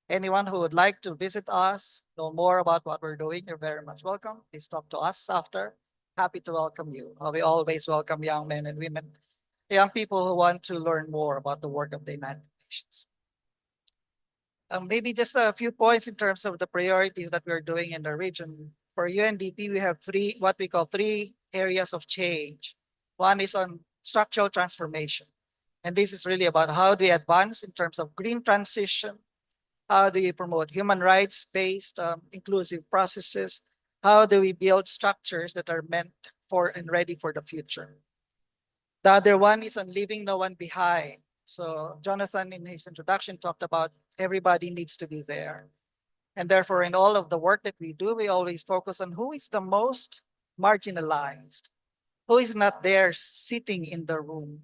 Anyone who would like to visit us, know more about what we're doing, you're very much welcome. Please talk to us after. Happy to welcome you. We always welcome young men and women, young people who want to learn more about the work of the United Nations. Maybe just a few points in terms of the priorities that we're doing in the region. For UNDP, we have what we call three areas of change. One is on structural transformation. And this is really about how do we advance in terms of green transition? How do we promote human rights-based inclusive processes? How do we build structures that are meant for and ready for the future? The other one is on leaving no one behind. So Jonathan in his introduction talked about everybody needs to be there. And therefore, in all of the work that we do, we always focus on who is the most marginalized, who is not there sitting in the room,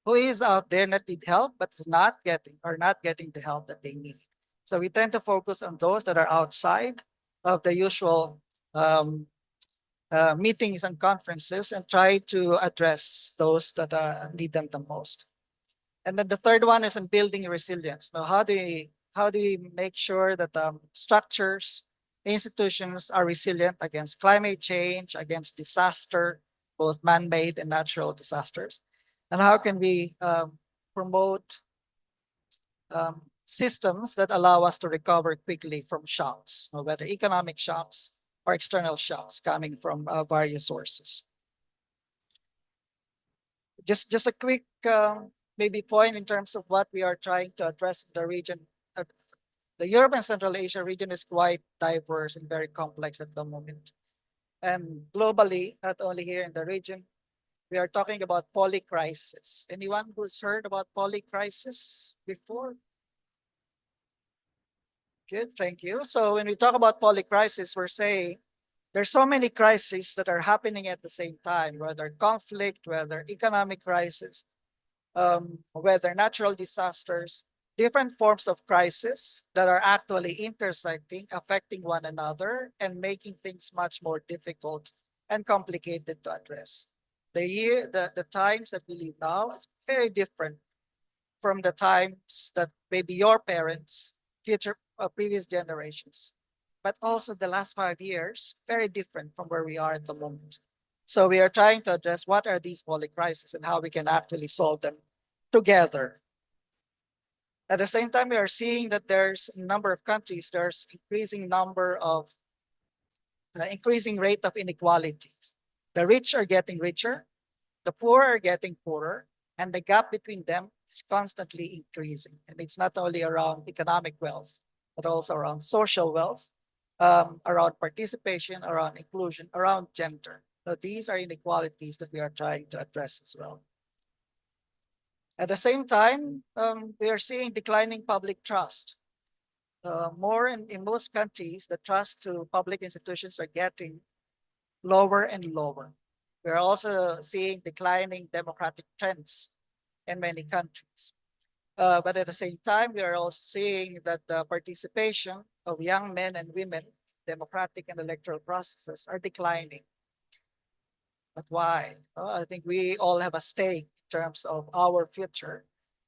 who is out there that need help, but is not getting the help that they need. So we tend to focus on those that are outside of the usual meetings and conferences and try to address those that need them the most. And then the third one is on building resilience. Now, how do we make sure that structures, institutions are resilient against climate change, against disaster, both man-made and natural disasters? And how can we promote systems that allow us to recover quickly from shocks, whether economic shocks or external shocks coming from various sources? Just a quick maybe point in terms of what we are trying to address in the region. The Europe and Central Asia region is quite diverse and very complex at the moment. And globally, not only here in the region, we are talking about polycrisis. Anyone who's heard about polycrisis before? Good, thank you. So when we talk about polycrisis, we're saying there's so many crises that are happening at the same time, whether conflict, whether economic crisis, whether natural disasters, different forms of crisis that are actually intersecting, affecting one another, and making things much more difficult and complicated to address. The times that we live now is very different from the times that maybe your parents, previous generations, but also the last 5 years, very different from where we are at the moment. So we are trying to address what are these polycrises and how we can actually solve them together. At the same time, we are seeing that there's a number of countries, there's increasing rate of inequalities. The rich are getting richer, the poor are getting poorer, and the gap between them is constantly increasing. And it's not only around economic wealth, but also around social wealth, around participation, around inclusion, around gender. So these are inequalities that we are trying to address as well. At the same time, we are seeing declining public trust. In most countries, the trust to public institutions are getting lower and lower. We're also seeing declining democratic trends in many countries. But at the same time, we are also seeing that the participation of young men and women in democratic and electoral processes are declining. But why? I think we all have a stake in terms of our future,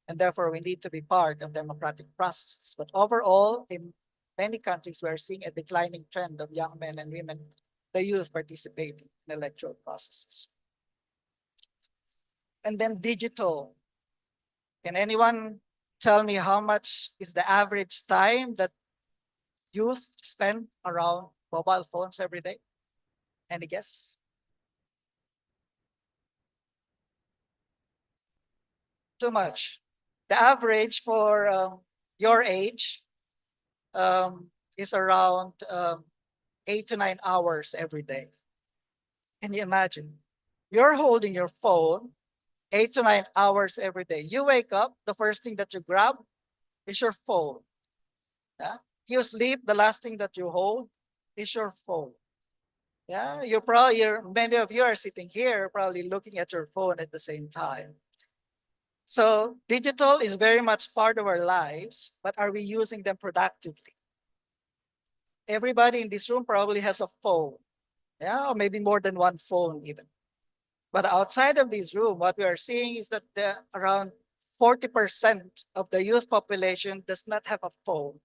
and therefore we need to be part of democratic processes. But overall, in many countries, we're seeing a declining trend of young men and women, the youth participating in electoral processes. And then digital. Can anyone tell me how much is the average time that youth spend around mobile phones every day? Any guess? Too much. The average for your age is around 8 to 9 hours every day. Can you imagine? You're holding your phone 8 to 9 hours every day. You wake up, the first thing that you grab is your phone. Yeah? You sleep, the last thing that you hold is your phone. Yeah, many of you are sitting here probably looking at your phone at the same time. So digital is very much part of our lives, but are we using them productively? Everybody in this room probably has a phone, yeah, or maybe more than one phone even. But outside of this room, what we are seeing is that around 40% of the youth population does not have a phone.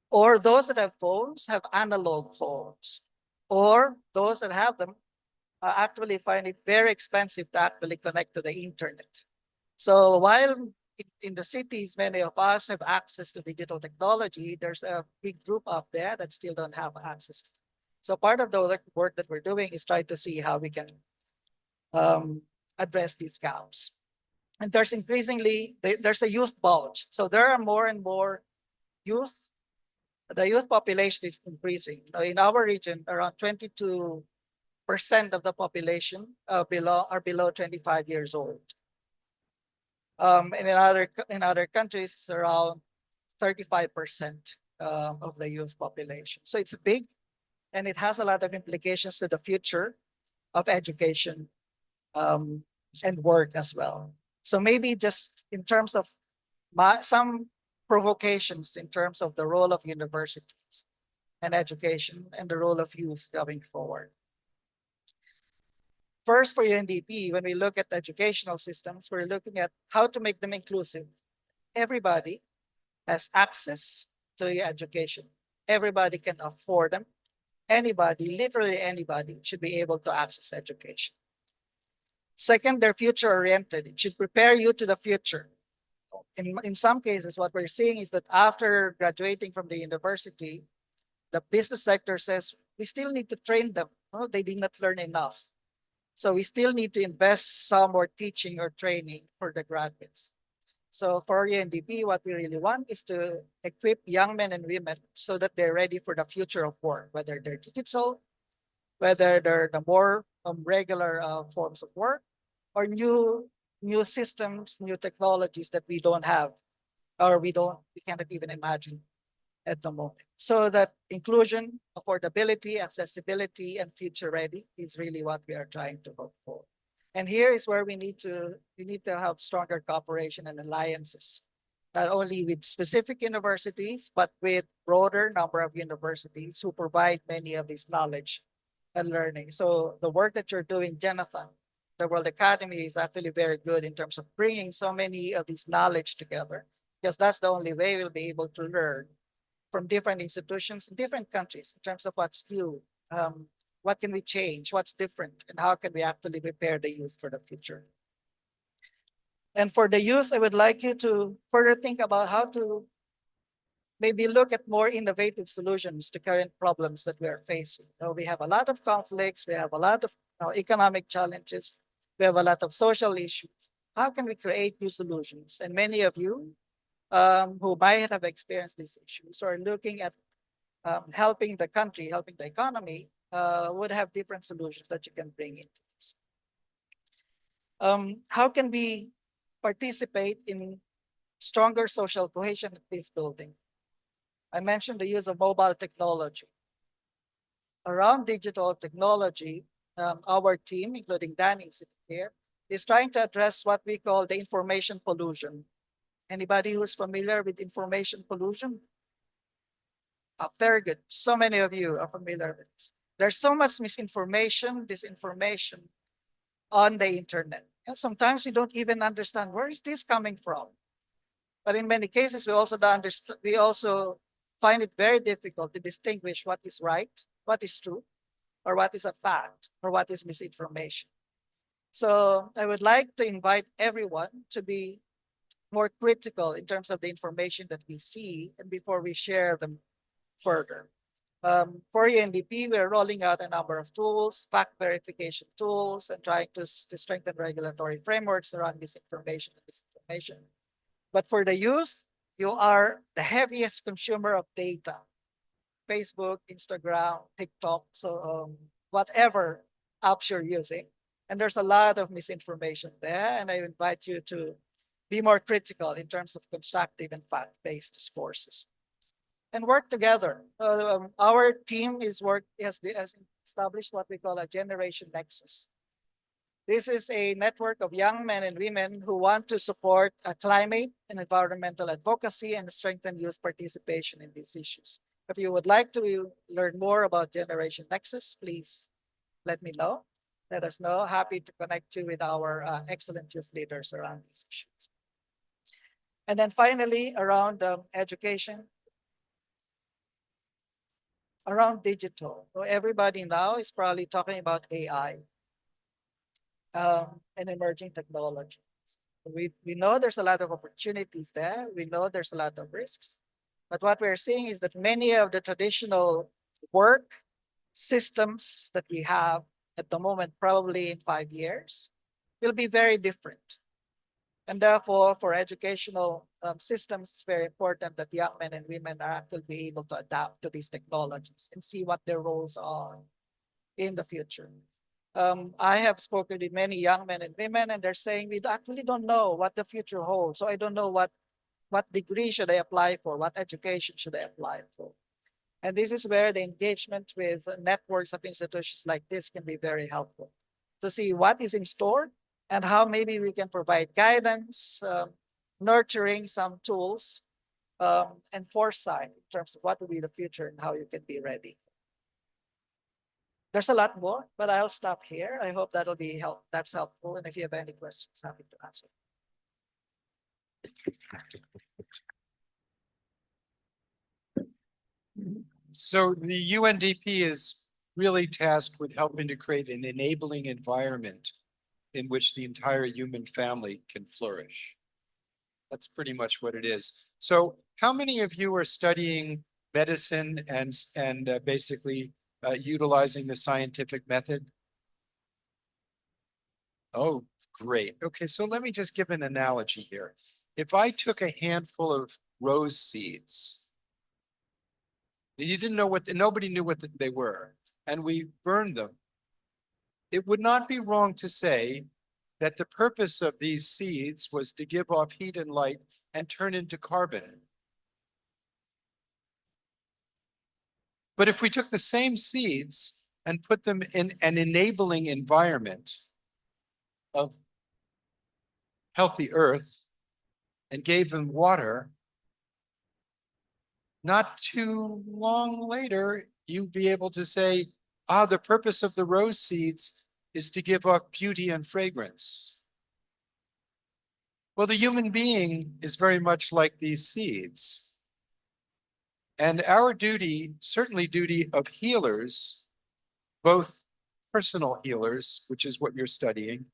Or those that have phones have analog phones. Or those that have them actually find it very expensive to actually connect to the internet. So while in the cities, many of us have access to digital technology, there's a big group out there that still don't have access. So part of the work that we're doing is trying to see how we can address these gaps. And there's increasingly, there's a youth bulge. So there are more and more youth. The youth population is increasing. Now, in our region, around 22% of the population are below 25 years old. And in other countries, it's around 35% of the youth population. So it's big, and it has a lot of implications to the future of education and work as well. So maybe just in terms of some provocations in terms of the role of universities and education and the role of youth going forward. First, for UNDP, when we look at educational systems, we're looking at how to make them inclusive. Everybody has access to education. Everybody can afford them. Anybody, literally anybody, should be able to access education. Second, they're future-oriented. It should prepare you to the future. In some cases, what we're seeing is that after graduating from the university, the business sector says, we still need to train them. No, they did not learn enough. So we still need to invest some more teaching or training for the graduates. So for UNDP, what we really want is to equip young men and women so that they're ready for the future of work, whether they're digital, whether they're the more regular forms of work, or new systems, new technologies that we don't have, or we cannot even imagine at the moment. So that inclusion, affordability, accessibility, and future ready is really what we are trying to hope for. And here is where we need to have stronger cooperation and alliances, not only with specific universities, but with broader number of universities who provide many of this knowledge and learning. So the work that you're doing, Jonathan, the World Academy is actually very good in terms of bringing so many of this knowledge together, because that's the only way we'll be able to learn from different institutions in different countries in terms of what's new, what can we change, what's different, and how can we actually prepare the youth for the future. And for the youth, I would like you to further think about how to maybe look at more innovative solutions to current problems that we are facing. We have a lot of conflicts, we have a lot of economic challenges, we have a lot of social issues. How can we create new solutions? And many of you who might have experienced these issues or looking at helping the country, helping the economy, would have different solutions that you can bring into this. How can we participate in stronger social cohesion and peace building? I mentioned the use of mobile technology. Around digital technology, our team, including Danny sitting here, is trying to address what we call the information pollution. Anybody who's familiar with information pollution? Very good. So many of you are familiar with this. There's so much misinformation, disinformation on the internet. And sometimes we don't even understand where is this coming from. But in many cases, we also find it very difficult to distinguish what is right, what is true, or what is a fact, or what is misinformation. So I would like to invite everyone to be more critical in terms of the information that we see and before we share them further. For UNDP, we're rolling out a number of tools, fact verification tools, and trying to strengthen regulatory frameworks around misinformation and disinformation. But for the youth, you are the heaviest consumer of data. Facebook, Instagram, TikTok, so whatever apps you're using. And there's a lot of misinformation there. And I invite you to be more critical in terms of constructive and fact-based discourses. And work together. Our team has established what we call a Generation Nexus. This is a network of young men and women who want to support climate and environmental advocacy and strengthen youth participation in these issues. If you would like to learn more about Generation Nexus, please let me know. Let us know. Happy to connect you with our excellent youth leaders around these issues. And then finally, around education, around digital. So everybody now is probably talking about AI and emerging technologies. We know there's a lot of opportunities there. We know there's a lot of risks. But what we're seeing is that many of the traditional work systems that we have at the moment, probably in 5 years, will be very different. And therefore, for educational systems, it's very important that young men and women are actually be able to adapt to these technologies and see what their roles are in the future. I have spoken with many young men and women, and they're saying we actually don't know what the future holds. So I don't know what degree should I apply for, what education should I apply for. And this is where the engagement with networks of institutions like this can be very helpful to see what is in store and how maybe we can provide guidance, nurturing some tools, and foresight in terms of what will be the future and how you can be ready. There's a lot more, but I'll stop here. I hope that's helpful. And if you have any questions, happy to answer. So the UNDP is really tasked with helping to create an enabling environment in which the entire human family can flourish. That's pretty much what it is. So how many of you are studying medicine and basically utilizing the scientific method? Oh, great. Okay, so let me just give an analogy here. If I took a handful of rose seeds, you didn't know nobody knew what they were, and we burned them, it would not be wrong to say that the purpose of these seeds was to give off heat and light and turn into carbon. But if we took the same seeds and put them in an enabling environment of healthy earth and gave them water, not too long later, you'd be able to say, the purpose of the rose seeds is to give off beauty and fragrance. Well, the human being is very much like these seeds. And our duty, certainly duty of healers, both personal healers, which is what you're studying,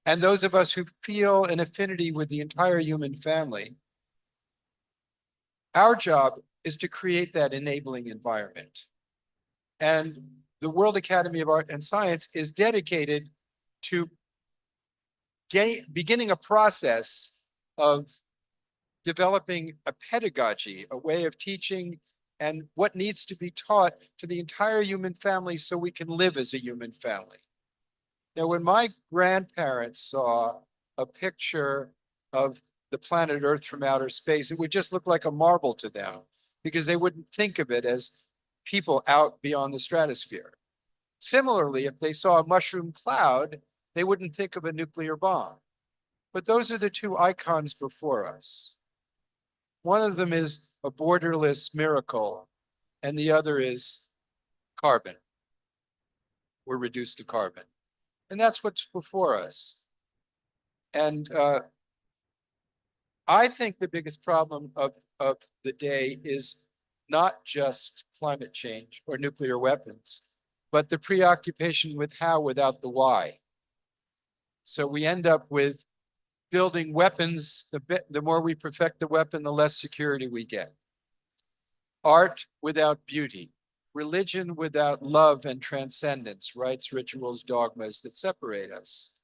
and those of us who feel an affinity with the entire human family, our job is to create that enabling environment. And the World Academy of Art and Science is dedicated to beginning a process of developing a pedagogy, a way of teaching, and what needs to be taught to the entire human family so we can live as a human family. Now, when my grandparents saw a picture of the planet Earth from outer space, it would just look like a marble to them, because they wouldn't think of it as people out beyond the stratosphere. Similarly, if they saw a mushroom cloud, they wouldn't think of a nuclear bomb. But those are the two icons before us. One of them is a borderless miracle, and the other is carbon. We're reduced to carbon. And that's what's before us. And I think the biggest problem of the day is not just climate change or nuclear weapons, but the preoccupation with how without the why. So we end up with building weapons. The more we perfect the weapon, the less security we get. Art without beauty. Religion without love and transcendence, rites, rituals, dogmas that separate us.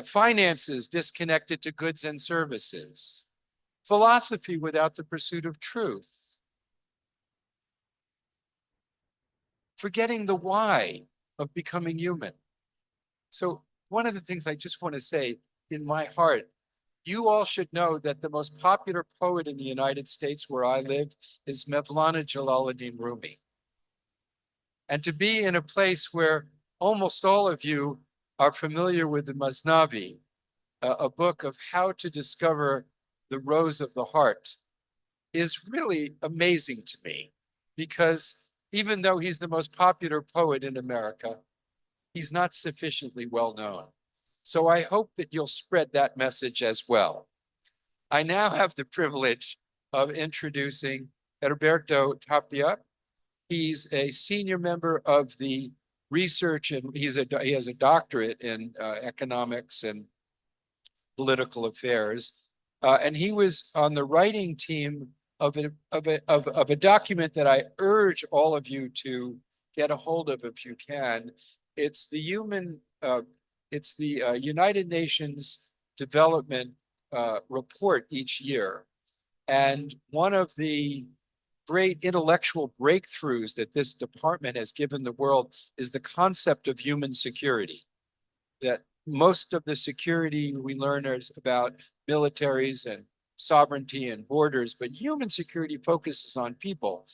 Finances disconnected to goods and services. Philosophy without the pursuit of truth. Forgetting the why of becoming human. So one of the things I just want to say in my heart, you all should know that the most popular poet in the United States where I live is Mevlana Jalaluddin Rumi. And to be in a place where almost all of you are familiar with the Masnavi, a book of how to discover the rose of the heart, is really amazing to me, because even though he's the most popular poet in America, he's not sufficiently well known. So I hope that you'll spread that message as well. I now have the privilege of introducing Roberto Tapia. He's a senior member of the research, and he has a doctorate in economics and political affairs. And he was on the writing team of a document that I urge all of you to get a hold of if you can. it's the United Nations Development report each year. And one of the great intellectual breakthroughs that this department has given the world is the concept of human security. That most of the security we learn is about militaries and sovereignty and borders, but human security focuses on people.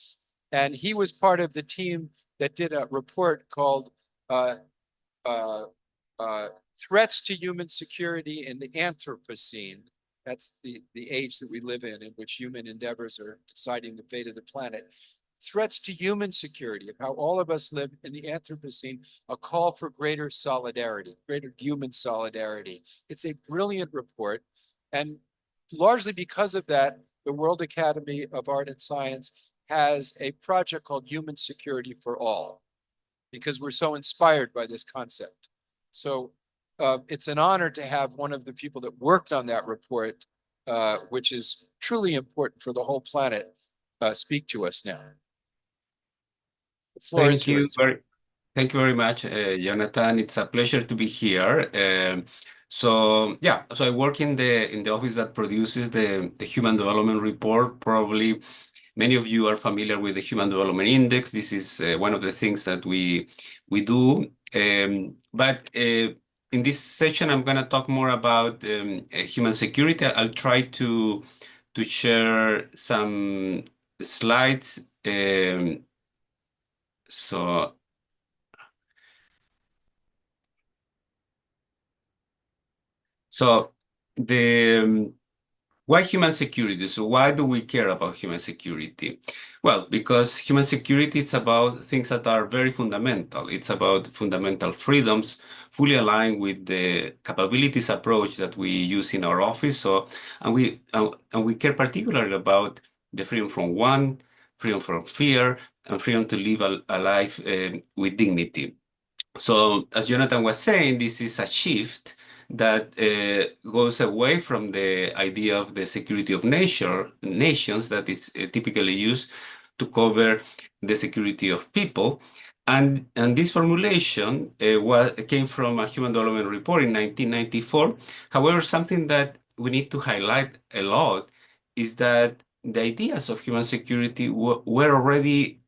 And he was part of the team that did a report called Threats to Human Security in the Anthropocene. That's the age that we live in which human endeavors are deciding the fate of the planet. Threats to human security, of how all of us live in the Anthropocene, a call for greater solidarity, greater human solidarity. It's a brilliant report. And largely because of that, the World Academy of Art and Science has a project called Human Security for All, because we're so inspired by this concept. So it's an honor to have one of the people that worked on that report, which is truly important for the whole planet, speak to us now. The floor is yours. Thank you very much, Jonathan. It's a pleasure to be here. So I work in the office that produces the Human Development Report. Probably many of you are familiar with the Human Development Index. This is one of the things that we do. But in this session, I'm going to talk more about human security. I'll try to share some slides. So the why human security? So why do we care about human security? Well, because human security is about things that are very fundamental. It's about fundamental freedoms, fully aligned with the capabilities approach that we use in our office. So, and we care particularly about the freedom from want, freedom from fear, and freedom to live a life with dignity. So, as Jonathan was saying, this is a shift that goes away from the idea of the security of nations that is typically used to cover the security of people. And this formulation came from a Human Development Report in 1994. However, something that we need to highlight a lot is that the ideas of human security were already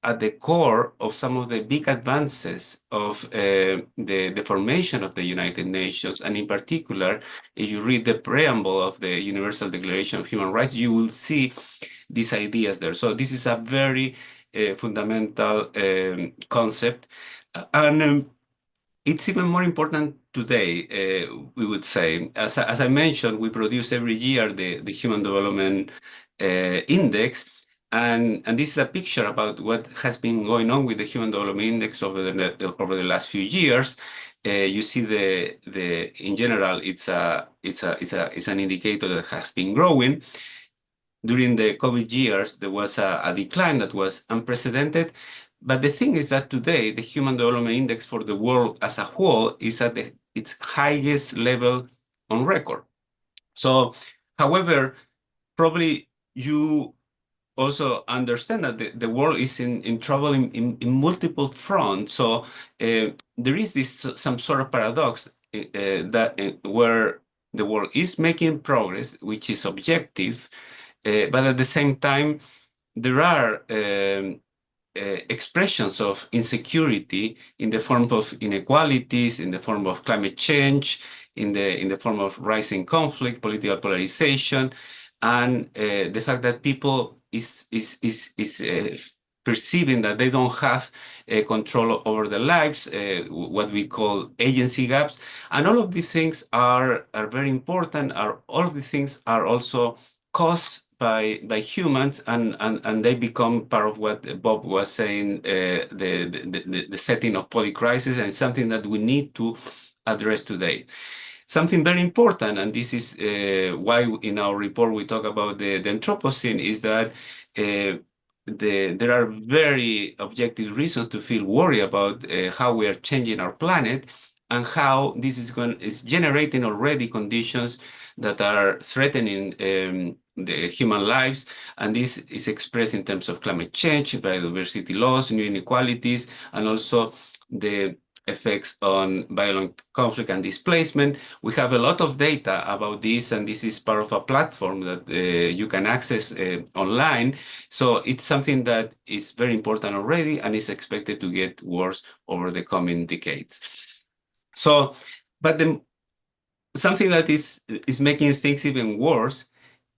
at the core of some of the big advances of the formation of the United Nations. And in particular, if you read the preamble of the Universal Declaration of Human Rights, you will see these ideas there. So this is a very fundamental concept. And it's even more important today, we would say. As I mentioned, we produce every year the Human Development Index. And this is a picture about what has been going on with the Human Development Index over the last few years. You see in general, it's an indicator that has been growing. During the COVID years, there was a decline that was unprecedented. But the thing is that today, the Human Development Index for the world as a whole is at its highest level on record. So, however, probably you also understand that the world is in trouble in multiple fronts. So there is some sort of paradox where the world is making progress, which is objective, but at the same time, there are expressions of insecurity in the form of inequalities, in the form of climate change, in the form of rising conflict, political polarization, and the fact that people is perceiving that they don't have control over their lives, what we call agency gaps. And all of these things are very important. All of these things are also caused by humans, and they become part of what Bob was saying, the setting of polycrisis, and something that we need to address today. Something very important, and this is why in our report we talk about the Anthropocene, is that there are very objective reasons to feel worried about how we are changing our planet, and how this is generating already conditions that are threatening the human lives. And this is expressed in terms of climate change, biodiversity loss, new inequalities, and also the effects on violent conflict and displacement. We have a lot of data about this, and this is part of a platform that you can access online. So it's something that is very important already and is expected to get worse over the coming decades. So, but something that is making things even worse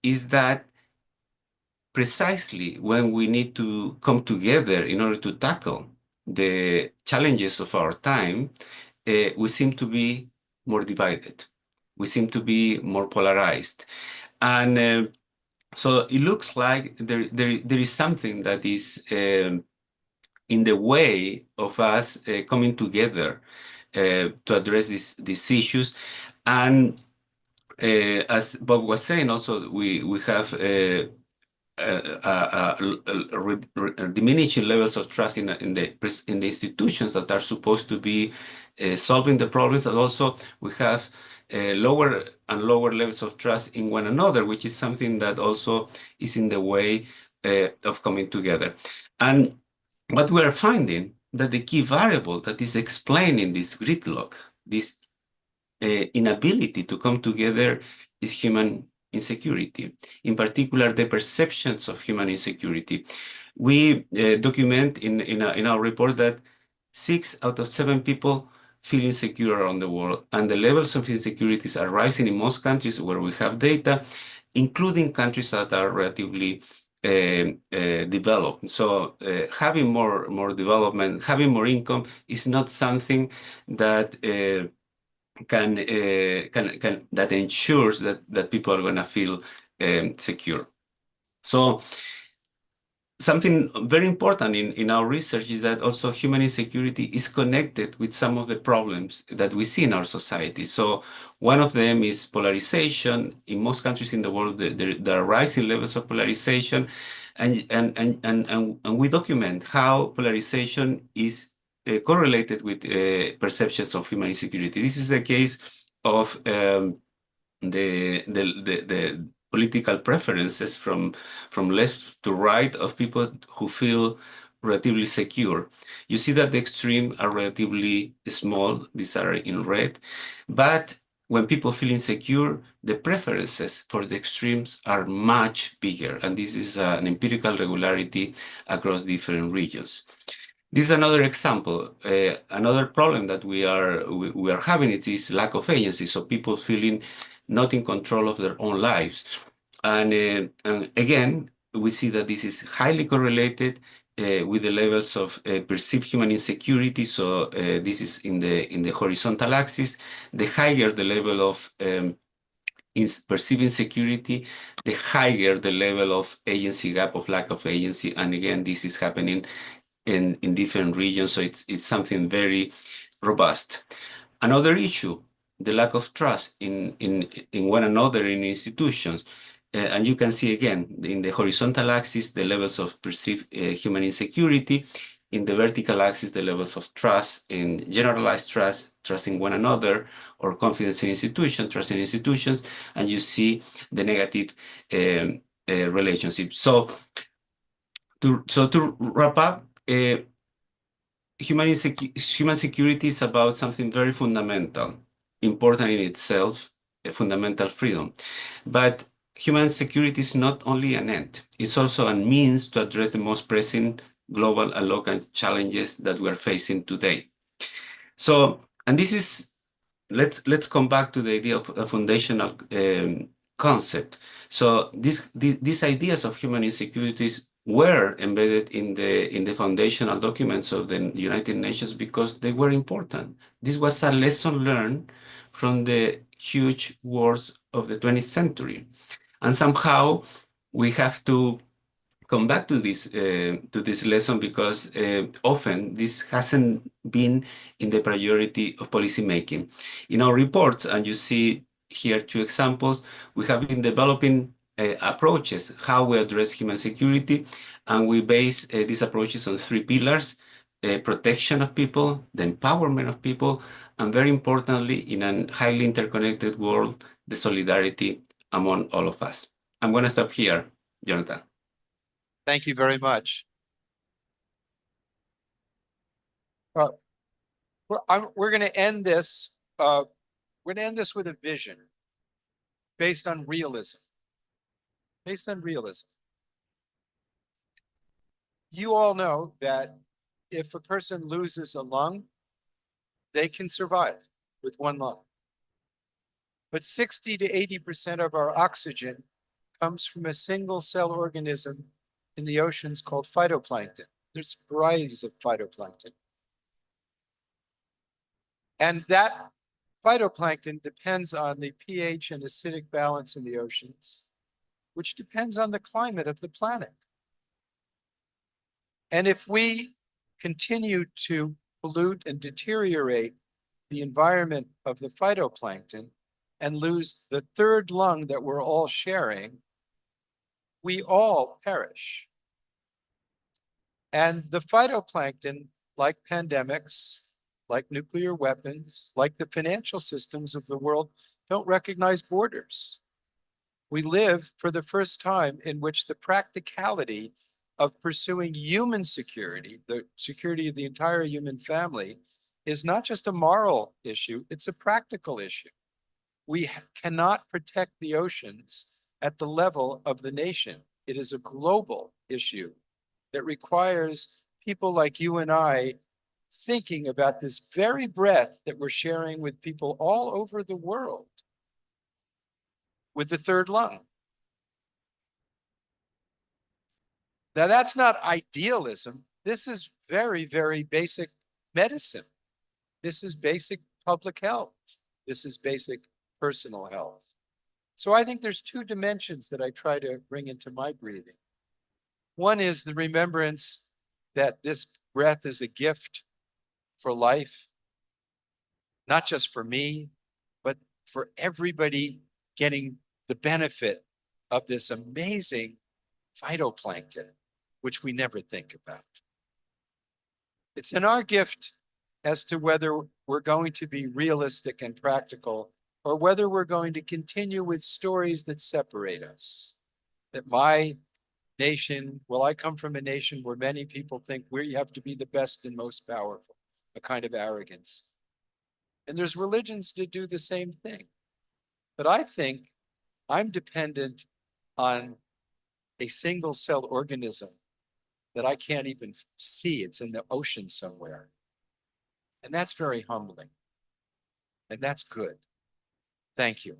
is that precisely when we need to come together in order to tackle the challenges of our time, we seem to be more divided. We seem to be more polarized. And so it looks like there is something that is in the way of us coming together to address these issues. And as Bob was saying, also we have diminishing levels of trust in the institutions that are supposed to be solving the problems, and also we have lower and lower levels of trust in one another, which is something that also is in the way of coming together. And what we are finding that the key variable that is explaining this gridlock, this inability to come together, is human insecurity, in particular the perceptions of human insecurity. We document in our report that 6 out of 7 people feel insecure around the world, and the levels of insecurities are rising in most countries where we have data, including countries that are relatively developed. So having more development, having more income is not something that that ensures that people are going to feel secure. So something very important in our research is that also human insecurity is connected with some of the problems that we see in our society. So one of them is polarization. In most countries in the world, there are rising levels of polarization, and we document how polarization is correlated with perceptions of human insecurity. This is the case of the political preferences from left to right of people who feel relatively secure. You see that the extremes are relatively small. These are in red. But when people feel insecure, the preferences for the extremes are much bigger. And this is an empirical regularity across different regions. This is another example. Another problem that we are having is lack of agency. So people feeling not in control of their own lives. And again, we see that this is highly correlated with the levels of perceived human insecurity. So this is in the horizontal axis. The higher the level of perceived insecurity, the higher the level of agency gap, of lack of agency. And again, this is happening in different regions. So it's something very robust. Another issue, the lack of trust in one another in institutions. And you can see again, in the horizontal axis, the levels of perceived human insecurity. In the vertical axis, the levels of trust, in generalized trust in one another, or confidence in institutions, trust in institutions, and you see the negative relationship. So to wrap up, human security is about something very fundamental, important in itself, a fundamental freedom. But human security is not only an end, it's also a means to address the most pressing global and local challenges that we are facing today. So, and this is, let's come back to the idea of a foundational concept. So these ideas of human insecurities were embedded in the foundational documents of the United Nations because they were important. This was a lesson learned from the huge wars of the 20th century. And somehow we have to come back to this lesson because often this hasn't been in the priority of policymaking. In our reports, and you see here 2 examples, we have been developing approaches, how we address human security, and we base these approaches on 3 pillars: protection of people, the empowerment of people, and very importantly, in a highly interconnected world, the solidarity among all of us. I'm going to stop here, Jonathan. Thank you very much. Well, we're going to end this. We're going to end this with a vision based on realism. Based on realism. You all know that if a person loses a lung, they can survive with one lung. But 60 to 80% of our oxygen comes from a single cell organism in the oceans called phytoplankton. There's varieties of phytoplankton. And that phytoplankton depends on the pH and acidic balance in the oceans, which depends on the climate of the planet. And if we continue to pollute and deteriorate the environment of the phytoplankton and lose the third lung that we're all sharing, we all perish. And the phytoplankton, like pandemics, like nuclear weapons, like the financial systems of the world, don't recognize borders. We live for the first time in which the practicality of pursuing human security, the security of the entire human family, is not just a moral issue, it's a practical issue. We cannot protect the oceans at the level of the nation. It is a global issue that requires people like you and I thinking about this very breath that we're sharing with people all over the world with the third lung. Now, that's not idealism. This is very, very basic medicine. This is basic public health. This is basic personal health. So I think there's two dimensions that I try to bring into my breathing. One is the remembrance that this breath is a gift for life, not just for me, but for everybody getting the benefit of this amazing phytoplankton, which we never think about. It's in our gift as to whether we're going to be realistic and practical, or whether we're going to continue with stories that separate us. That my nation, well, I come from a nation where many people think we have to be the best and most powerful, a kind of arrogance. And there's religions that do the same thing. But I think I'm dependent on a single cell organism that I can't even see. It's in the ocean somewhere. And that's very humbling. And that's good. Thank you.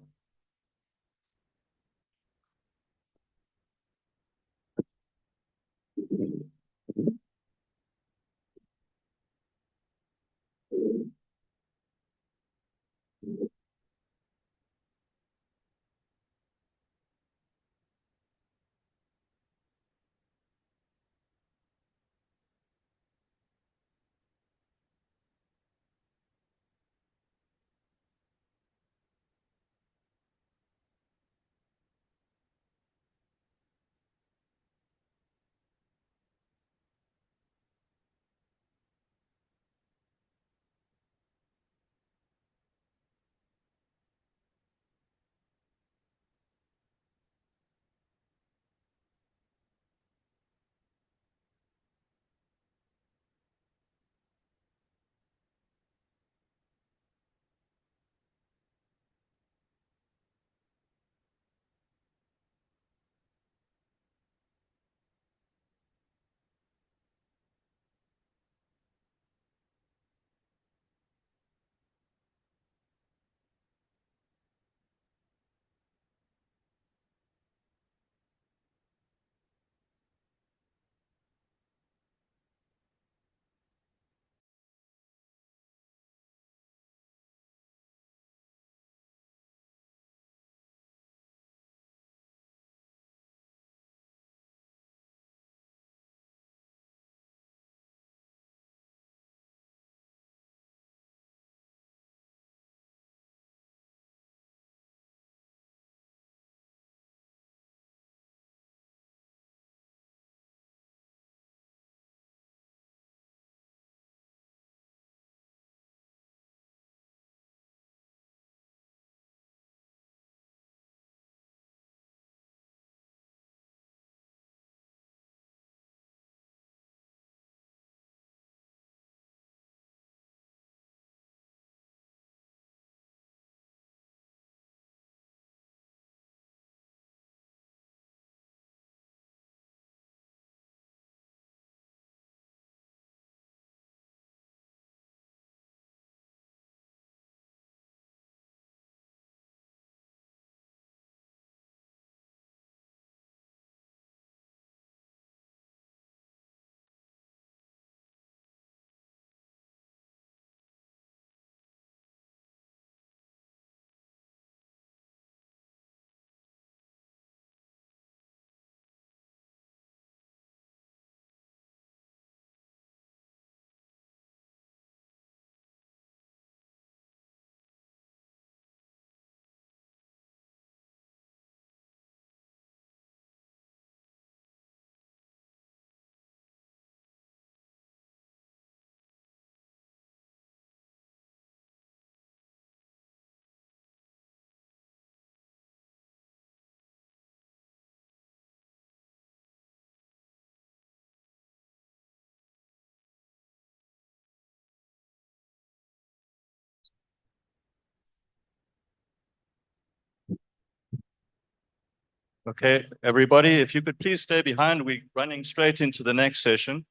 Okay, everybody, if you could please stay behind, we're running straight into the next session,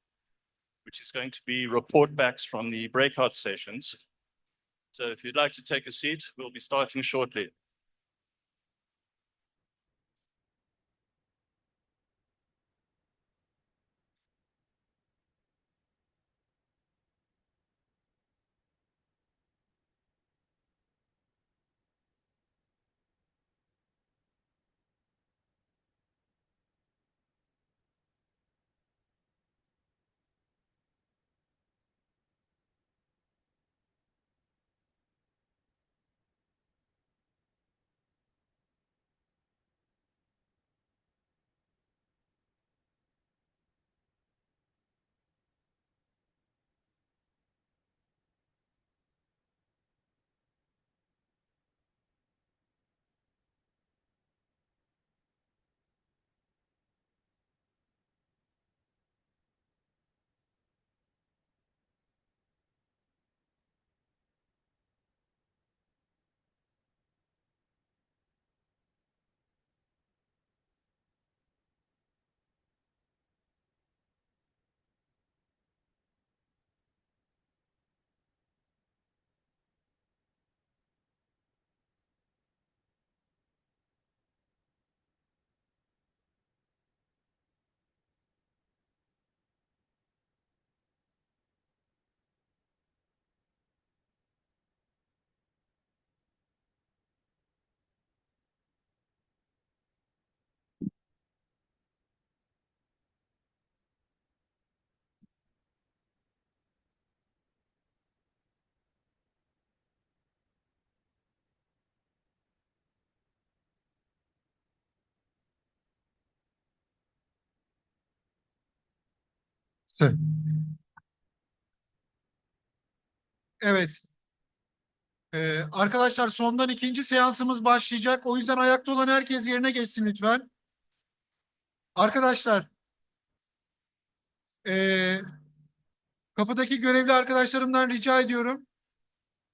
which is going to be report backs from the breakout sessions. So if you'd like to take a seat, we'll be starting shortly. Evet. Arkadaşlar sondan ikinci seansımız başlayacak. O yüzden ayakta olan herkes yerine geçsin lütfen. Arkadaşlar, kapıdaki görevli arkadaşlarımdan rica ediyorum.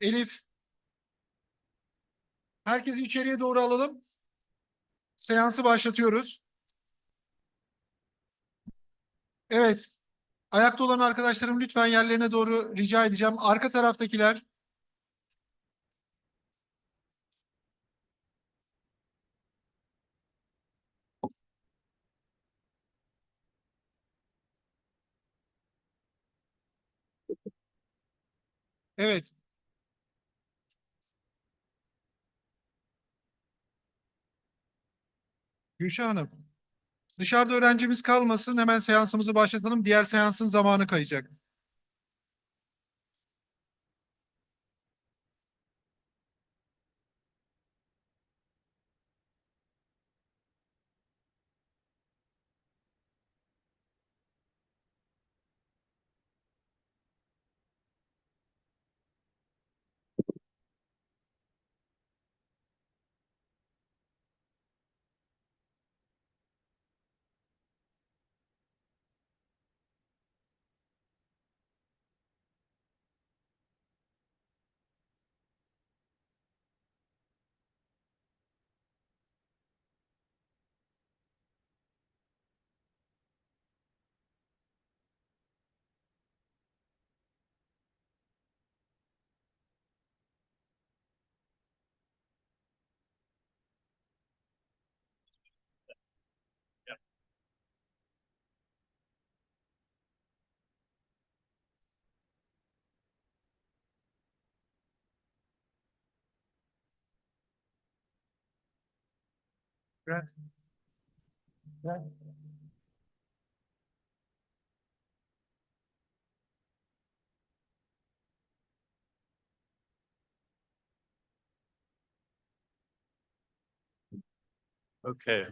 Elif, herkesi içeriye doğru alalım. Seansı başlatıyoruz. Evet. Ayakta olan arkadaşlarım lütfen yerlerine doğru rica edeceğim. Arka taraftakiler. Evet. Gülşah Hanım. Dışarıda öğrencimiz kalmasın. Hemen seansımızı başlatalım. Diğer seansın zamanı kayacak. Right. Right. Okay.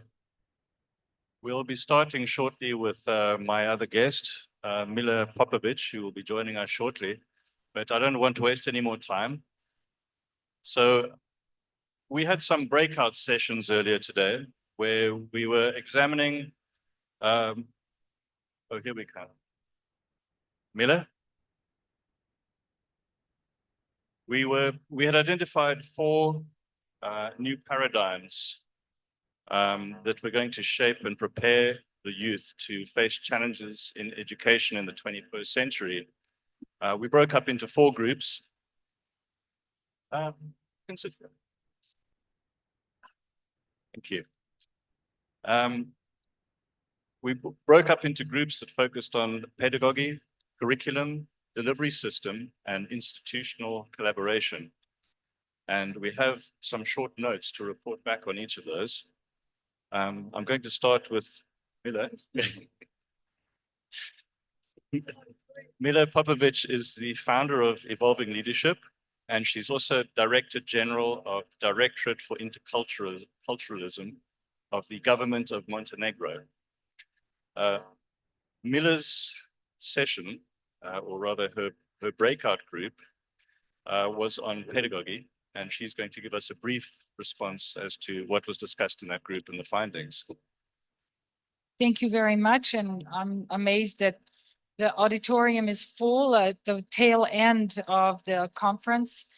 We'll be starting shortly with my other guest, Mila Popovic, who will be joining us shortly, but I don't want to waste any more time. So we had some breakout sessions earlier today where we were examining, oh, here we come. Mila? We had identified four new paradigms that we're going to shape and prepare the youth to face challenges in education in the 21st century. We broke up into 4 groups. Consider. Thank you. We broke up into groups that focused on pedagogy, curriculum, delivery system, and institutional collaboration. And we have some short notes to report back on each of those. I'm going to start with Mila. Mila Popovic is the founder of Evolving Leadership, and she's also Director General of the Directorate for Interculturalism of the Government of Montenegro. Mila's session, or rather her breakout group, was on pedagogy, and she's going to give us a brief response as to what was discussed in that group and the findings. Thank you very much, and I'm amazed that the auditorium is full at the tail end of the conference.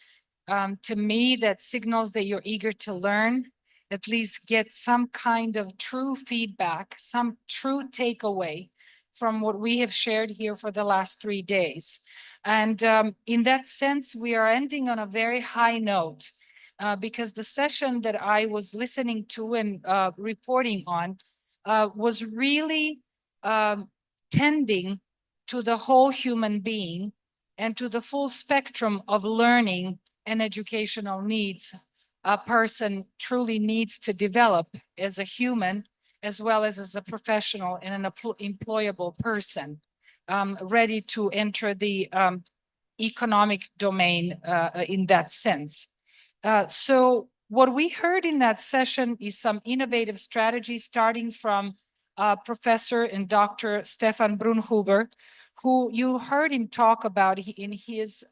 To me, that signals that you're eager to learn, at least get some kind of true feedback, some true takeaway from what we have shared here for the last 3 days. And in that sense, we are ending on a very high note because the session that I was listening to and reporting on was really tending to the whole human being and to the full spectrum of learning and educational needs a person truly needs to develop as a human, as well as a professional and an employable person, ready to enter the economic domain in that sense. So what we heard in that session is some innovative strategies starting from Professor and Dr. Stefan Brunhuber, who you heard him talk about in his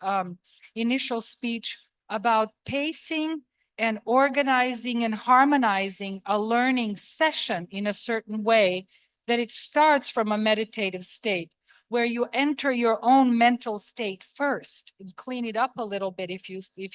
initial speech about pacing and organizing and harmonizing a learning session in a certain way that it starts from a meditative state where you enter your own mental state first and clean it up a little bit, if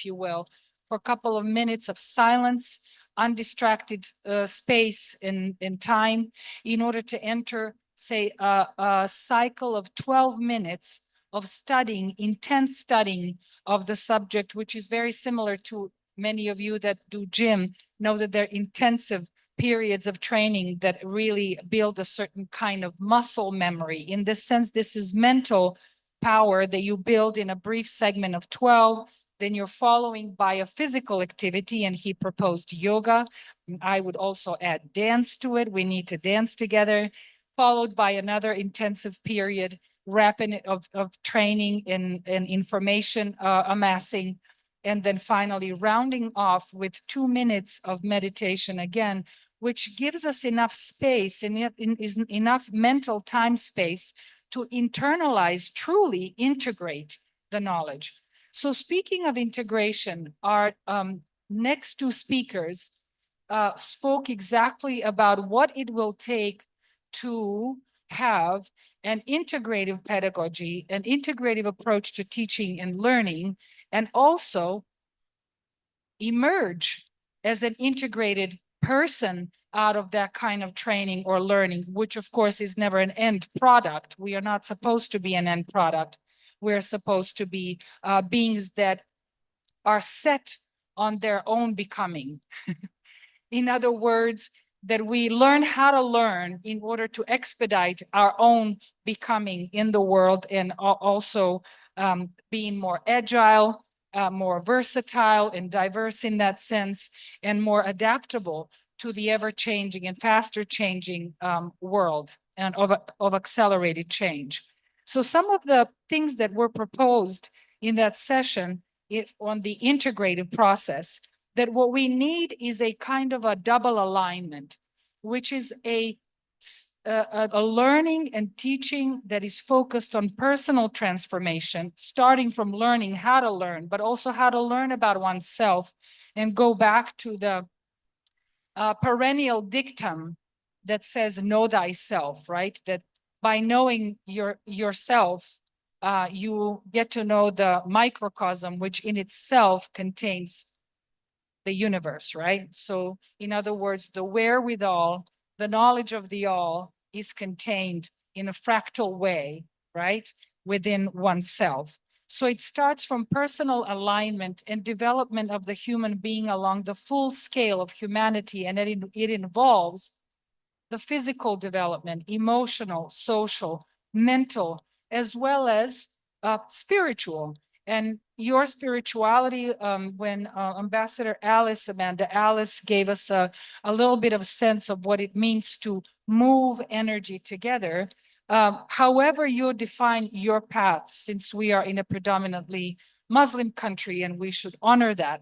you will, for a couple of minutes of silence, undistracted space and time in order to enter, say, a cycle of 12 minutes of studying, intense studying of the subject, which is very similar to many of you that do gym know that they're intensive periods of training that really build a certain kind of muscle memory. In this sense, this is mental power that you build in a brief segment of 12, then you're following by a physical activity, and he proposed yoga. I would also add dance to it. We need to dance together, followed by another intensive period, rapid of training and information amassing, and then finally rounding off with 2 minutes of meditation again, which gives us enough space and enough mental time space to internalize, truly integrate the knowledge. So speaking of integration, our next 2 speakers spoke exactly about what it will take to have an integrative pedagogy, an integrative approach to teaching and learning, and also emerge as an integrated person out of that kind of training or learning, which of course is never an end product. We are not supposed to be an end product. We're supposed to be beings that are set on their own becoming. In other words, that we learn how to learn in order to expedite our own becoming in the world, and also being more agile, more versatile and diverse in that sense, and more adaptable to the ever-changing and faster changing world and of accelerated change. So some of the things that were proposed in that session on the integrative process, that what we need is a kind of a double alignment, which is a learning and teaching that is focused on personal transformation, starting from learning how to learn, but also how to learn about oneself and go back to the perennial dictum that says, know thyself, right? That by knowing yourself, you get to know the microcosm, which in itself contains the universe, right? So in other words, the wherewithal, the knowledge of the all is contained in a fractal way, right? Within oneself. So it starts from personal alignment and development of the human being along the full scale of humanity. And it involves the physical development, emotional, social, mental, as well as spiritual. And your spirituality, when Ambassador Amanda Alice gave us a little bit of sense of what it means to move energy together. However you define your path, since we are in a predominantly Muslim country and we should honor that.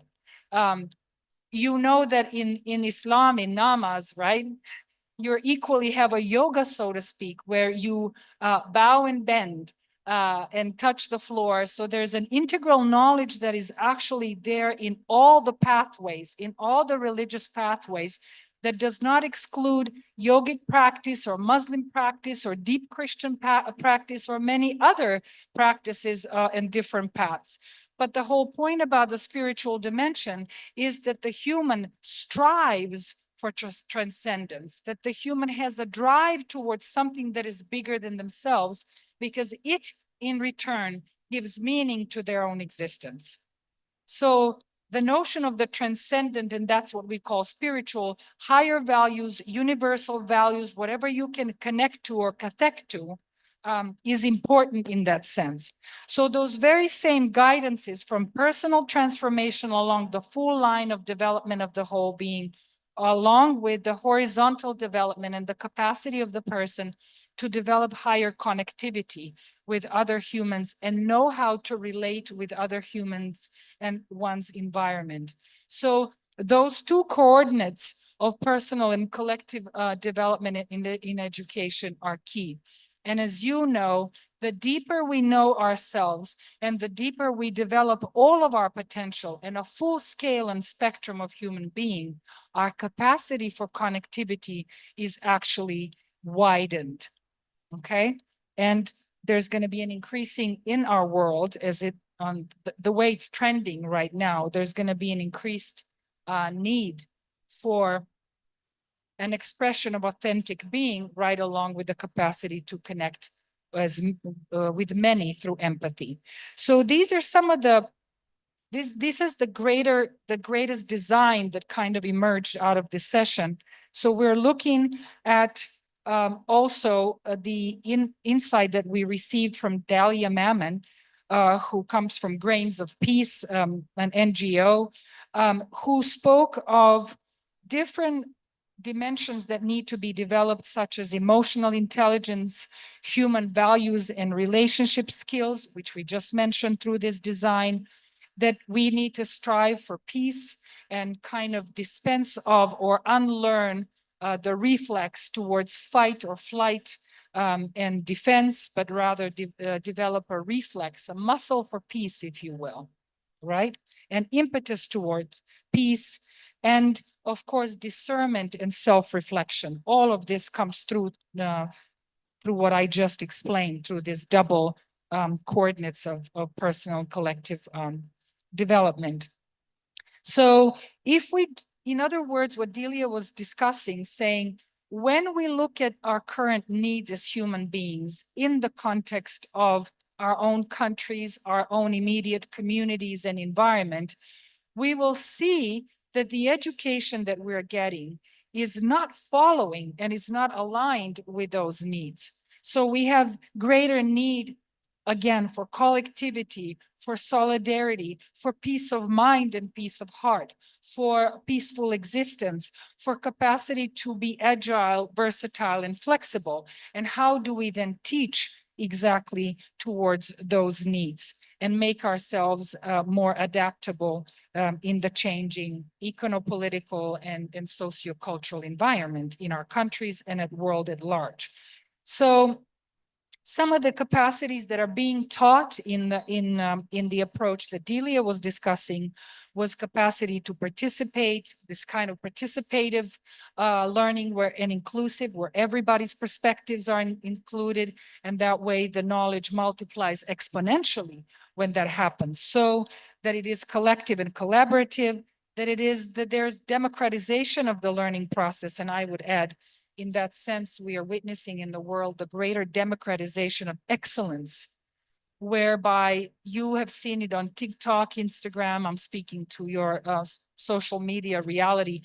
You know that in Islam, in namaz, right? You equally have a yoga, so to speak, where you bow and bend and touch the floor. So there's an integral knowledge that is actually there in all the pathways, in all the religious pathways, that does not exclude yogic practice or Muslim practice or deep Christian practice or many other practices and different paths. But the whole point about the spiritual dimension is that the human strives for transcendence, that the human has a drive towards something that is bigger than themselves, because it in return gives meaning to their own existence. So the notion of the transcendent, and that's what we call spiritual, higher values, universal values, whatever you can connect to or cathect to, is important in that sense. So those very same guidances from personal transformation along the full line of development of the whole being, along with the horizontal development and the capacity of the person to develop higher connectivity with other humans and know how to relate with other humans and one's environment. So those two coordinates of personal and collective development in education are key. And as you know, the deeper we know ourselves and the deeper we develop all of our potential and a full scale and spectrum of human being, our capacity for connectivity is actually widened, okay? And there's going to be an increasing in our world as it, the way it's trending right now, there's going to be an increased need for an expression of authentic being right along with the capacity to connect with many through empathy. So these are some of the, this is the greatest design that kind of emerged out of this session. So we're looking at also the insight that we received from Dalia Mammon, who comes from Grains of Peace, an NGO, who spoke of different dimensions that need to be developed, such as emotional intelligence, human values and relationship skills, which we just mentioned through this design, that we need to strive for peace and kind of dispense of or unlearn the reflex towards fight or flight and defense, but rather develop a reflex, a muscle for peace, if you will, right? An impetus towards peace. And of course, discernment and self-reflection. All of this comes through what I just explained, through this double coordinates of personal and collective development. So if we, in other words, what Delia was discussing, saying, when we look at our current needs as human beings in the context of our own countries, our own immediate communities and environment, we will see that the education that we're getting is not following and is not aligned with those needs. So we have greater need, again, for collectivity, for solidarity, for peace of mind and peace of heart, for peaceful existence, for capacity to be agile, versatile, and flexible. And how do we then teach exactly towards those needs and make ourselves more adaptable in the changing econopolitical and sociocultural environment in our countries and at world at large. So some of the capacities that are being taught in the approach that Delia was discussing was capacity to participate, this kind of participative learning and inclusive, where everybody's perspectives are included, and that way the knowledge multiplies exponentially when that happens, so that it is collective and collaborative. that it is that there's democratization of the learning process. And I would add, in that sense, we are witnessing in the world the greater democratization of excellence, whereby you have seen it on TikTok, Instagram. I'm speaking to your social media reality.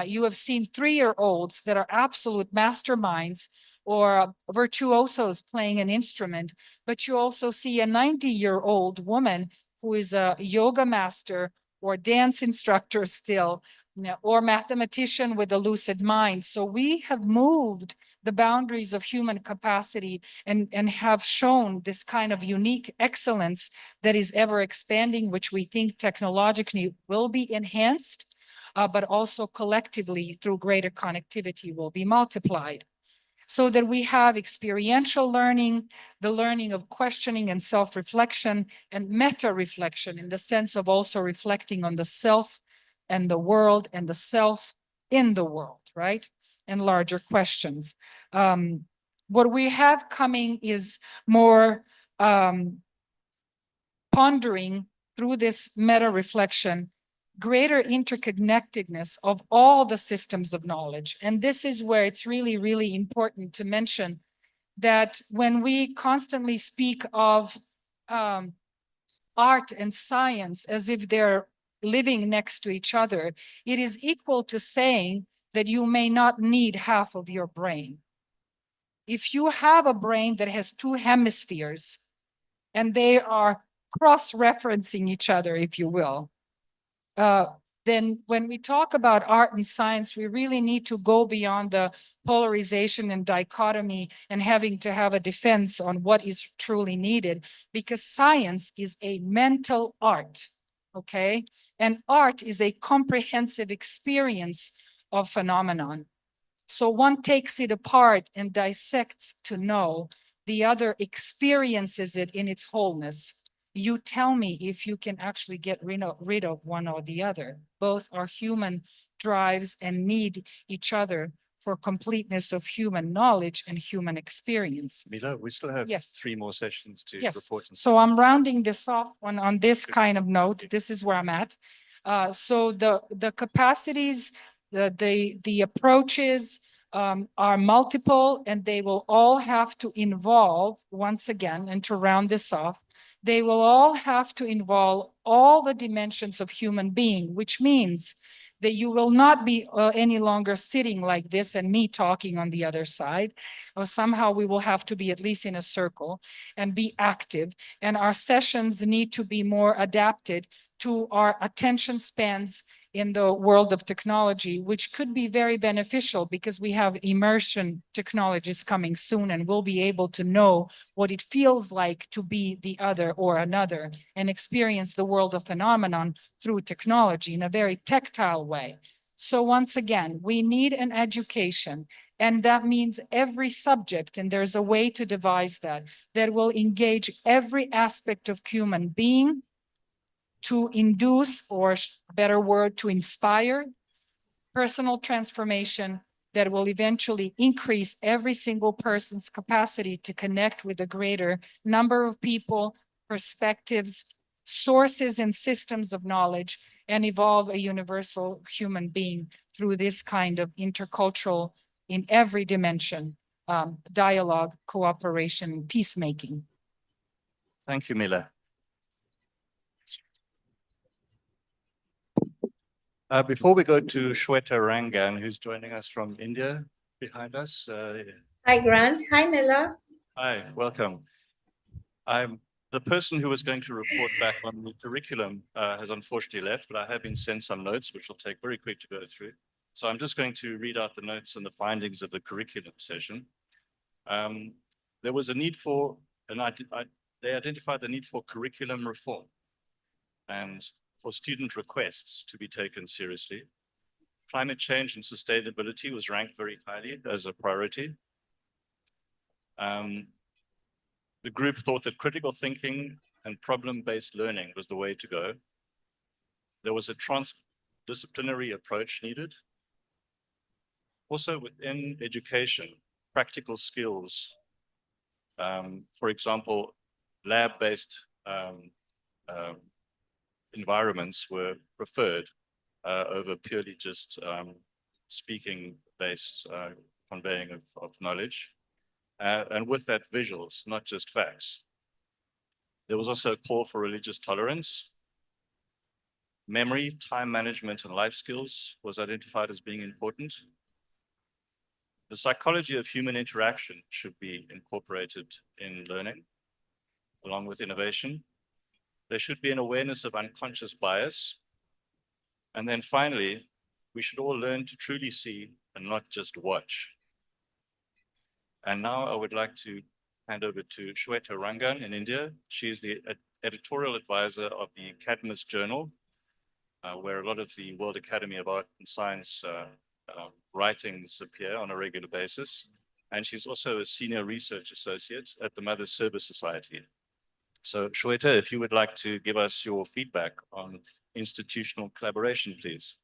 You have seen 3-year-olds that are absolute masterminds or virtuosos playing an instrument, but you also see a 90-year-old woman who is a yoga master or dance instructor still, or mathematician with a lucid mind. So we have moved the boundaries of human capacity and have shown this kind of unique excellence that is ever expanding, which we think technologically will be enhanced, but also collectively through greater connectivity will be multiplied. So that we have experiential learning, the learning of questioning and self-reflection, and meta-reflection in the sense of also reflecting on the self and the world and the self in the world, right? And larger questions. What we have coming is more pondering through this meta-reflection, greater interconnectedness of all the systems of knowledge. And this is where it's really, really important to mention that when we constantly speak of art and science as if they're living next to each other, it is equal to saying that you may not need half of your brain. If you have a brain that has 2 hemispheres and they are cross-referencing each other, if you will, then when we talk about art and science, we really need to go beyond the polarization and dichotomy and having to have a defense on what is truly needed, because science is a mental art, okay? And art is a comprehensive experience of phenomenon. So one takes it apart and dissects to know, the other experiences it in its wholeness. You tell me if you can actually get rid of one or the other. Both are human drives and need each other for completeness of human knowledge and human experience. Mila, we still have Yes. 3 more sessions to Yes, report. so I'm rounding this off on this kind of note. This is where I'm at. So the capacities, the approaches are multiple, and they will all have to involve, once again, and to round this off, they will all have to involve all the dimensions of human being, which means that you will not be any longer sitting like this and me talking on the other side. Or somehow we will have to be at least in a circle and be active. And our sessions need to be more adapted to our attention spans in the world of technology, which could be very beneficial because we have immersion technologies coming soon, and we'll be able to know what it feels like to be the other or another and experience the world of phenomenon through technology in a very tactile way. So once again, we need an education, and that means every subject, and there's a way to devise that will engage every aspect of human being, to induce, or better word, to inspire personal transformation that will eventually increase every single person's capacity to connect with a greater number of people, perspectives, sources and systems of knowledge, and evolve a universal human being through this kind of intercultural, in every dimension, dialogue, cooperation, peacemaking. Thank you, Mila. Before we go to Shweta Rangan, who's joining us from India behind us. Hi, Grant. Hi, Mila. Hi, welcome. The person who was going to report back on the curriculum has unfortunately left, but I have been sent some notes, which will take very quick to go through. So I'm just going to read out the notes and the findings of the curriculum session. There was a need for, they identified the need for curriculum reform and for student requests to be taken seriously. Climate change and sustainability was ranked very highly as a priority. The group thought that critical thinking and problem-based learning was the way to go. There was a transdisciplinary approach needed. Also within education, practical skills, for example, lab-based environments were preferred over purely just speaking based conveying of knowledge. And with that, visuals, not just facts. There was also a call for religious tolerance. Memory, time management, and life skills was identified as being important. The psychology of human interaction should be incorporated in learning, along with innovation. There should be an awareness of unconscious bias. And then finally, we should all learn to truly see and not just watch. And now I would like to hand over to Shweta Rangan in India. She is the editorial advisor of the Academist Journal, where a lot of the World Academy of Art and Science writings appear on a regular basis. And she's also a senior research associate at the Mother Service Society. So Shweta, if you would like to give us your feedback on institutional collaboration, please.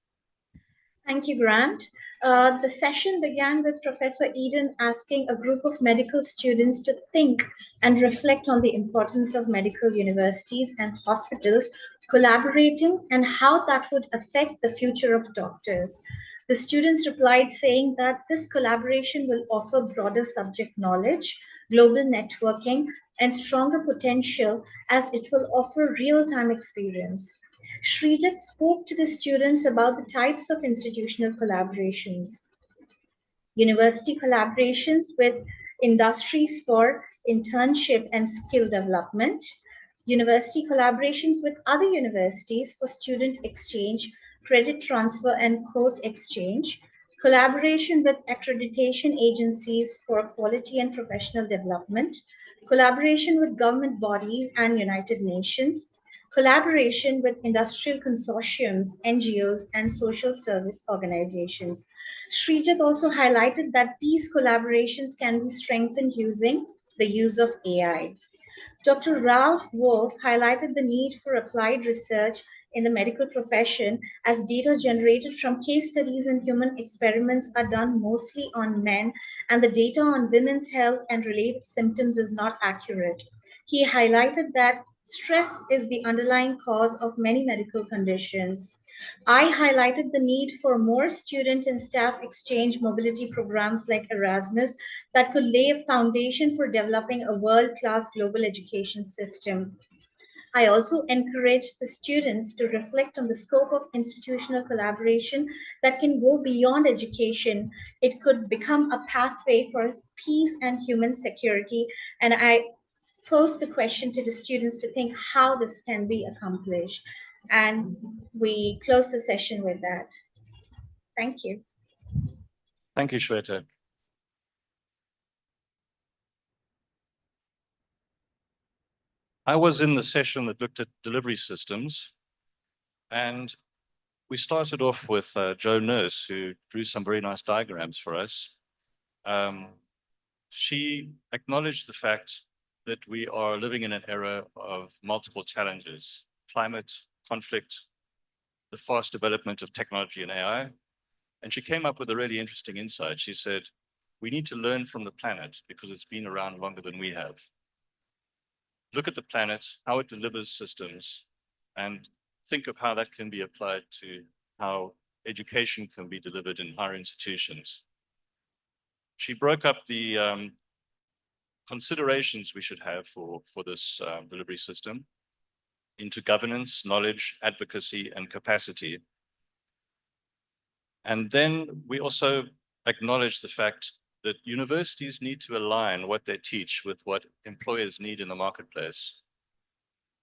Thank you, Grant. The session began with Professor Eden asking a group of medical students to think and reflect on the importance of medical universities and hospitals collaborating and how that would affect the future of doctors. The students replied saying that this collaboration will offer broader subject knowledge, global networking, and stronger potential as it will offer real-time experience. Srijit spoke to the students about the types of institutional collaborations. University collaborations with industries for internship and skill development, university collaborations with other universities for student exchange, credit transfer, and course exchange, collaboration with accreditation agencies for quality and professional development, collaboration with government bodies and United Nations, collaboration with industrial consortiums, NGOs, and social service organizations. Srijit also highlighted that these collaborations can be strengthened using the use of AI. Dr. Ralph Wolf highlighted the need for applied research in the medical profession as data generated from case studies and human experiments are done mostly on men, and the data on women's health and related symptoms is not accurate. He highlighted that stress is the underlying cause of many medical conditions. I highlighted the need for more student and staff exchange mobility programs like Erasmus that could lay a foundation for developing a world-class global education system. I also encouraged the students to reflect on the scope of institutional collaboration that can go beyond education. It could become a pathway for peace and human security, and I pose the question to the students to think how this can be accomplished. And we close the session with that. Thank you. Thank you, Shweta. I was in the session that looked at delivery systems, and we started off with Jo Nurse, who drew some very nice diagrams for us. She acknowledged the fact that we are living in an era of multiple challenges: climate, conflict, the fast development of technology and AI. And she came up with a really interesting insight. She said, we need to learn from the planet because it's been around longer than we have. Look at the planet, how it delivers systems, and think of how that can be applied to how education can be delivered in higher institutions. She broke up the considerations we should have for this delivery system into governance, knowledge, advocacy, and capacity. And then we also acknowledge the fact that universities need to align what they teach with what employers need in the marketplace.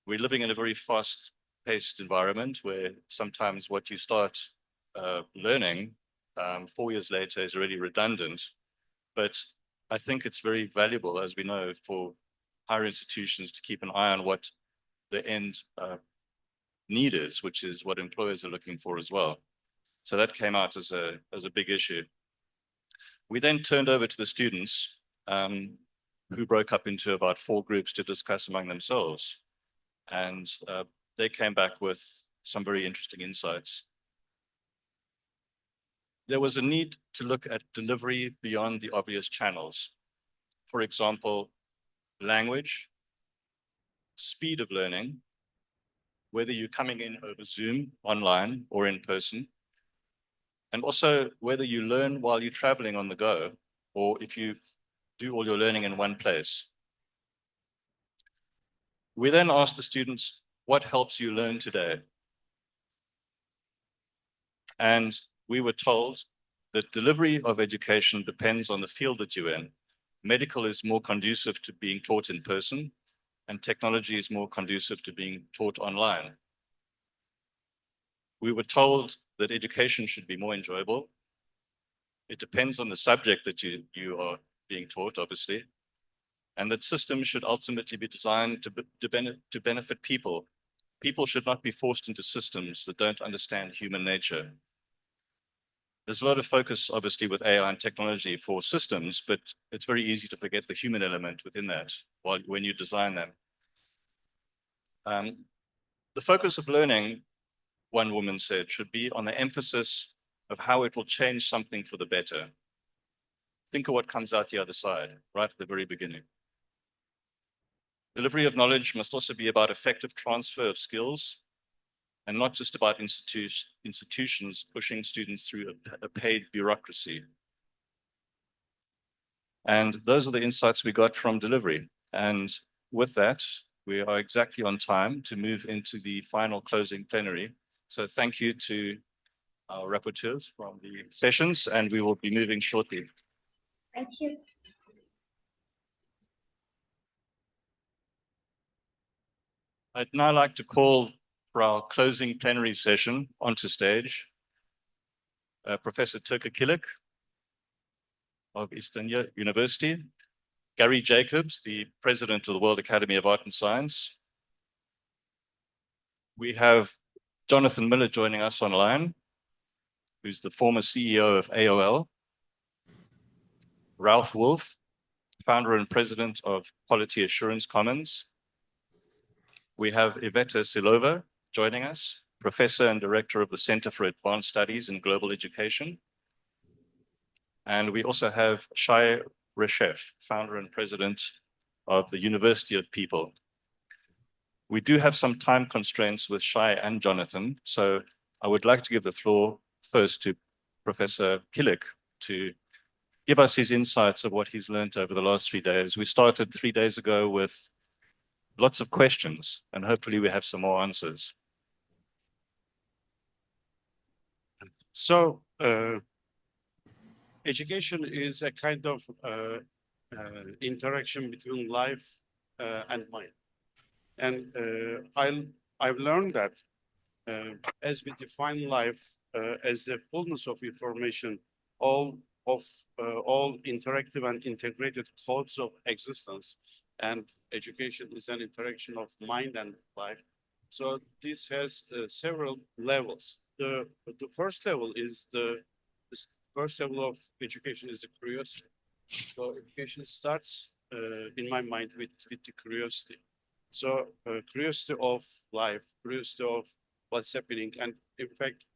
We're living in a very fast-paced environment where sometimes what you start learning 4 years later is already redundant. But I think it's very valuable, as we know, for higher institutions to keep an eye on what the end need is, which is what employers are looking for as well. So that came out as a big issue. We then turned over to the students, who broke up into about 4 groups to discuss among themselves. And they came back with some very interesting insights. There was a need to look at delivery beyond the obvious channels. For example, language, speed of learning, whether you're coming in over Zoom, online, or in person. And also whether you learn while you're traveling on the go, or if you do all your learning in one place. We then asked the students, what helps you learn today? And we were told that delivery of education depends on the field that you're in. Medical is more conducive to being taught in person, and technology is more conducive to being taught online. We were told that education should be more enjoyable. It depends on the subject that you are being taught, obviously, and that systems should ultimately be designed to benefit people. People should not be forced into systems that don't understand human nature. There's a lot of focus, obviously, with AI and technology for systems, but it's very easy to forget the human element within that when you design them. The focus of learning, one woman said, should be on the emphasis of how it will change something for the better. Think of what comes out the other side, right at the very beginning. Delivery of knowledge must also be about effective transfer of skills, and not just about institutions pushing students through a paid bureaucracy. And those are the insights we got from delivery. And with that, we are exactly on time to move into the final closing plenary. So thank you to our rapporteurs from the sessions, and we will be moving shortly. Thank you. I'd now like to call for our closing plenary session onto stage Professor Turka Kilik of Istana University, Gary Jacobs, the President of the World Academy of Art and Science. We have Jonathan Miller joining us online, who's the former CEO of AOL. Ralph Wolf, founder and president of Quality Assurance Commons. We have Iveta Silova joining us, professor and director of the Center for Advanced Studies in Global Education. And we also have Shai Reshef, founder and president of the University of People. We do have some time constraints with Shai and Jonathan, so I would like to give the floor first to Professor Kilik to give us his insights of what he's learned over the last 3 days. We started 3 days ago with lots of questions, and hopefully we have some more answers. So, education is a kind of interaction between life and mind. And I've learned that as we define life as the fullness of information, all interactive and integrated codes of existence, and education is an interaction of mind and life. So this has several levels. The first level is the first level of education is the curiosity. So education starts in my mind with the curiosity. So curiosity of life, curiosity of what's happening, and in fact,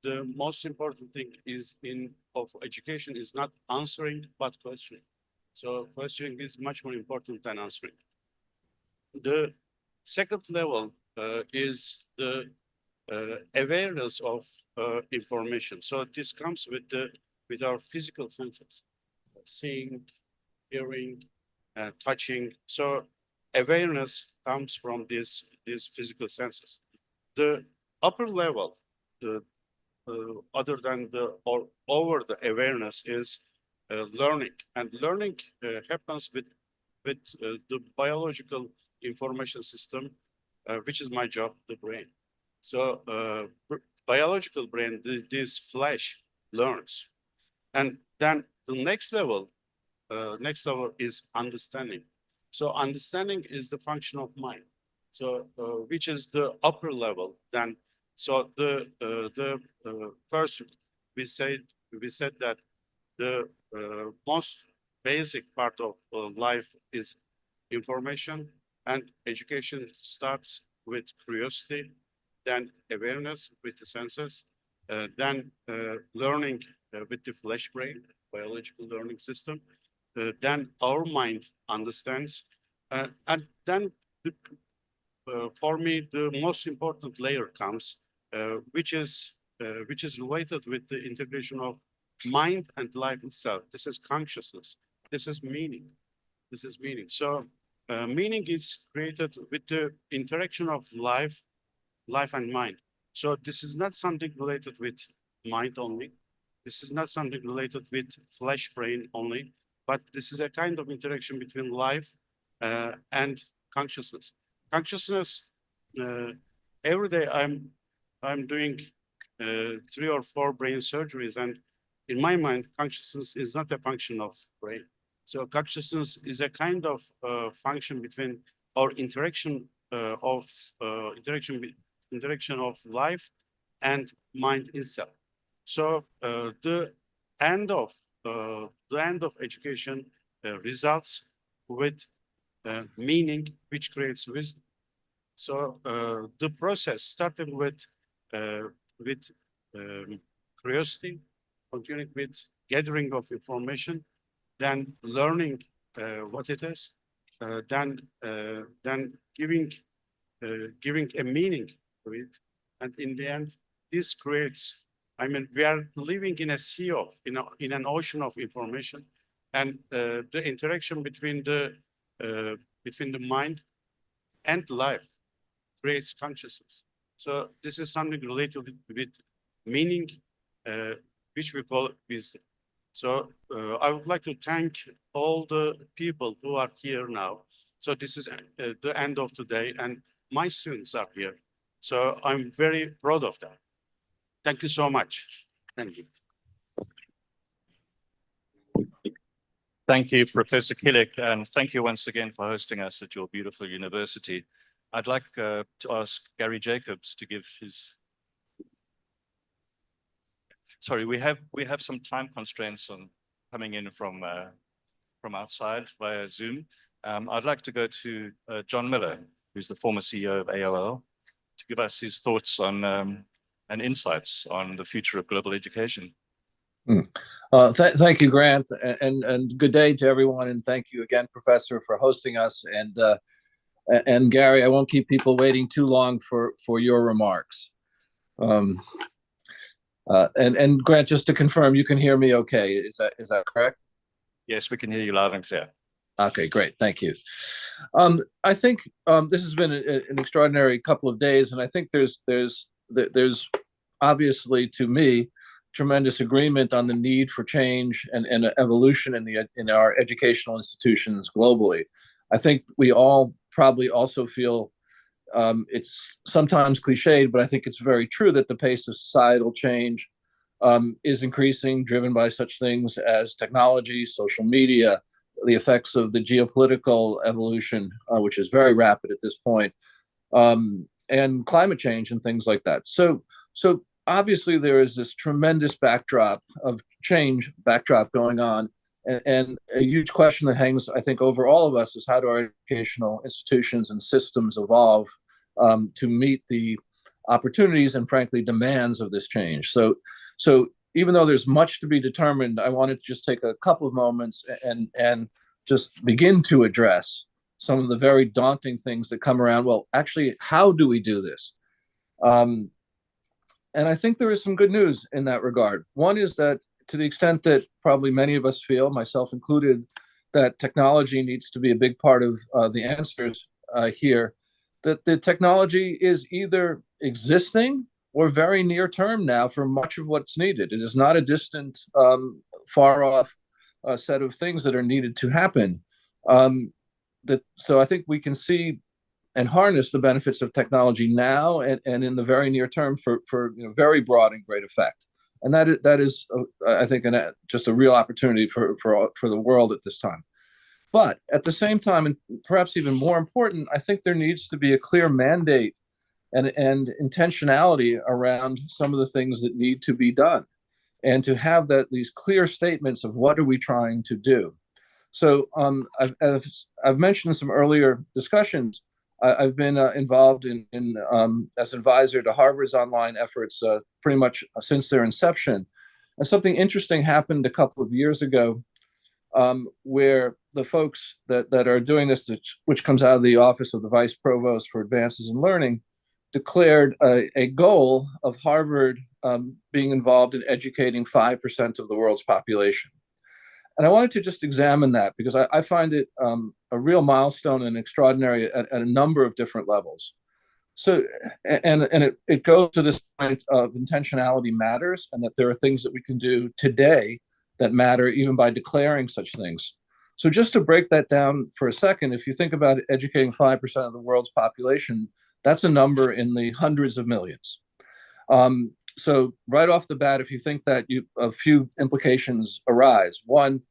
the most important thing of education is not answering but questioning. So questioning is much more important than answering. The second level is the awareness of information. So this comes with our physical senses, seeing, hearing, touching. So awareness comes from these physical senses. The upper level, other than or over the awareness, is learning, and learning happens with the biological information system, which is my job, the brain. So biological brain, this flesh learns, and then the next level is understanding. So understanding is the function of mind. So which is the upper level. Then so the first we said that the most basic part of life is information, and education starts with curiosity, then awareness with the senses, then learning with the flesh brain, biological learning system, then our mind understands, and then for me, the most important layer comes, which is related with the integration of mind and life itself. This is consciousness. This is meaning. This is meaning. So meaning is created with the interaction of life and mind. So this is not something related with mind only. This is not something related with flesh brain only, but this is a kind of interaction between life and consciousness. Consciousness, every day I'm doing 3 or 4 brain surgeries, and in my mind, consciousness is not a function of brain. So consciousness is a kind of function between or interaction of life and mind itself. So the end of education results with meaning, which creates wisdom. So the process starting with curiosity, continuing with gathering of information, then learning what it is, then giving a meaning to it, and in the end, this creates. I mean, we are living in a sea of, in an ocean of information, and the interaction between the mind and life creates consciousness. So this is something related with meaning, which we call wisdom. So I would like to thank all the people who are here now. So this is the end of today, and my students are here. So I'm very proud of that. Thank you so much. Thank you. Thank you, Professor Kilik, and thank you once again for hosting us at your beautiful university. I'd like to ask Gary Jacobs to give his. Sorry, we have some time constraints on coming in from outside via Zoom. I'd like to go to John Miller, who's the former CEO of AOL, to give us his thoughts on and insights on the future of global education. Thank you, Grant, and good day to everyone, and thank you again, Professor, for hosting us. And Gary, I won't keep people waiting too long for your remarks. And Grant, just to confirm, you can hear me okay? Is that correct? Yes, we can hear you loud and clear. Okay, great, thank you. I think this has been an extraordinary couple of days, and I think there's obviously, to me, tremendous agreement on the need for change and evolution in our educational institutions globally. I think we all probably also feel it's sometimes cliched, but I think it's very true that the pace of societal change is increasing, driven by such things as technology, social media, the effects of the geopolitical evolution, which is very rapid at this point, and climate change and things like that. So obviously there is this tremendous backdrop of change going on. And a huge question that hangs, I think, over all of us is how do our educational institutions and systems evolve to meet the opportunities and, frankly, demands of this change. So even though there's much to be determined, I wanted to just take a couple of moments and just begin to address some of the very daunting things that come around. Well, actually, how do we do this? And I think there is some good news in that regard. One is that to the extent that probably many of us feel, myself included, that technology needs to be a big part of the answers here, that the technology is either existing or very near term now for much of what's needed. It is not a distant, far off set of things that are needed to happen. So I think we can see and harness the benefits of technology now and in the very near term for very broad and great effect. And that is I think, just a real opportunity for the world at this time. But at the same time, and perhaps even more important, I think there needs to be a clear mandate and intentionality around some of the things that need to be done, and to have these clear statements of what are we trying to do. So I've mentioned some earlier discussions. I've been involved in as advisor to Harvard's online efforts pretty much since their inception. And something interesting happened a couple of years ago where the folks that are doing this, which comes out of the Office of the Vice Provost for Advances in Learning, declared a goal of Harvard being involved in educating 5% of the world's population. And I wanted to just examine that because I find it a real milestone and extraordinary at a number of different levels. So, and it goes to this point of intentionality matters, and that there are things that we can do today that matter even by declaring such things. So just to break that down for a second, if you think about educating 5% of the world's population, that's a number in the hundreds of millions. So right off the bat, if you think that a few implications arise. One,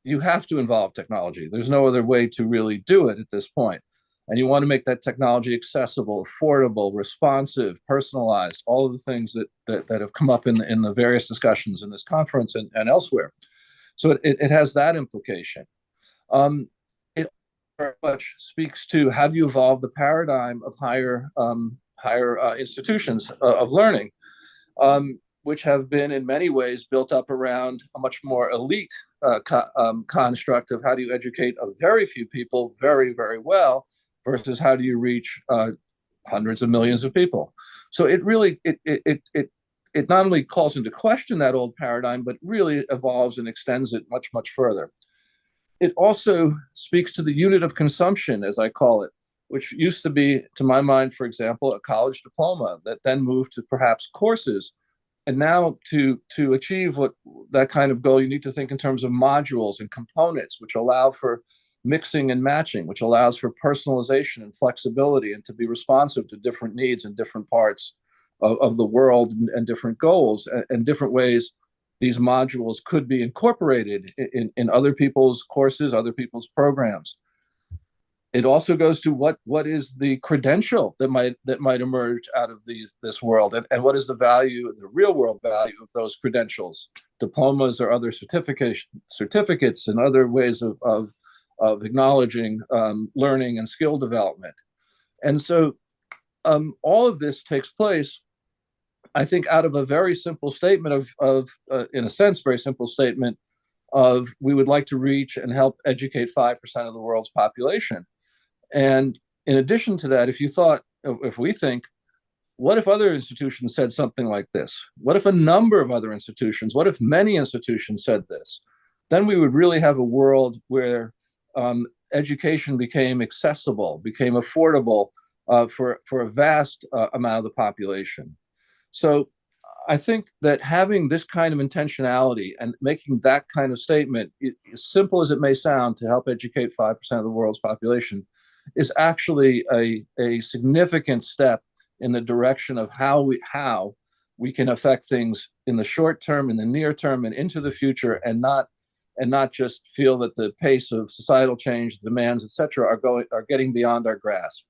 you have to involve technology. There's no other way to really do it at this point. And you want to make that technology accessible, affordable, responsive, personalized, all of the things that have come up in the various discussions in this conference and elsewhere. So it has that implication. It very much speaks to how do you evolve the paradigm of higher institutions of learning, which have been in many ways built up around a much more elite construct of how do you educate a very few people very, very well, versus how do you reach hundreds of millions of people. So it really, it not only calls into question that old paradigm, but really evolves and extends it much, much further. It also speaks to the unit of consumption, as I call it, which used to be, to my mind, for example, a college diploma that then moved to perhaps courses. And now to achieve that kind of goal, you need to think in terms of modules and components, which allow for mixing and matching, which allows for personalization and flexibility and to be responsive to different needs in different parts of the world and different goals and different ways these modules could be incorporated in other people's courses, other people's programs. It also goes to what is the credential that might emerge out of this world, and what is the value, the real world value of those credentials, diplomas or other certificates and other ways of acknowledging learning and skill development. And so all of this takes place, I think, out of a very simple statement of in a sense, very simple statement of we would like to reach and help educate 5% of the world's population. And in addition to that, if we think, what if other institutions said something like this? What if a number of other institutions, what if many institutions said this? Then we would really have a world where education became accessible, became affordable for a vast amount of the population. So I think that having this kind of intentionality and making that kind of statement, as simple as it may sound, to help educate 5% of the world's population, is actually a significant step in the direction of how we can affect things in the short term, in the near term, and into the future, and not just feel that the pace of societal change, demands, etc., are getting beyond our grasp.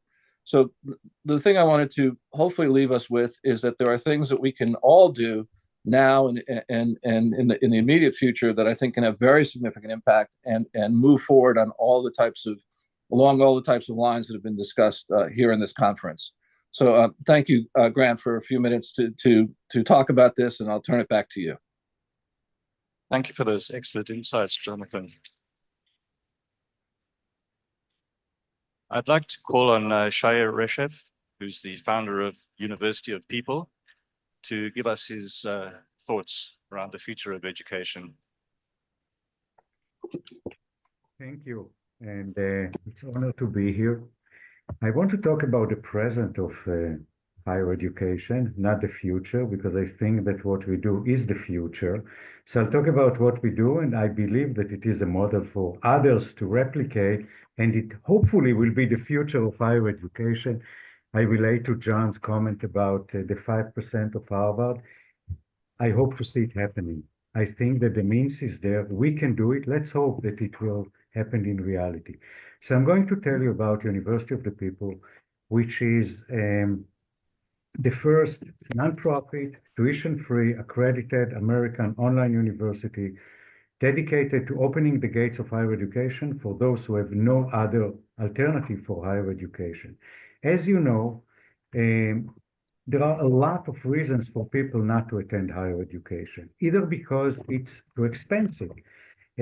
So the thing I wanted to hopefully leave us with is that there are things that we can all do now and in the immediate future that I think can have very significant impact and move forward on along all the types of lines that have been discussed here in this conference. So thank you, Grant, for a few minutes to talk about this, and I'll turn it back to you. Thank you for those excellent insights, Jonathan. I'd like to call on Shaya Reshev, who's the founder of University of People, to give us his thoughts around the future of education. Thank you, and it's an honor to be here. I want to talk about the present of higher education, not the future, because I think that what we do is the future. So I'll talk about what we do, and I believe that it is a model for others to replicate, and it hopefully will be the future of higher education. I relate to John's comment about the 5% of Harvard. I hope to see it happening. I think that the means is there. We can do it. Let's hope that it will happen in reality. So I'm going to tell you about University of the People, which is the first nonprofit, tuition-free, accredited American online university dedicated to opening the gates of higher education for those who have no other alternative for higher education. As you know, there are a lot of reasons for people not to attend higher education, either because it's too expensive.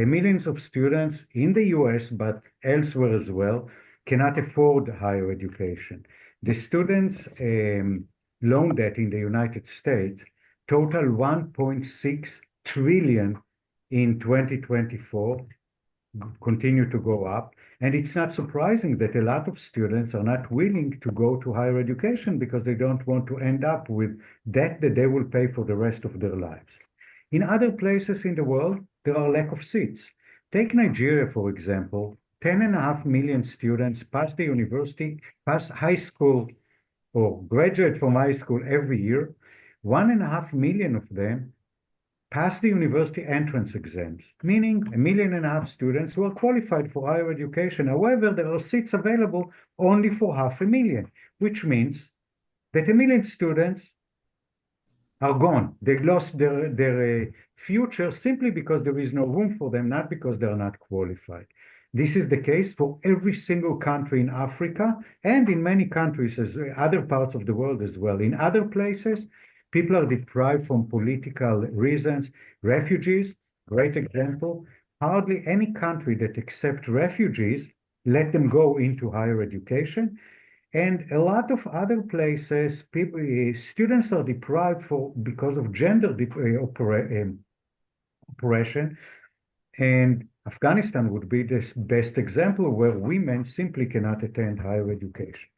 millions of students in the US, but elsewhere as well, cannot afford higher education. The students' loan debt in the United States total 1.6 trillion in 2024, continue to go up. And it's not surprising that a lot of students are not willing to go to higher education because they don't want to end up with debt that they will pay for the rest of their lives. In other places in the world, there are lack of seats. Take Nigeria, for example. 10.5 million students pass the university, pass high school, or graduate from high school every year. 1.5 million of them pass the university entrance exams, meaning 1.5 million students who are qualified for higher education. However, there are seats available only for 500,000, which means that 1 million students are gone. They lost their future simply because there is no room for them, not because they are not qualified. This is the case for every single country in Africa and in many countries, as other parts of the world as well. In other places, people are deprived from political reasons. Refugees, great example. Hardly any country that accepts refugees let them go into higher education. And a lot of other places, students are deprived because of gender oppression. And Afghanistan would be the best example where women simply cannot attend higher education.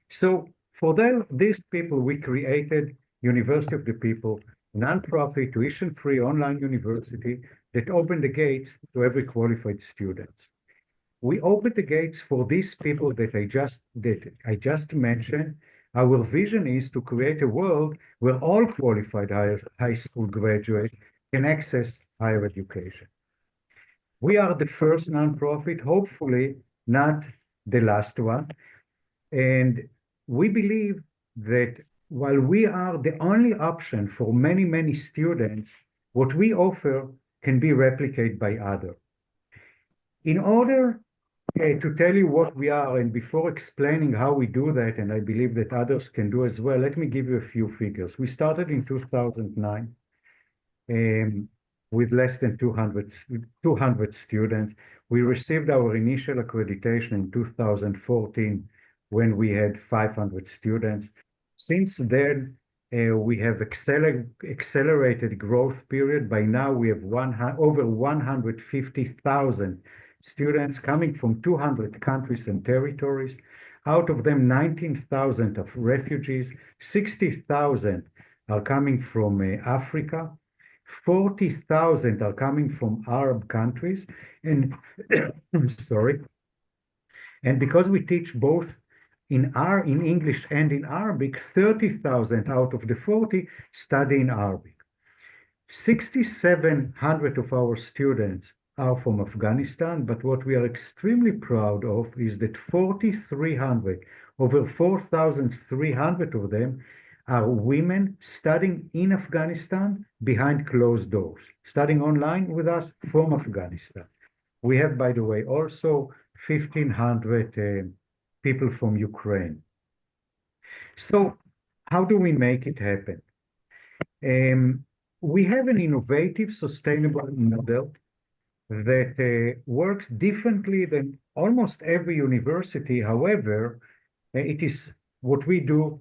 So for these people, we created University of the People, non-profit, tuition-free online university that opened the gates to every qualified student. We opened the gates for these people that I just mentioned. Our vision is to create a world where all qualified high school graduates can access higher education. We are the first nonprofit, hopefully not the last one. And we believe that while we are the only option for many, many students, what we offer can be replicated by others. In order to tell you what we are, and before explaining how we do that, and I believe that others can do as well, let me give you a few figures. We started in 2009 with less than 200 students. We received our initial accreditation in 2014 when we had 500 students. Since then, we have accelerated growth period. By now, we have over 150,000 students coming from 200 countries and territories. Out of them, 19,000 of refugees, 60,000 are coming from Africa, 40,000 are coming from Arab countries, and and because we teach both in English and in Arabic, 30,000 out of the 40 study in Arabic. 6,700 of our students are from Afghanistan, but what we are extremely proud of is that 4,300, over 4,300 of them are women studying in Afghanistan behind closed doors, studying online with us from Afghanistan. We have, by the way, also 1,500 people from Ukraine. So how do we make it happen? We have an innovative, sustainable model that works differently than almost every university. However, it is what we do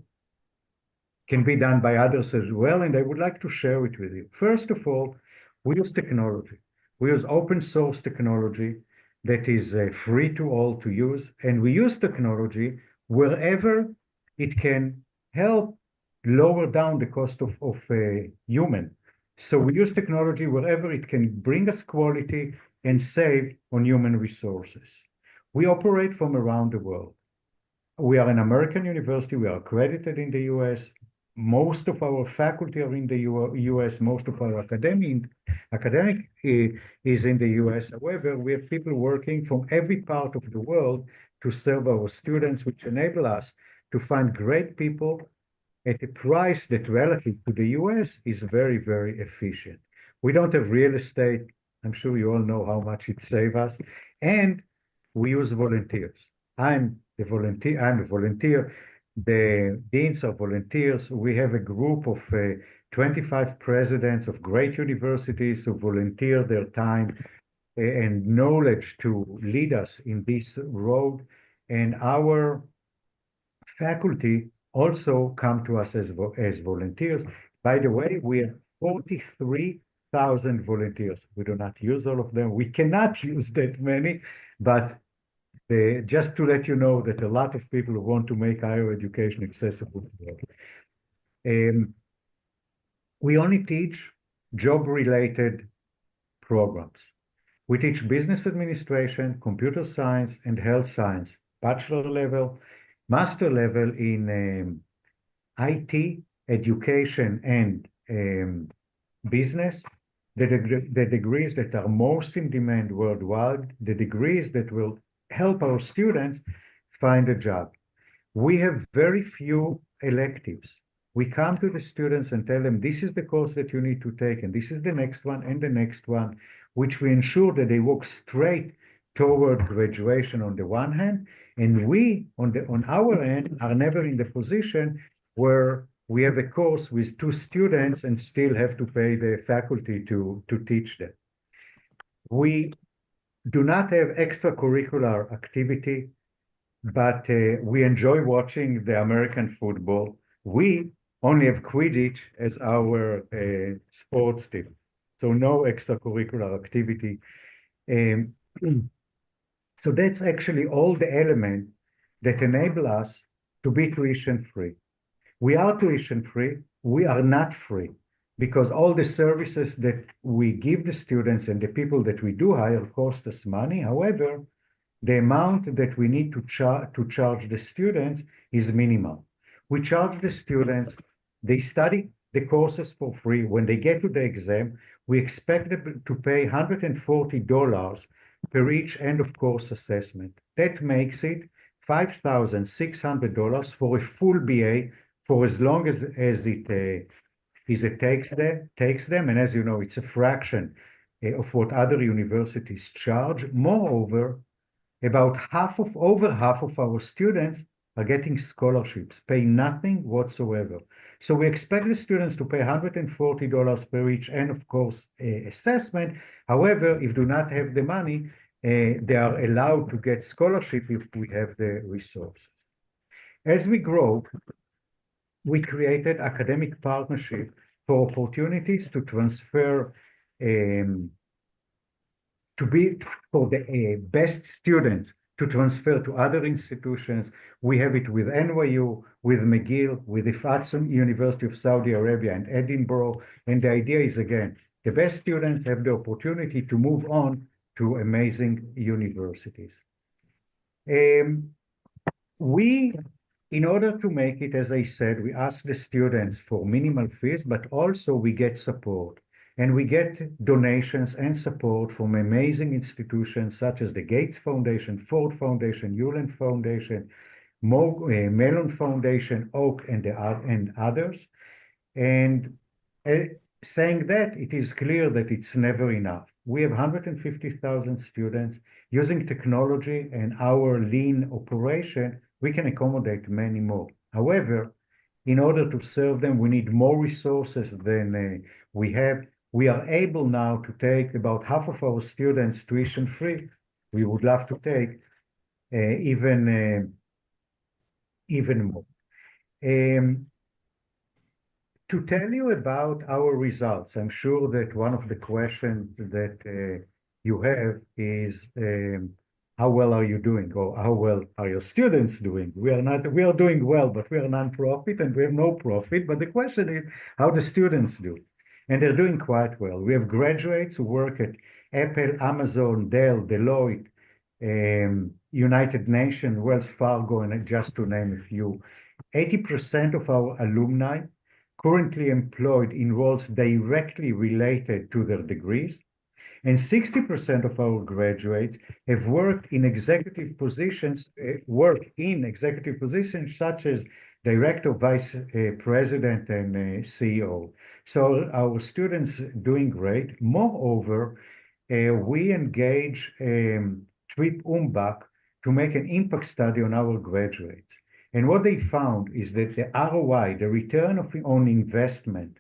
can be done by others as well, and I would like to share it with you. First of all, we use technology. We use open source technology that is free to all to use, and we use technology wherever it can help lower down the cost of human. So we use technology wherever it can bring us quality and save on human resources. We operate from around the world. We are an American university. We are accredited in the US. Most of our faculty are in the US. Most of our academic is in the US. However, we have people working from every part of the world to serve our students, which enable us to find great people at a price that relative to the US is very, very efficient. We don't have real estate. I'm sure you all know how much it saves us. And we use volunteers. I'm a volunteer. The deans are volunteers. We have a group of 25 presidents of great universities who volunteer their time and knowledge to lead us in this road. And our faculty also come to us as volunteers. By the way, we have 43,000 volunteers. We do not use all of them. We cannot use that many, but just to let you know that a lot of people who want to make higher education accessible to all. We only teach job-related programs. We teach business administration, computer science, and health science, bachelor level, master level in IT, education, and business, the degrees that are most in demand worldwide, the degrees that will help our students find a job. We have very few electives. We come to the students and tell them, this is the course that you need to take, and this is the next one, and the next one, which we ensure that they walk straight toward graduation on the one hand, and we, on our end, are never in the position where we have a course with 2 students and still have to pay the faculty to teach them. We do not have extracurricular activity, but we enjoy watching the American football. We only have Quidditch as our sports team, so no extracurricular activity. So that's actually all the elements that enable us to be tuition free. We are tuition free, we are not free, because all the services that we give the students and the people that we do hire cost us money. However, the amount that we need to charge the students is minimal. We charge the students, they study the courses for free. When they get to the exam, we expect them to pay $140 per each end of course assessment. That makes it $5,600 for a full BA for as long as it takes them. And as you know, it's a fraction of what other universities charge. Moreover, over half of our students are getting scholarships, pay nothing whatsoever. So we expect the students to pay $140 per each end of course assessment. However, if do not have the money, they are allowed to get scholarship if we have the resources. As we grow, we created academic partnership for opportunities to transfer for the best students to transfer to other institutions. We have it with NYU, with McGill, with the Hudson University of Saudi Arabia and Edinburgh. And the idea is, again, the best students have the opportunity to move on to amazing universities. In order to make it, as I said, we ask the students for minimal fees, but also we get support. And we get donations and support from amazing institutions such as the Gates Foundation, Ford Foundation, Hewlett Foundation, Mellon Foundation, Oak, and others. And saying that, it is clear that it's never enough. We have 150,000 students using technology and our lean operation. We can accommodate many more. However, in order to serve them, we need more resources than we have. We are able now to take about half of our students tuition free. We would love to take even more. To tell you about our results, I'm sure that one of the questions that you have is how well are you doing, or how well are your students doing? We are doing well, but we are non-profit and we have no profit. But the question is how the students do. And they're doing quite well. We have graduates who work at Apple, Amazon, Dell, Deloitte, United Nations, Wells Fargo, and just to name a few. 80% of our alumni currently employed in roles directly related to their degrees. And 60% of our graduates have worked in executive positions, such as director, vice president, and CEO. So our students doing great. Moreover, we engage Trip Umbach to make an impact study on our graduates. And what they found is that the ROI, the return on investment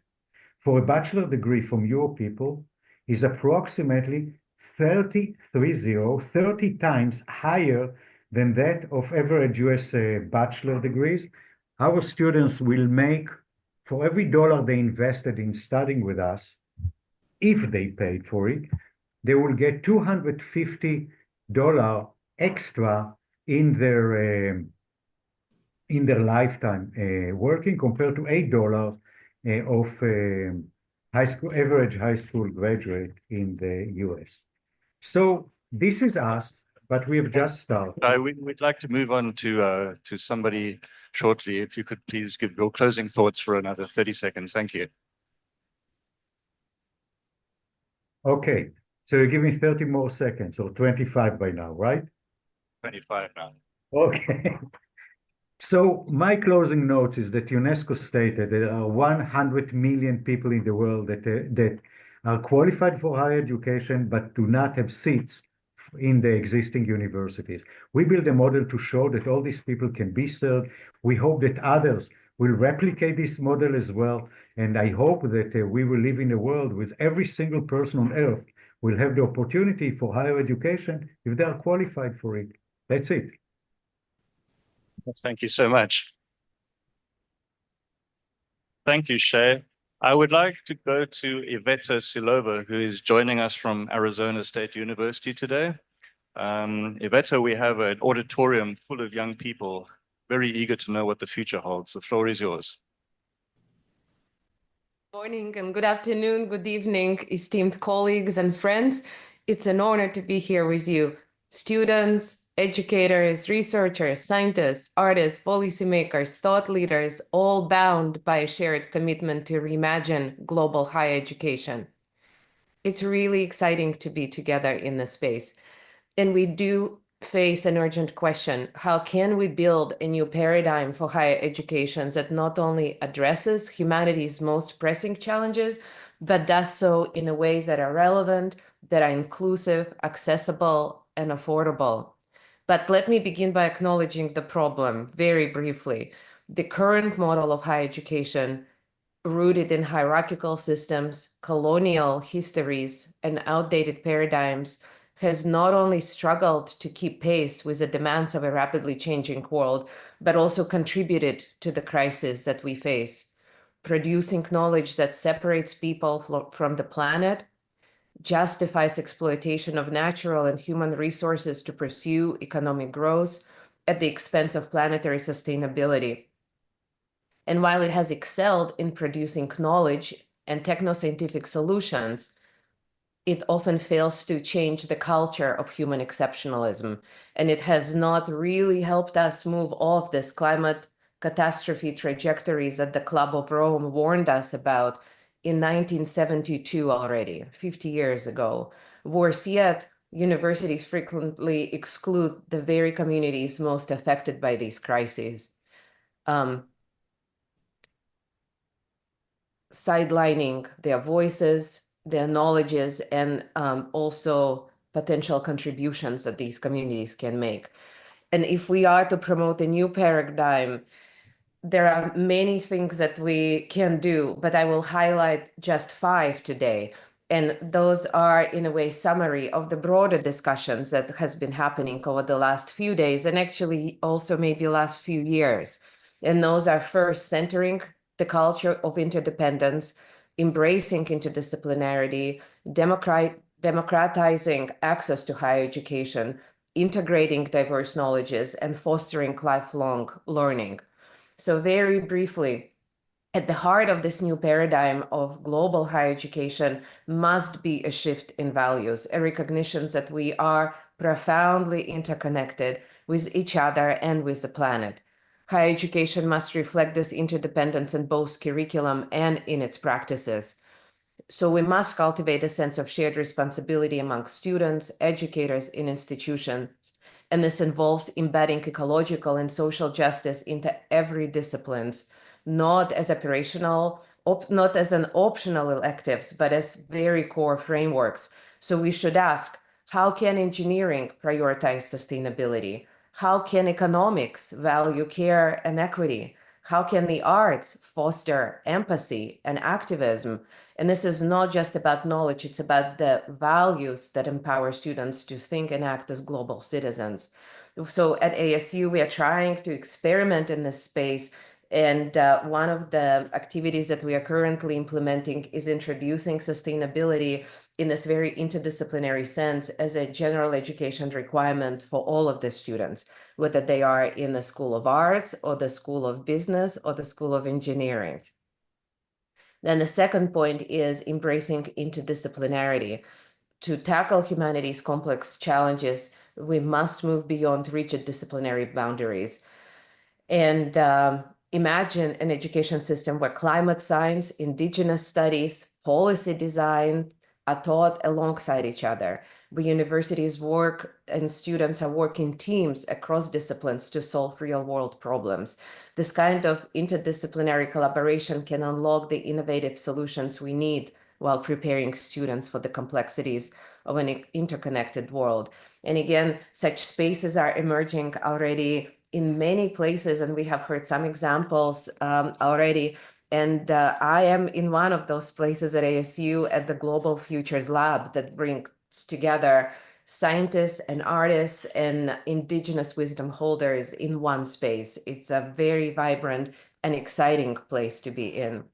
for a bachelor degree from your people, is approximately 30 times higher than that of average US bachelor degrees. Our students will make, for every dollar they invested in studying with us, if they paid for it, they will get $250 extra in their lifetime working, compared to $8 of average high school graduate in the US. So this is us, but we have just started. We'd like to move on to somebody shortly. If you could please give your closing thoughts for another 30 seconds. Thank you. Okay, so you give me 30 more seconds, or 25 by now, right? 25 now. Okay. So my closing notes is that UNESCO stated there are 100 million people in the world that are qualified for higher education but do not have seats in the existing universities. We build a model to show that all these people can be served. We hope that others will replicate this model as well. And I hope that we will live in a world with every single person on earth will have the opportunity for higher education if they are qualified for it. That's it. Thank you so much. Thank you, Shay. I would like to go to Iveta Silova, who is joining us from Arizona State University today. Iveta, we have an auditorium full of young people, very eager to know what the future holds. The floor is yours. Morning and good afternoon, good evening, esteemed colleagues and friends. It's an honor to be here with you, students, educators, researchers, scientists, artists, policymakers, thought leaders, all bound by a shared commitment to reimagine global higher education. It's really exciting to be together in this space. And we do face an urgent question. How can we build a new paradigm for higher education that not only addresses humanity's most pressing challenges, but does so in ways that are relevant, that are inclusive, accessible, and affordable? But let me begin by acknowledging the problem very briefly. The current model of higher education, rooted in hierarchical systems, colonial histories, and outdated paradigms, has not only struggled to keep pace with the demands of a rapidly changing world, but also contributed to the crisis that we face, producing knowledge that separates people from the planet, justifies exploitation of natural and human resources to pursue economic growth at the expense of planetary sustainability. And while it has excelled in producing knowledge and technoscientific solutions, it often fails to change the culture of human exceptionalism. And it has not really helped us move off this climate catastrophe trajectories that the Club of Rome warned us about in 1972 already, 50 years ago. Worse yet, universities frequently exclude the very communities most affected by these crises, sidelining their voices, their knowledges, and also potential contributions that these communities can make. And if we are to promote a new paradigm, there are many things that we can do, but I will highlight just 5 today. And those are, in a way, summary of the broader discussions that has been happening over the last few days, and actually also maybe last few years. And those are first, centering the culture of interdependence, embracing interdisciplinarity, democratizing access to higher education, integrating diverse knowledges, and fostering lifelong learning. So very briefly, at the heart of this new paradigm of global higher education must be a shift in values, a recognition that we are profoundly interconnected with each other and with the planet. Higher education must reflect this interdependence in both curriculum and in its practices. So we must cultivate a sense of shared responsibility among students, educators, and institutions. And this involves embedding ecological and social justice into every disciplines, not as not as an optional electives, but as very core frameworks. So we should ask, how can engineering prioritize sustainability? How can economics value care and equity? How can the arts foster empathy and activism? And this is not just about knowledge, it's about the values that empower students to think and act as global citizens. So at ASU, we are trying to experiment in this space. And one of the activities that we are currently implementing is introducing sustainability in this very interdisciplinary sense as a general education requirement for all of the students, whether they are in the School of Arts or the School of Business or the School of Engineering. Then the second point is embracing interdisciplinarity. To tackle humanity's complex challenges, we must move beyond rigid disciplinary boundaries. And imagine an education system where climate science, indigenous studies, policy design are taught alongside each other, where universities work and students are working teams across disciplines to solve real-world problems. This kind of interdisciplinary collaboration can unlock the innovative solutions we need while preparing students for the complexities of an interconnected world. And again, such spaces are emerging already in many places, and we have heard some examples already. And I am in one of those places at ASU at the Global Futures Lab that brings together scientists and artists and indigenous wisdom holders in one space. It's a very vibrant and exciting place to be in.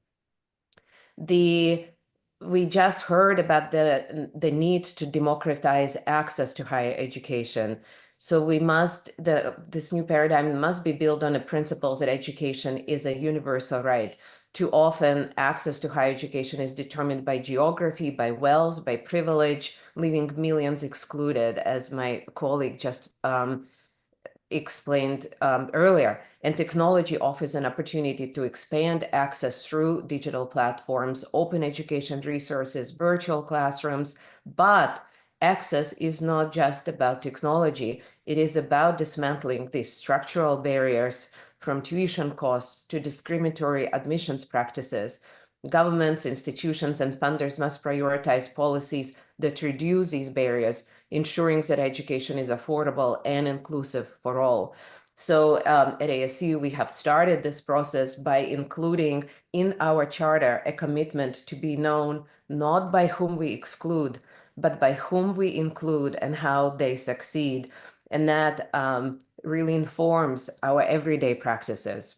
We just heard about the need to democratize access to higher education. So we must, this new paradigm must be built on the principles that education is a universal right. Too often, access to higher education is determined by geography, by wealth, by privilege, leaving millions excluded, as my colleague just explained earlier. And technology offers an opportunity to expand access through digital platforms, open education resources, virtual classrooms, but access is not just about technology. It is about dismantling these structural barriers, from tuition costs to discriminatory admissions practices. Governments, institutions, and funders must prioritize policies that reduce these barriers, ensuring that education is affordable and inclusive for all. So at ASU, we have started this process by including in our charter a commitment to be known not by whom we exclude, but by whom we include and how they succeed. And that really informs our everyday practices.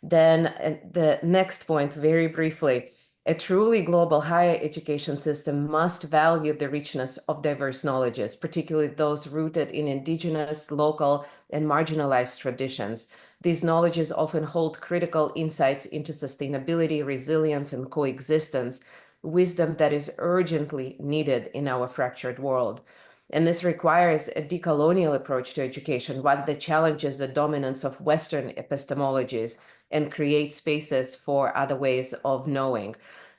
Then the next point, very briefly, a truly global higher education system must value the richness of diverse knowledges, particularly those rooted in indigenous, local, and marginalized traditions. These knowledges often hold critical insights into sustainability, resilience, and coexistence, wisdom that is urgently needed in our fractured world. And this requires a decolonial approach to education, one that challenges the dominance of Western epistemologies and creates spaces for other ways of knowing.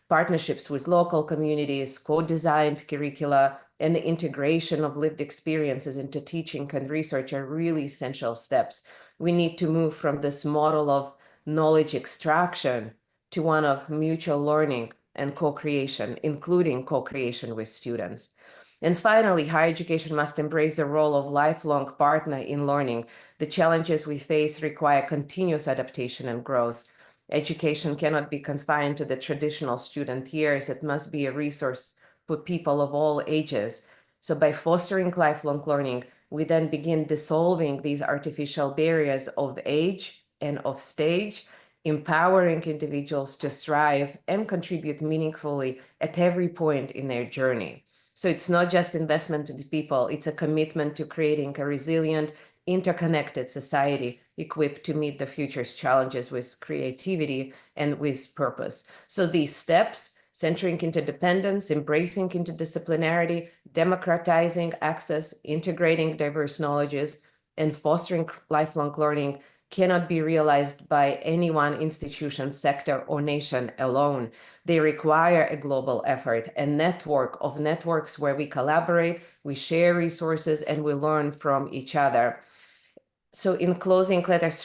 Partnerships with local communities, co-designed curricula, and the integration of lived experiences into teaching and research are really essential steps. We need to move from this model of knowledge extraction to one of mutual learning and co-creation, including co-creation with students. And finally, higher education must embrace the role of lifelong partner in learning. The challenges we face require continuous adaptation and growth. Education cannot be confined to the traditional student years. It must be a resource for people of all ages. So by fostering lifelong learning, we then begin dissolving these artificial barriers of age and of stage, empowering individuals to thrive and contribute meaningfully at every point in their journey. So it's not just investment in people, it's a commitment to creating a resilient, interconnected society equipped to meet the future's challenges with creativity and with purpose. So these steps, centering interdependence, embracing interdisciplinarity, democratizing access, integrating diverse knowledges, and fostering lifelong learning cannot be realized by any one institution, sector, or nation alone. They require a global effort, a network of networks where we collaborate, we share resources, and we learn from each other. So in closing, let us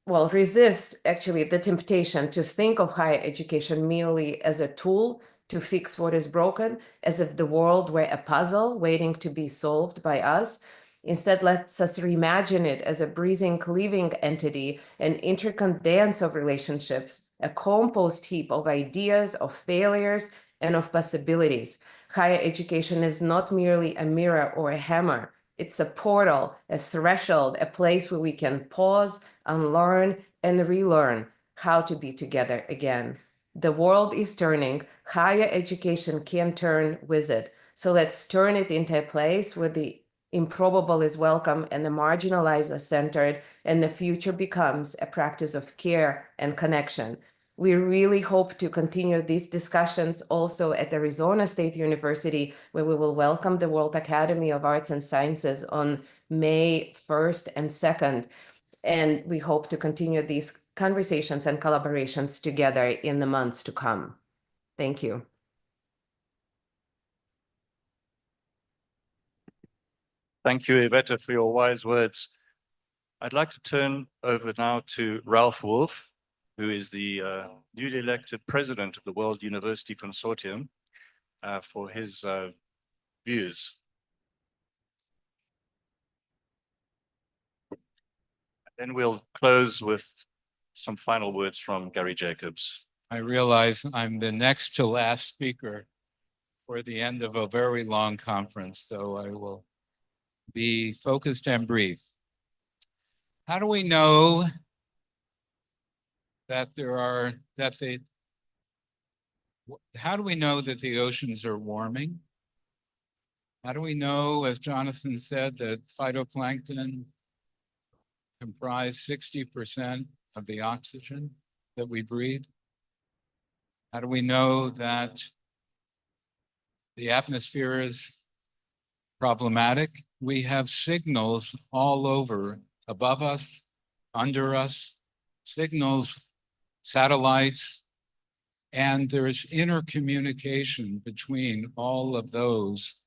resist actually the temptation to think of higher education merely as a tool to fix what is broken, as if the world were a puzzle waiting to be solved by us. Instead, let's us reimagine it as a breathing, living entity, an intricate dance of relationships, a compost heap of ideas, of failures, and of possibilities. Higher education is not merely a mirror or a hammer. It's a portal, a threshold, a place where we can pause, unlearn, and relearn how to be together again. The world is turning. Higher education can turn with it. So let's turn it into a place where the improbable is welcome and the marginalized are centered, and the future becomes a practice of care and connection. We really hope to continue these discussions also at Arizona State University, where we will welcome the World Academy of Arts and Sciences on May 1st and 2nd. And we hope to continue these conversations and collaborations together in the months to come. Thank you. Thank you, Iveta, for your wise words. I'd like to turn over now to Ralph Wolf, who is the newly elected president of the World University Consortium, for his views. Then we'll close with some final words from Gary Jacobs. I realize I'm the next to last speaker for the end of a very long conference, so I will be focused and brief. How do we know that how do we know that the oceans are warming? How do we know, as Jonathan said, that phytoplankton comprise 60% of the oxygen that we breathe? How do we know that the atmosphere is problematic? We have signals all over, above us, under us, signals, satellites, and there's intercommunication between all of those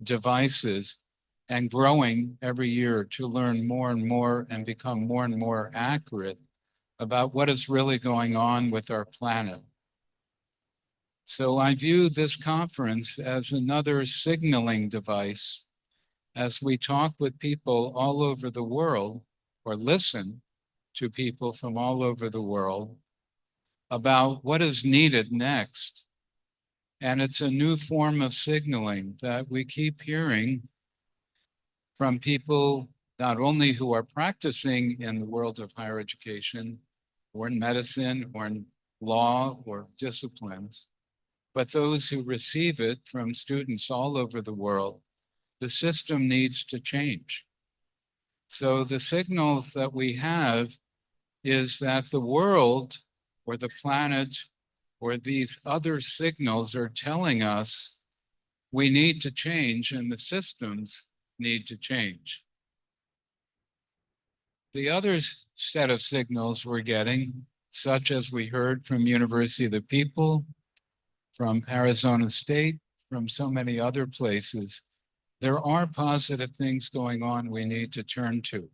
devices and growing every year to learn more and more and become more and more accurate about what is really going on with our planet. So I view this conference as another signaling device as we talk with people all over the world, or listen to people from all over the world about what is needed next. And it's a new form of signaling that we keep hearing from people not only who are practicing in the world of higher education or in medicine or in law or disciplines, but those who receive it from students all over the world. The system needs to change. So the signals that we have is that the world or the planet or these other signals are telling us we need to change and the systems need to change. The other set of signals we're getting, such as we heard from University of the People, from Arizona State, from so many other places, there are positive things going on we need to turn to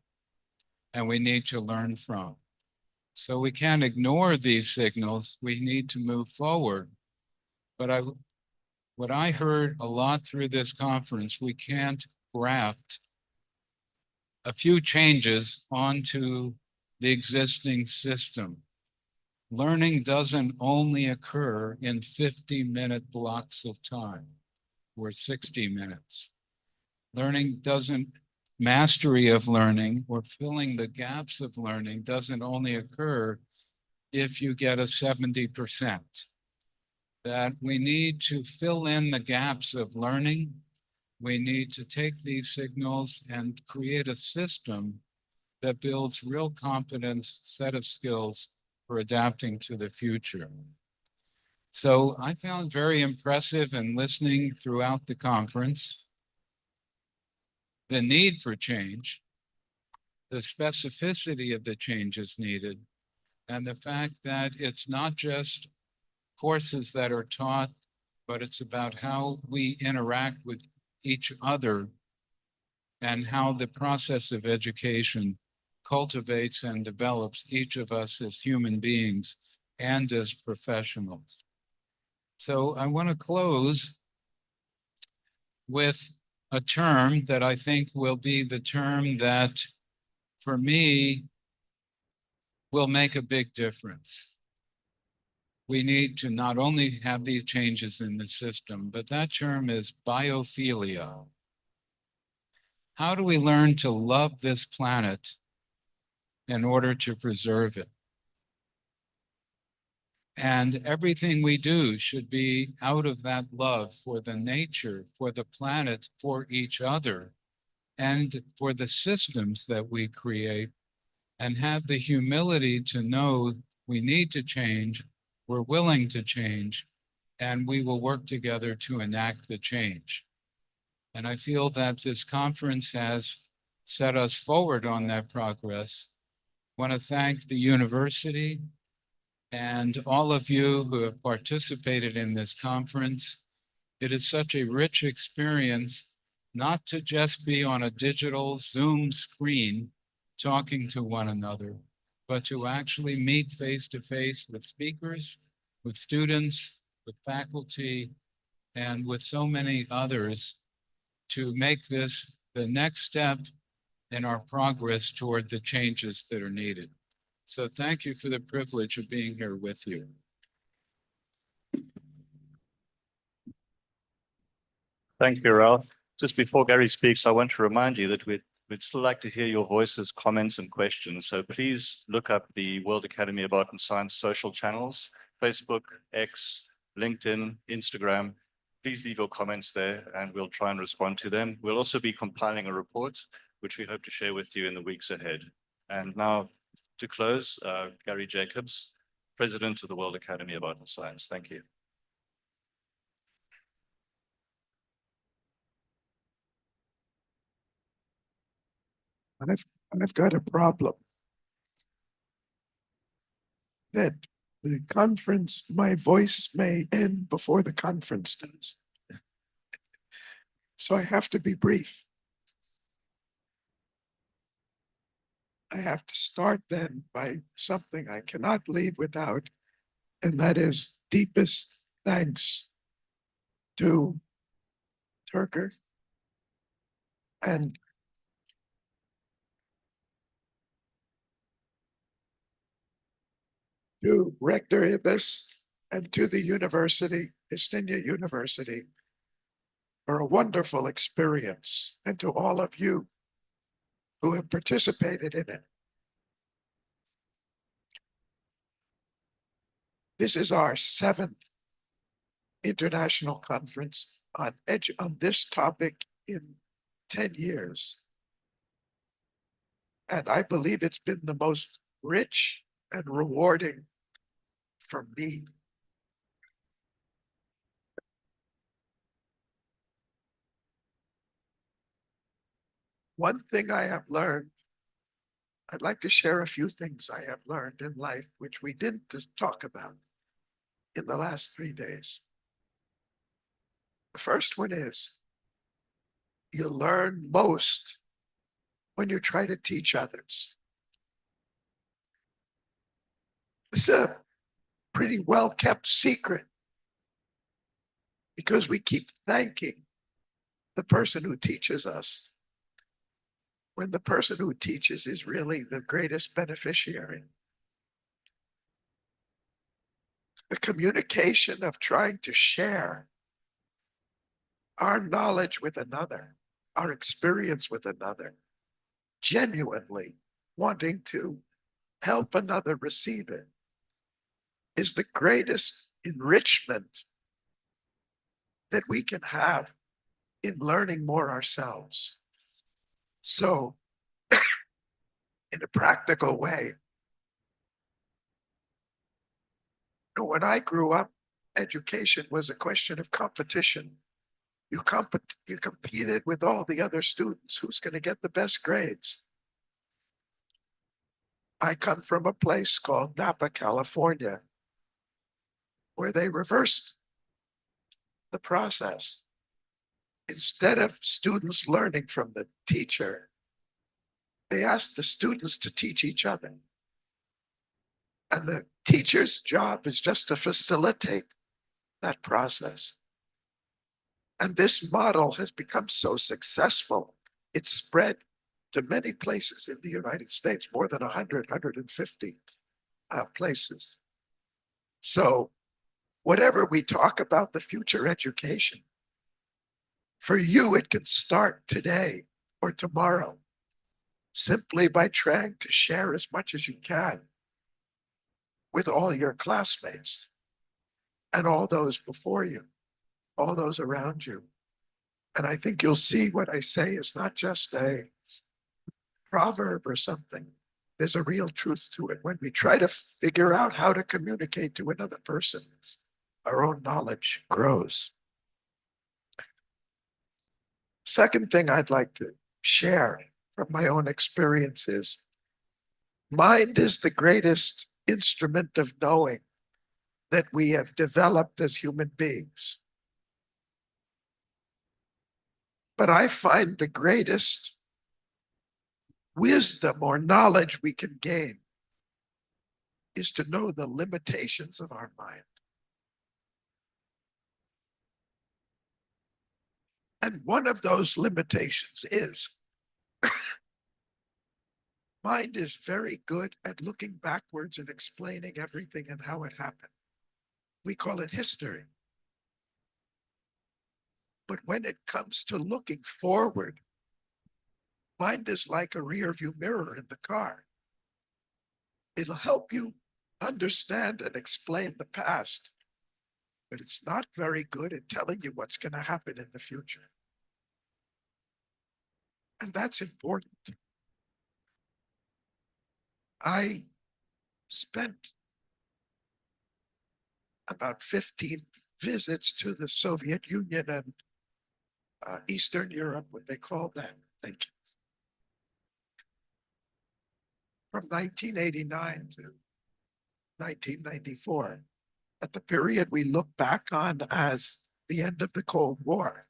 and we need to learn from. So we can't ignore these signals. We need to move forward. But what I heard a lot through this conference, we can't graft a few changes onto the existing system. Learning doesn't only occur in 50-minute blocks of time or 60 minutes. Mastery of learning or filling the gaps of learning doesn't only occur if you get a 70%. That we need to fill in the gaps of learning. We need to take these signals and create a system that builds real competence, set of skills for adapting to the future. So I found very impressive in listening throughout the conference the need for change, the specificity of the changes needed, and the fact that it's not just courses that are taught, but it's about how we interact with each other and how the process of education cultivates and develops each of us as human beings and as professionals. So I want to close with a term that I think will be the term that, for me, will make a big difference. We need to not only have these changes in the system, but that term is biophilia. How do we learn to love this planet in order to preserve it? And everything we do should be out of that love for the nature, for the planet, for each other, and for the systems that we create, and have the humility to know we need to change, we're willing to change, and we will work together to enact the change. And I feel that this conference has set us forward on that progress. I want to thank the university and all of you who have participated in this conference. It is such a rich experience, not to just be on a digital Zoom screen talking to one another, but to actually meet face to face with speakers, with students, with faculty, and with so many others to make this the next step in our progress toward the changes that are needed. So thank you for the privilege of being here with you. Thank you, Ralph. Just before Gary speaks, I want to remind you that we'd still like to hear your voices, comments, and questions. So please look up the World Academy of Art and Science social channels, Facebook, X, LinkedIn, Instagram. Please leave your comments there and we'll try and respond to them. We'll also be compiling a report, which we hope to share with you in the weeks ahead. And now to close, Gary Jacobs, President of the World Academy of Art and Science. Thank you. I've got a problem. That the conference, my voice may end before the conference does. So I have to be brief. I have to start then by something I cannot leave without, and that is deepest thanks to Turker and to Rector Ibis and to the university, Istenia University, for a wonderful experience, and to all of you who have participated in it. This is our 7th international conference on this topic in 10 years. And I believe it's been the most rich and rewarding for me. One thing I have learned, I'd like to share a few things I have learned in life, which we didn't just talk about in the last 3 days. The first one is, you learn most when you try to teach others. It's a pretty well-kept secret because we keep thanking the person who teaches us when the person who teaches is really the greatest beneficiary. The communication of trying to share our knowledge with another, our experience with another, genuinely wanting to help another receive it, is the greatest enrichment that we can have in learning more ourselves. So, in a practical way, when I grew up, education was a question of competition. You competed with all the other students. Who's going to get the best grades? I come from a place called Napa, California, where they reversed the process. Instead of students learning from the teacher, they asked the students to teach each other. And the teacher's job is just to facilitate that process. And this model has become so successful, it's spread to many places in the United States, more than 100, 150 places. So whatever we talk about the future education, for you, it can start today or tomorrow, simply by trying to share as much as you can with all your classmates and all those before you, all those around you. And I think you'll see what I say is not just a proverb or something. There's a real truth to it. When we try to figure out how to communicate to another person, our own knowledge grows. Second thing I'd like to share from my own experience is mind is the greatest instrument of knowing that we have developed as human beings. But I find the greatest wisdom or knowledge we can gain is to know the limitations of our mind. And one of those limitations is mind is very good at looking backwards and explaining everything and how it happened. We call it history. But when it comes to looking forward, mind is like a rear view mirror in the car. It'll help you understand and explain the past, but it's not very good at telling you what's going to happen in the future. And that's important. I spent about 15 visits to the Soviet Union and Eastern Europe, what they call that. Thank you. From 1989 to 1994, at the period we look back on as the end of the Cold War,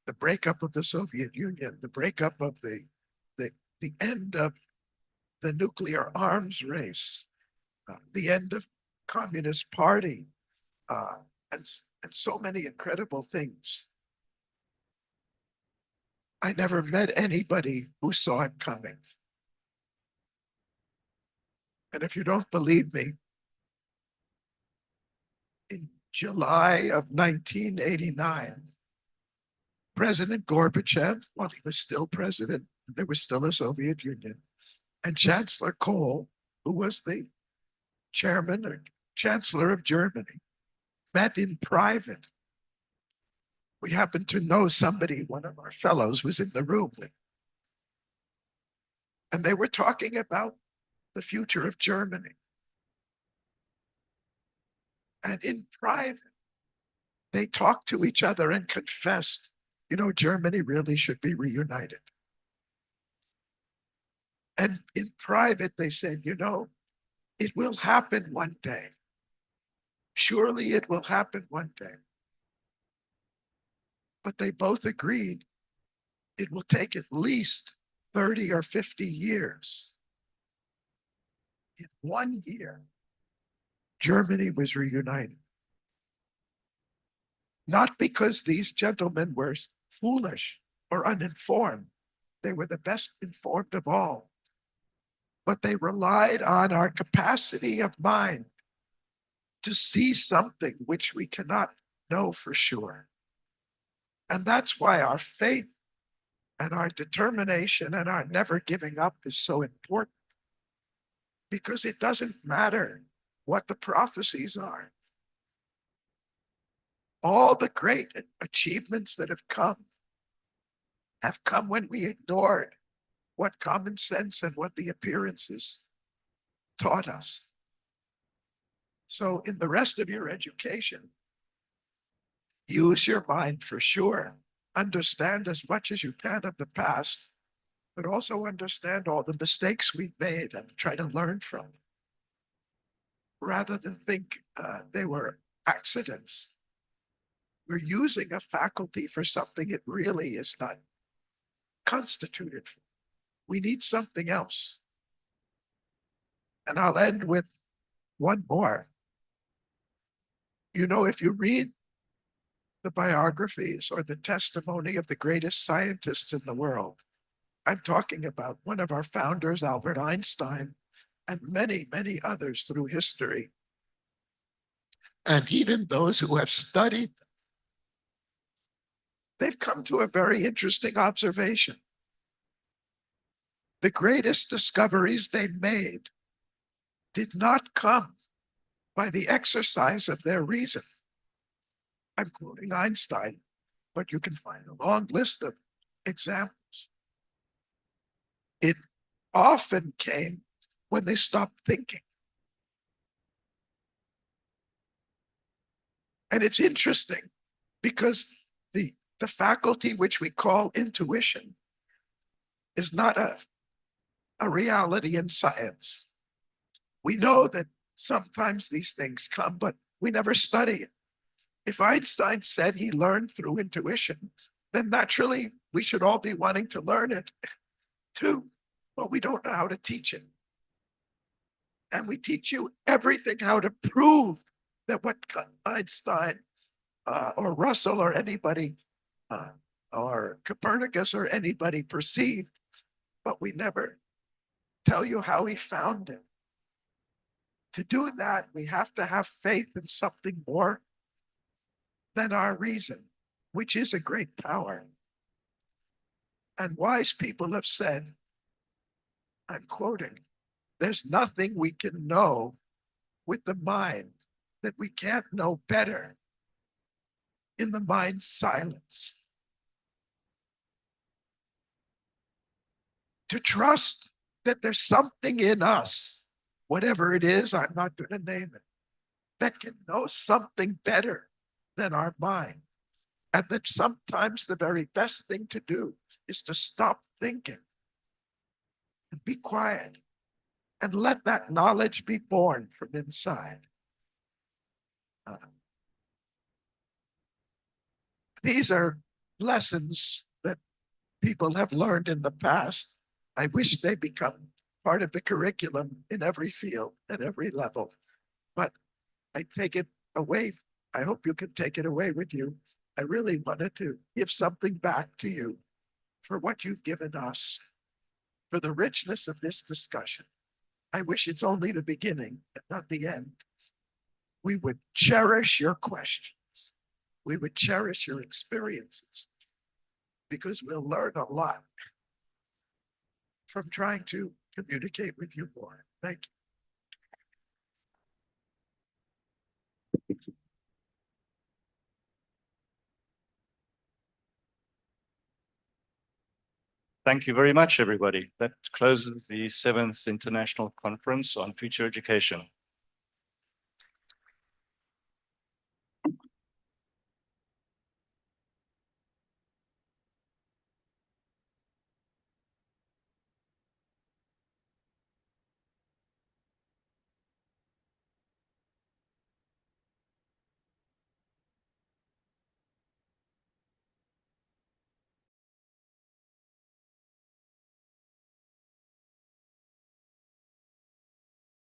the breakup of the Soviet Union, the breakup of the end of the nuclear arms race, the end of Communist Party, and so many incredible things. I never met anybody who saw it coming. And if you don't believe me, in July of 1989, President Gorbachev, while he was still president, there was still a Soviet Union, and Chancellor Kohl, who was the chairman or chancellor of Germany, met in private. We happened to know somebody, one of our fellows was in the room with. And they were talking about the future of Germany. And in private, they talked to each other and confessed, you know, Germany really should be reunited. And in private, they said, you know, it will happen one day. Surely it will happen one day. But they both agreed it will take at least 30 or 50 years. In 1 year, Germany was reunited. Not because these gentlemen were foolish or uninformed. They were the best informed of all. But they relied on our capacity of mind to see something which we cannot know for sure. And that's why our faith and our determination and our never giving up is so important. Because it doesn't matter what the prophecies are. All the great achievements that have come when we ignored what common sense and what the appearances taught us. So in the rest of your education, use your mind for sure. Understand as much as you can of the past, but also understand all the mistakes we've made and try to learn from them. Rather than think they were accidents. We're using a faculty for something it really is not constituted for. We need something else. And I'll end with one more. You know, if you read the biographies or the testimony of the greatest scientists in the world. I'm talking about one of our founders, Albert Einstein, and many, many others through history. And even those who have studied, they've come to a very interesting observation. The greatest discoveries they made did not come by the exercise of their reason. I'm quoting Einstein, but you can find a long list of examples. It often came when they stopped thinking. And it's interesting because the faculty which we call intuition is not a reality in science. We know that sometimes these things come, but we never study it. If Einstein said he learned through intuition, then naturally we should all be wanting to learn it too, but we don't know how to teach it. And we teach you everything how to prove that what Einstein or Russell or anybody or Copernicus or anybody perceived, but we never tell you how he found it. To do that, we have to have faith in something more than our reason, which is a great power. And wise people have said, I'm quoting, there's nothing we can know with the mind that we can't know better in the mind's silence. To trust that there's something in us, whatever it is, I'm not going to name it, that can know something better than our mind. And that sometimes the very best thing to do is to stop thinking and be quiet and let that knowledge be born from inside. These are lessons that people have learned in the past. I wish they become part of the curriculum in every field at every level. But I take it away. I hope you can take it away with you. I really wanted to give something back to you for what you've given us, for the richness of this discussion. I wish it's only the beginning and not the end. We would cherish your questions. We would cherish your experiences because we'll learn a lot from trying to communicate with you more. Thank you. Thank you very much, everybody. That closes the 7th International Conference on Future Education.